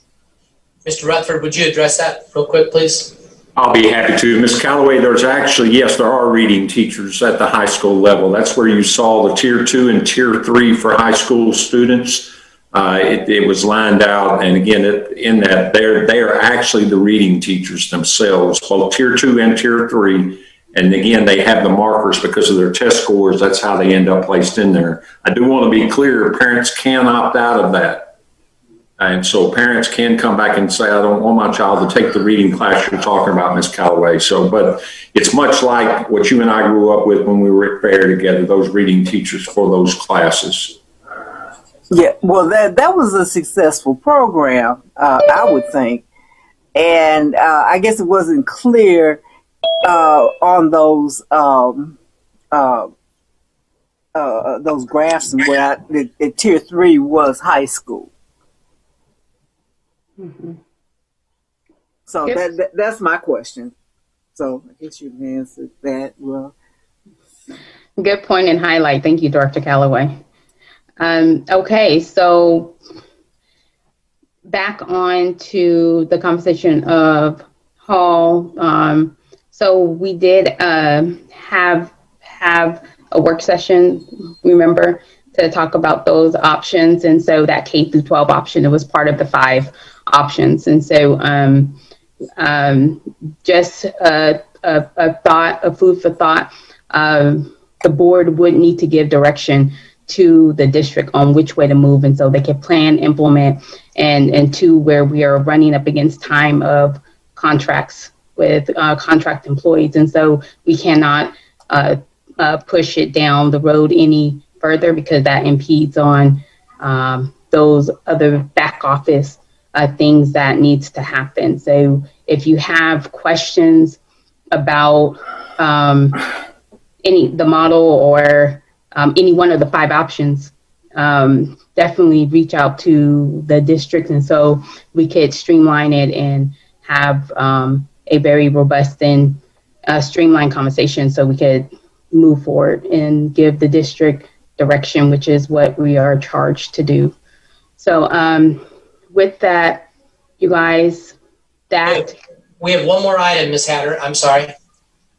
Mr. Rutherford, would you address that real quick, please? I'll be happy to. Ms. Callaway, there's actually, yes, there are reading teachers at the high school level. That's where you saw the tier 2 and tier 3 for high school students. It was lined out, and again, in that, they are actually the reading teachers themselves, both tier 2 and tier 3. And again, they have the markers because of their test scores. That's how they end up placed in there. I do want to be clear, parents can opt out of that. And so parents can come back and say, I don't want my child to take the reading class you're talking about, Ms. Callaway. So, but it's much like what you and I grew up with when we were at FAIR together, those reading teachers for those classes. Yeah, well, that was a successful program, I would think. And I guess it wasn't clear on those graphs where the tier 3 was high school. Mm-hmm. So that's my question. So I guess you can answer that well. Good point and highlight. Thank you, Dr. Callaway. Okay, so back on to the conversation of Hall. So we did have a work session, remember, to talk about those options. And so that K through 12 option, it was part of the 5 options. And so just a food for thought, the board would need to give direction to the district on which way to move, and so they can plan, implement, and to where we are running up against time of contracts with contract employees. And so we cannot push it down the road any further because that impedes on those other back office things that needs to happen. So if you have questions about the model or any one of the 5 options, definitely reach out to the district, and so we could streamline it and have a very robust and streamlined conversation so we could move forward and give the district direction, which is what we are charged to do. So with that, you guys, we have one more item, Ms. Hatter. I'm sorry.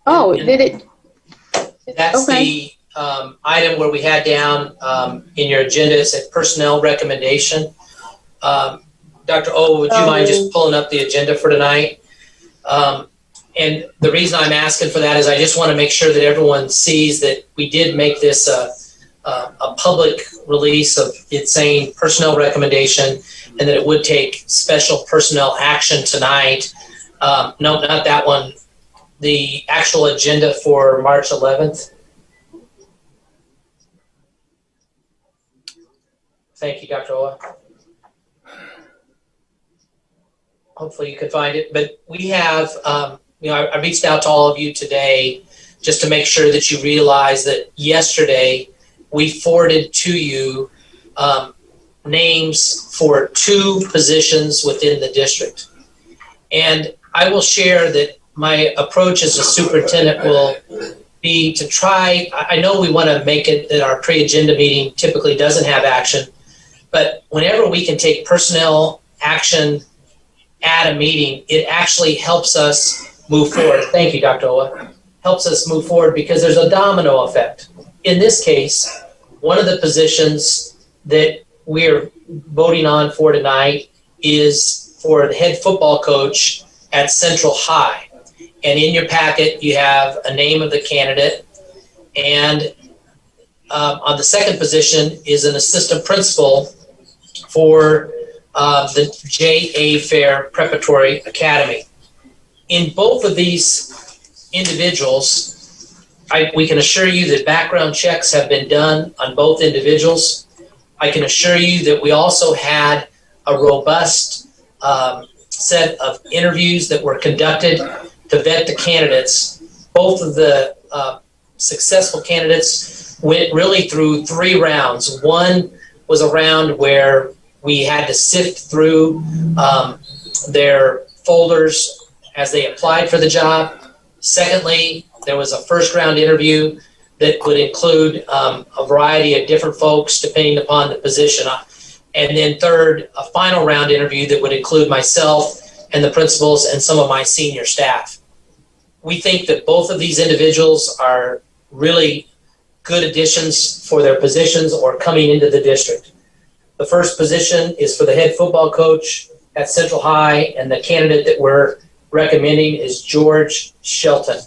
Oh, did it? That's okay. The item where we had down in your agenda. It said personnel recommendation. Dr. O, would you mind just pulling up the agenda for tonight? And the reason I'm asking for that is I just want to make sure that everyone sees that we did make this a public release of it saying personnel recommendation, and that it would take special personnel action tonight. No, not that one. The actual agenda for March 11th. Thank you, Dr. Owa. Hopefully you could find it. But we have, I reached out to all of you today just to make sure that you realize that yesterday we forwarded to you names for 2 positions within the district. And I will share that my approach as a superintendent will be to try, I know we want to make it that our pre-agenda meeting typically doesn't have action, but whenever we can take personnel action at a meeting, it actually helps us move forward. Thank you, Dr. Owa. Helps us move forward because there's a domino effect. In this case, one of the positions that we're voting on for tonight is for the head football coach at Central High. And in your packet, you have a name of the candidate. And on the second position is an assistant principal for the J.A. Fair Preparatory Academy. In both of these individuals, we can assure you that background checks have been done on both individuals. I can assure you that we also had a robust set of interviews that were conducted to vet the candidates. Both of the successful candidates went really through 3 rounds. One was a round where we had to sift through their folders as they applied for the job. Secondly, there was a first round interview that would include a variety of different folks depending upon the position. And then third, a final round interview that would include myself and the principals and some of my senior staff. We think that both of these individuals are really good additions for their positions or coming into the district. The first position is for the head football coach at Central High, and the candidate that we're recommending is George Shelton.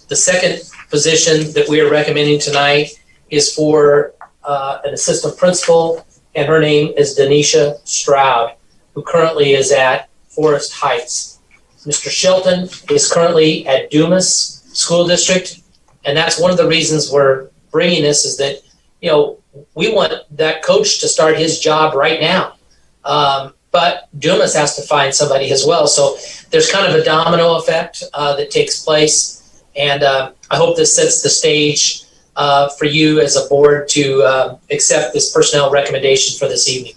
The second position that we are recommending tonight is for an assistant principal, and her name is Denisha Stroud, who currently is at Forest Heights. Mr. Shelton is currently at Dumas School District, and that's one of the reasons we're bringing this is that, we want that coach to start his job right now. But Dumas has to find somebody as well. So there's kind of a domino effect that takes place. And I hope this sets the stage for you as a board to accept this personnel recommendation for this evening.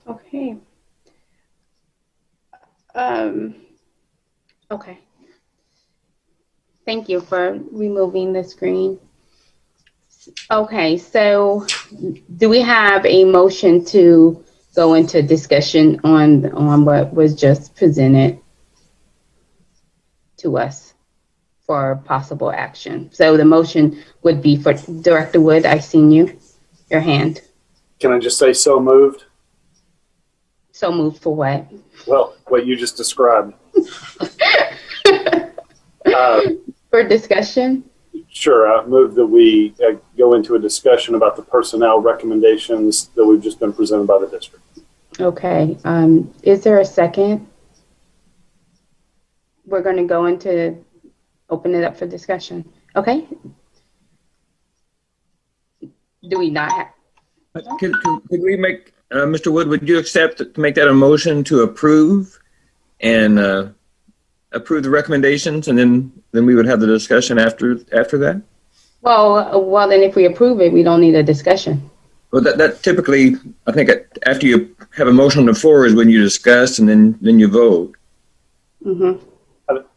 Okay. Okay. Thank you for removing the screen. Okay, so do we have a motion to go into discussion on what was just presented to us for possible action? So the motion would be for Director Wood. I seen your hand. Can I just say so moved? So moved for what? Well, what you just described. For discussion? Sure. I move that we go into a discussion about the personnel recommendations that we've just been presented by the district. Okay. Is there a second? We're going to go into open it up for discussion. Okay. Do we not have? Could we make, Mr. Wood, would you accept to make that a motion to approve and approve the recommendations, and then we would have the discussion after that? Well, then if we approve it, we don't need a discussion. Well, that typically, I think after you have a motion on the floor is when you discuss and then you vote. Mm-hmm.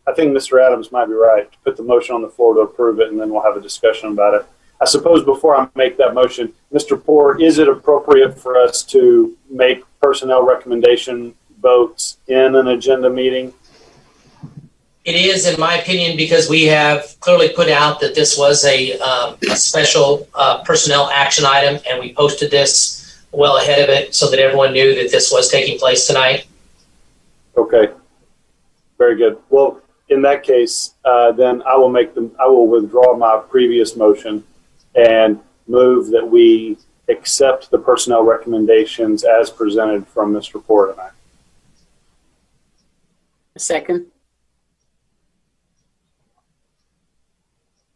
I think Mr. Adams might be right. Put the motion on the floor to approve it, and then we'll have a discussion about it. I suppose before I make that motion, Mr. Poor, is it appropriate for us to make personnel recommendation votes in an agenda meeting? It is, in my opinion, because we have clearly put out that this was a special personnel action item, and we posted this well ahead of it so that everyone knew that this was taking place tonight. Okay, very good. Well, in that case, then I will withdraw my previous motion and move that we accept the personnel recommendations as presented from Mr. Poor tonight. Second.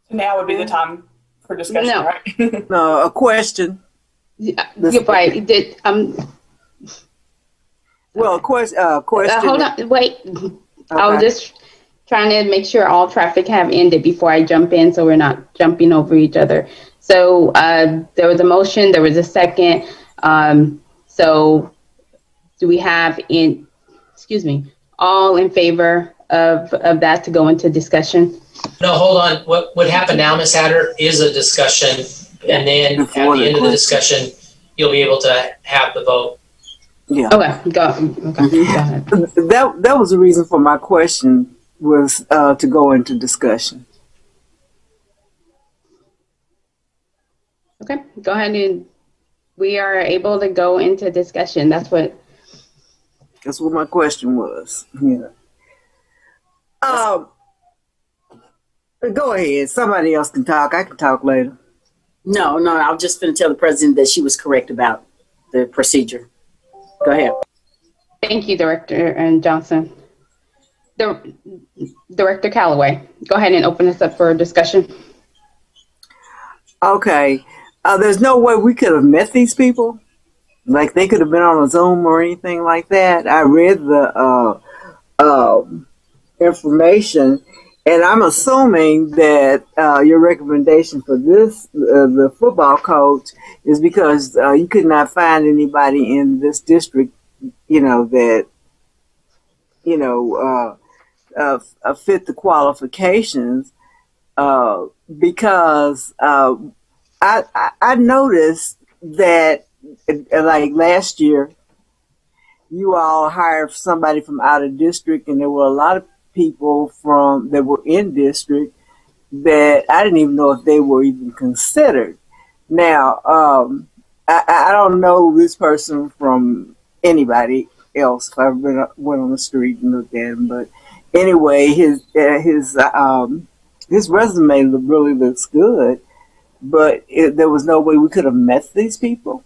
Now would be the time for discussion, right? No, a question. You're right. Well, a question. Hold on, wait. Okay. I was just trying to make sure all traffic have ended before I jump in, so we're not jumping over each other. So there was a motion, there was a second. So do we have all in favor of that to go into discussion? No, hold on. What would happen now, Ms. Hatter, is a discussion, and then at the end of the discussion, you'll be able to have the vote. Yeah. Okay, go ahead. That was the reason for my question, was to go into discussion. Okay, go ahead, and we are able to go into discussion. That's what my question was. Yeah. Go ahead. Somebody else can talk. I can talk later. No, I was just going to tell the president that she was correct about the procedure. Go ahead. Thank you, Director Johnson. Director Callaway, go ahead and open this up for discussion. Okay. There's no way we could have met these people? Like they could have been on a Zoom or anything like that? I read the information, and I'm assuming that your recommendation for this, the football coach, is because you could not find anybody in this district, that, fit the qualifications, because I noticed that, like last year, you all hired somebody from out of district, and there were a lot of people that were in district that I didn't even know if they were even considered. Now, I don't know this person from anybody else. If I went on the street and looked at him, but anyway, his resume really looks good. But there was no way we could have met these people.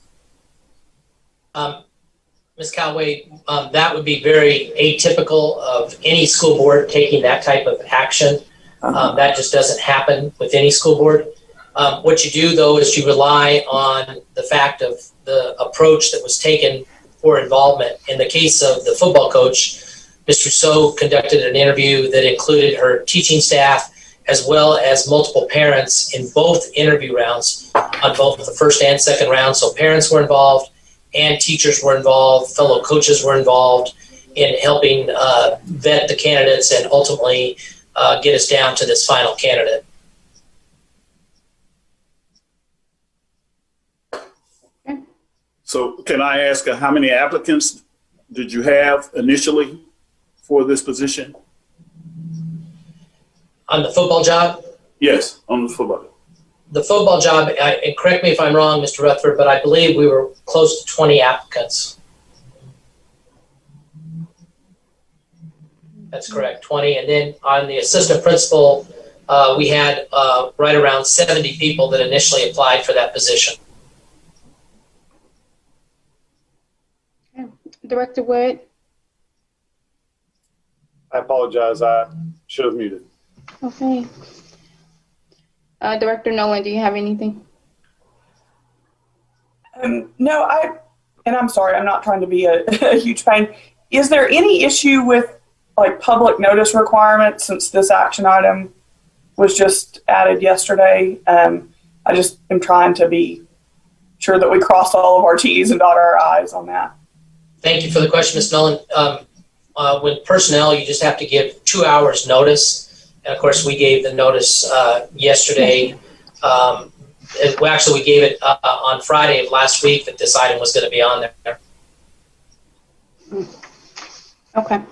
Ms. Callaway, that would be very atypical of any school board taking that type of action. That just doesn't happen with any school board. What you do, though, is you rely on the fact of the approach that was taken for involvement. In the case of the football coach, Ms. Rousseau conducted an interview that included her teaching staff as well as multiple parents in both interview rounds, on both the first and second round. So parents were involved and teachers were involved, fellow coaches were involved in helping vet the candidates and ultimately get us down to this final candidate. So can I ask how many applicants did you have initially for this position? On the football job? Yes, on the football. The football job, and correct me if I'm wrong, Mr. Rutherford, but I believe we were close to 20 applicants. That's correct, 20. And then on the assistant principal, we had right around 70 people that initially applied for that position. Director Wood? I apologize. I should have muted. Okay. Director Nolan, do you have anything? No, and I'm sorry, I'm not trying to be a huge pain. Is there any issue with like public notice requirements since this action item was just added yesterday? I just am trying to be sure that we cross all of our T's and dot our I's on that. Thank you for the question, Ms. Nolan. With personnel, you just have to give 2 hours notice. And of course, we gave the notice yesterday. We gave it on Friday of last week that this item was going to be on there. Okay.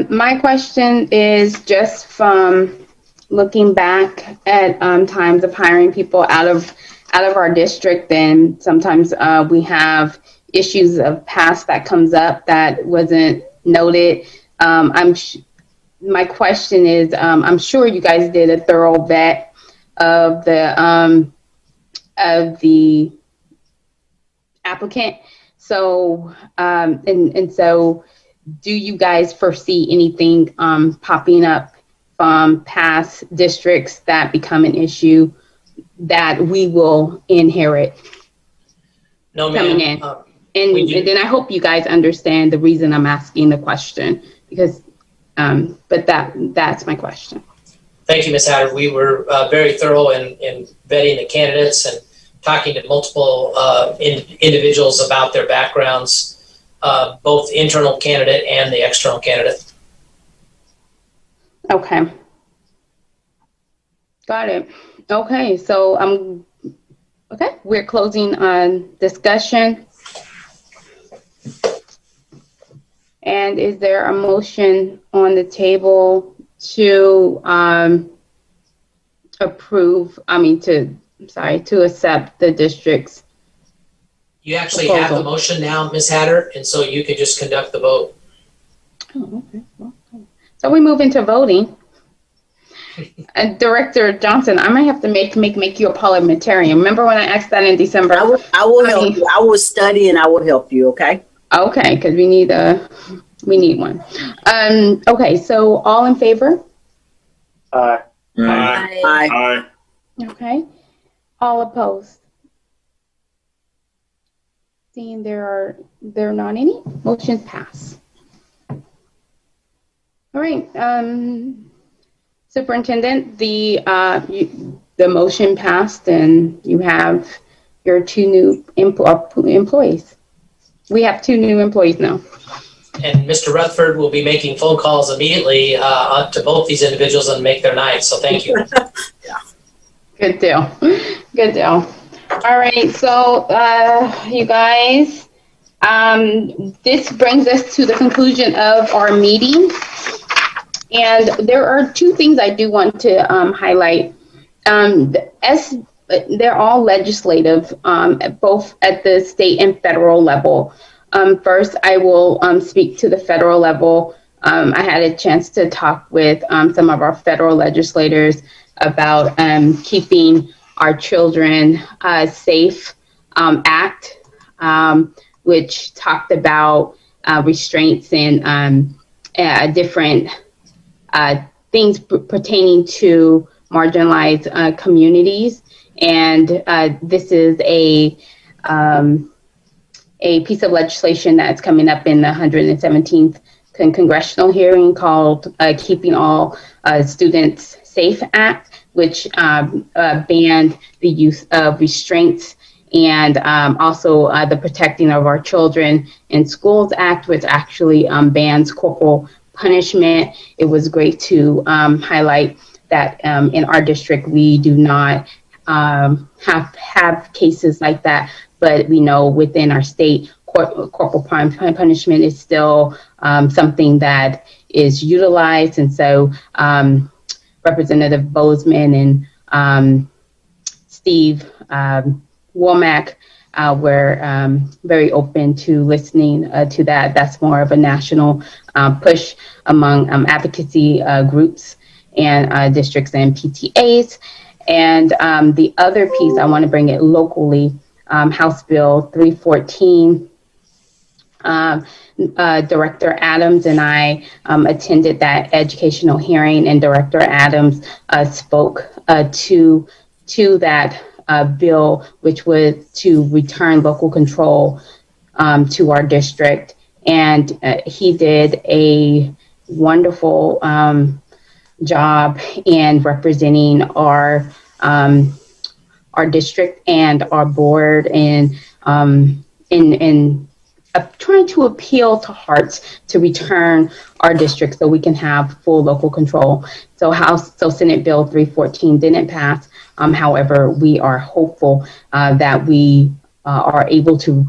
My question is just from looking back at times of hiring people out of our district, and sometimes we have issues of past that comes up that wasn't noted. My question is, I'm sure you guys did a thorough vet of the applicant. So so do you guys foresee anything popping up from past districts that become an issue that we will inherit? No, coming ma'am. in? And then I hope you guys understand the reason I'm asking the question, because but that's my question. Thank you, Ms. Hatter. We were very thorough in vetting the candidates and talking to multiple individuals about their backgrounds, both the internal candidate and the external candidate. Okay. Got it. Okay, so okay, we're closing on discussion. And is there a motion on the table to to accept the district's You actually proposal? have the motion now, Ms. Hatter, and so you could just conduct the vote. Oh, okay. Well, so we move into voting. Director Johnson, I might have to make you a parliamentarian. Remember when I asked that in December? I will help you. I will study and I will help you. Okay. Okay, because we need one. Okay, so all in favor? Aye. Aye. Aye. Aye. Okay. All opposed? Seeing there are not any, motions pass. All right. Superintendent, the motion passed, and you have your 2 new employees. We have 2 new employees now. And Mr. Rutherford will be making phone calls immediately to both these individuals and make their night. So thank you. Good deal. Good deal. All right. So, you guys, this brings us to the conclusion of our meeting. And there are 2 things I do want to highlight. They're all legislative, both at the state and federal level. First, I will speak to the federal level. I had a chance to talk with some of our federal legislators about keeping our children safe act, which talked about restraints and different things pertaining to marginalized communities. And this is a piece of legislation that's coming up in the 117th congressional hearing called Keeping All Students Safe Act, which banned the use of restraints, and also the Protecting of Our Children in Schools Act, which actually bans corporal punishment. It was great to highlight that in our district we do not have cases like that, but we know within our state corporal punishment is still something that is utilized. And so Representative Bozeman and Steve Womack were very open to listening to that. That's more of a national push among advocacy groups and districts and PTAs. And the other piece, I want to bring it locally, House Bill 314. Director Adams and I attended that educational hearing, and Director Adams spoke to that bill, which was to return local control to our district. And he did a wonderful job in representing our district and our board, and in trying to appeal to hearts to return our district so we can have full local control. So Senate Bill 314 didn't pass. However, we are hopeful that we are able to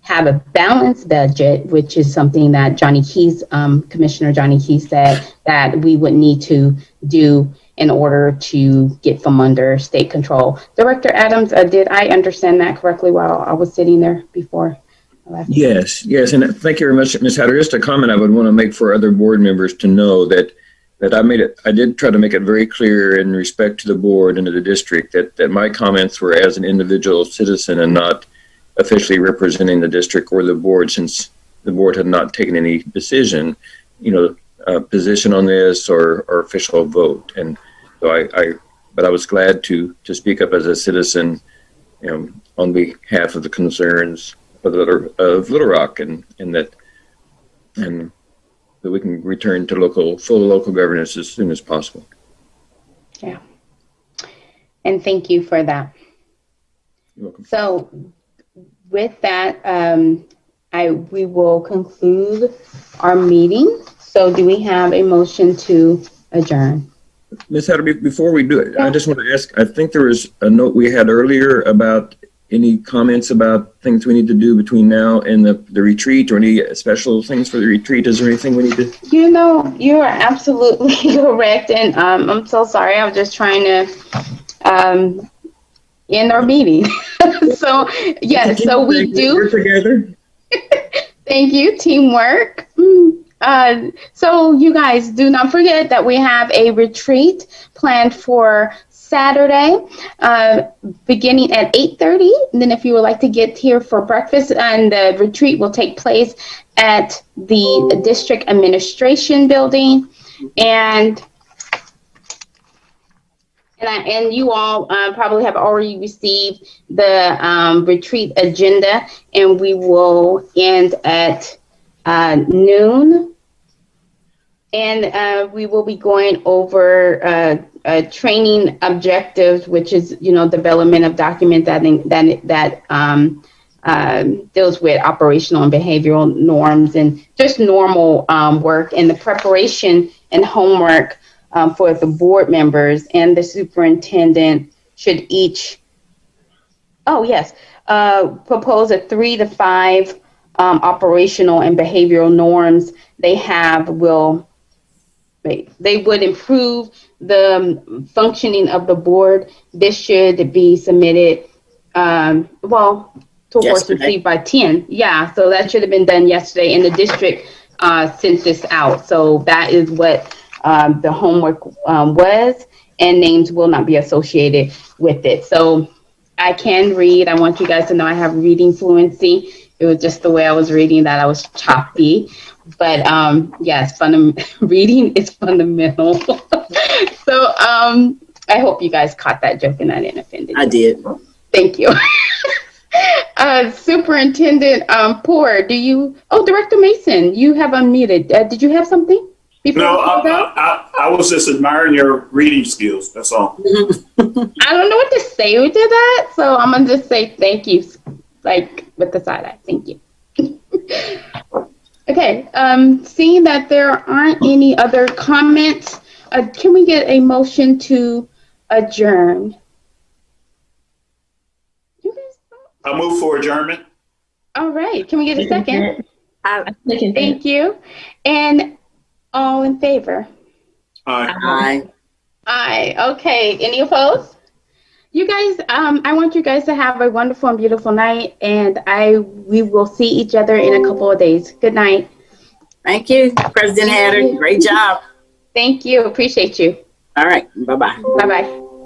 have a balanced budget, which is something that Commissioner Johnny Keys said that we would need to do in order to get from under state control. Director Adams, did I understand that correctly while I was sitting there before? Yes, and thank you very much, Ms. Hatter. Just a comment I would want to make for other board members to know that I did try to make it very clear in respect to the board and to the district that my comments were as an individual citizen and not officially representing the district or the board, since the board had not taken any decision, position on this or official vote. And so but I was glad to speak up as a citizen, on behalf of the concerns of Little Rock, and that we can return to full local governance as soon as possible. Yeah. And thank you for that. You're welcome. So with that, we will conclude our meeting. So do we have a motion to adjourn? Ms. Hatter, before we do it, I just want to ask, I think there was a note we had earlier about any comments about things we need to do between now and the retreat, or any special things for the retreat? Is there anything we need to? You are absolutely correct. And I'm so sorry. I was just trying to end our meeting. So, yes, so we do. Work together. Thank you. Teamwork. So you guys do not forget that we have a retreat planned for Saturday, beginning at 8:30. And then if you would like to get here for breakfast, and the retreat will take place at the district administration building. And you all probably have already received the retreat agenda, and we will end at noon. And we will be going over training objectives, which is, development of document that deals with operational and behavioral norms and just normal work, and the preparation and homework for the board members and the superintendent should each, propose a 3 to 5 operational and behavioral norms they would improve the functioning of the board. This should be submitted, to course received by 10. Yeah, so that should have been done yesterday, and the district sent this out. So that is what the homework was, and names will not be associated with it. So I can read. I want you guys to know I have reading fluency. It was just the way I was reading that I was choppy. But yes, reading is fundamental. So I hope you guys caught that joke and I didn't offend you. I did. Thank you. Superintendent Poor, Director Mason, you have unmuted. Did you have something? No, I was just admiring your reading skills. That's all. I don't know what to say to that, so I'm gonna just say thank you, like with the side eye. Thank you. Okay. Seeing that there aren't any other comments, can we get a motion to adjourn? I move for adjournment. All right. Can we get a second? Thank you. And all in favor? Aye. Aye. Okay. Any opposed? You guys, I want you guys to have a wonderful and beautiful night, and we will see each other in a couple of days. Good night. Thank you, President Hatter. Great job. Thank you. Appreciate you. All right. Bye-bye. Bye-bye.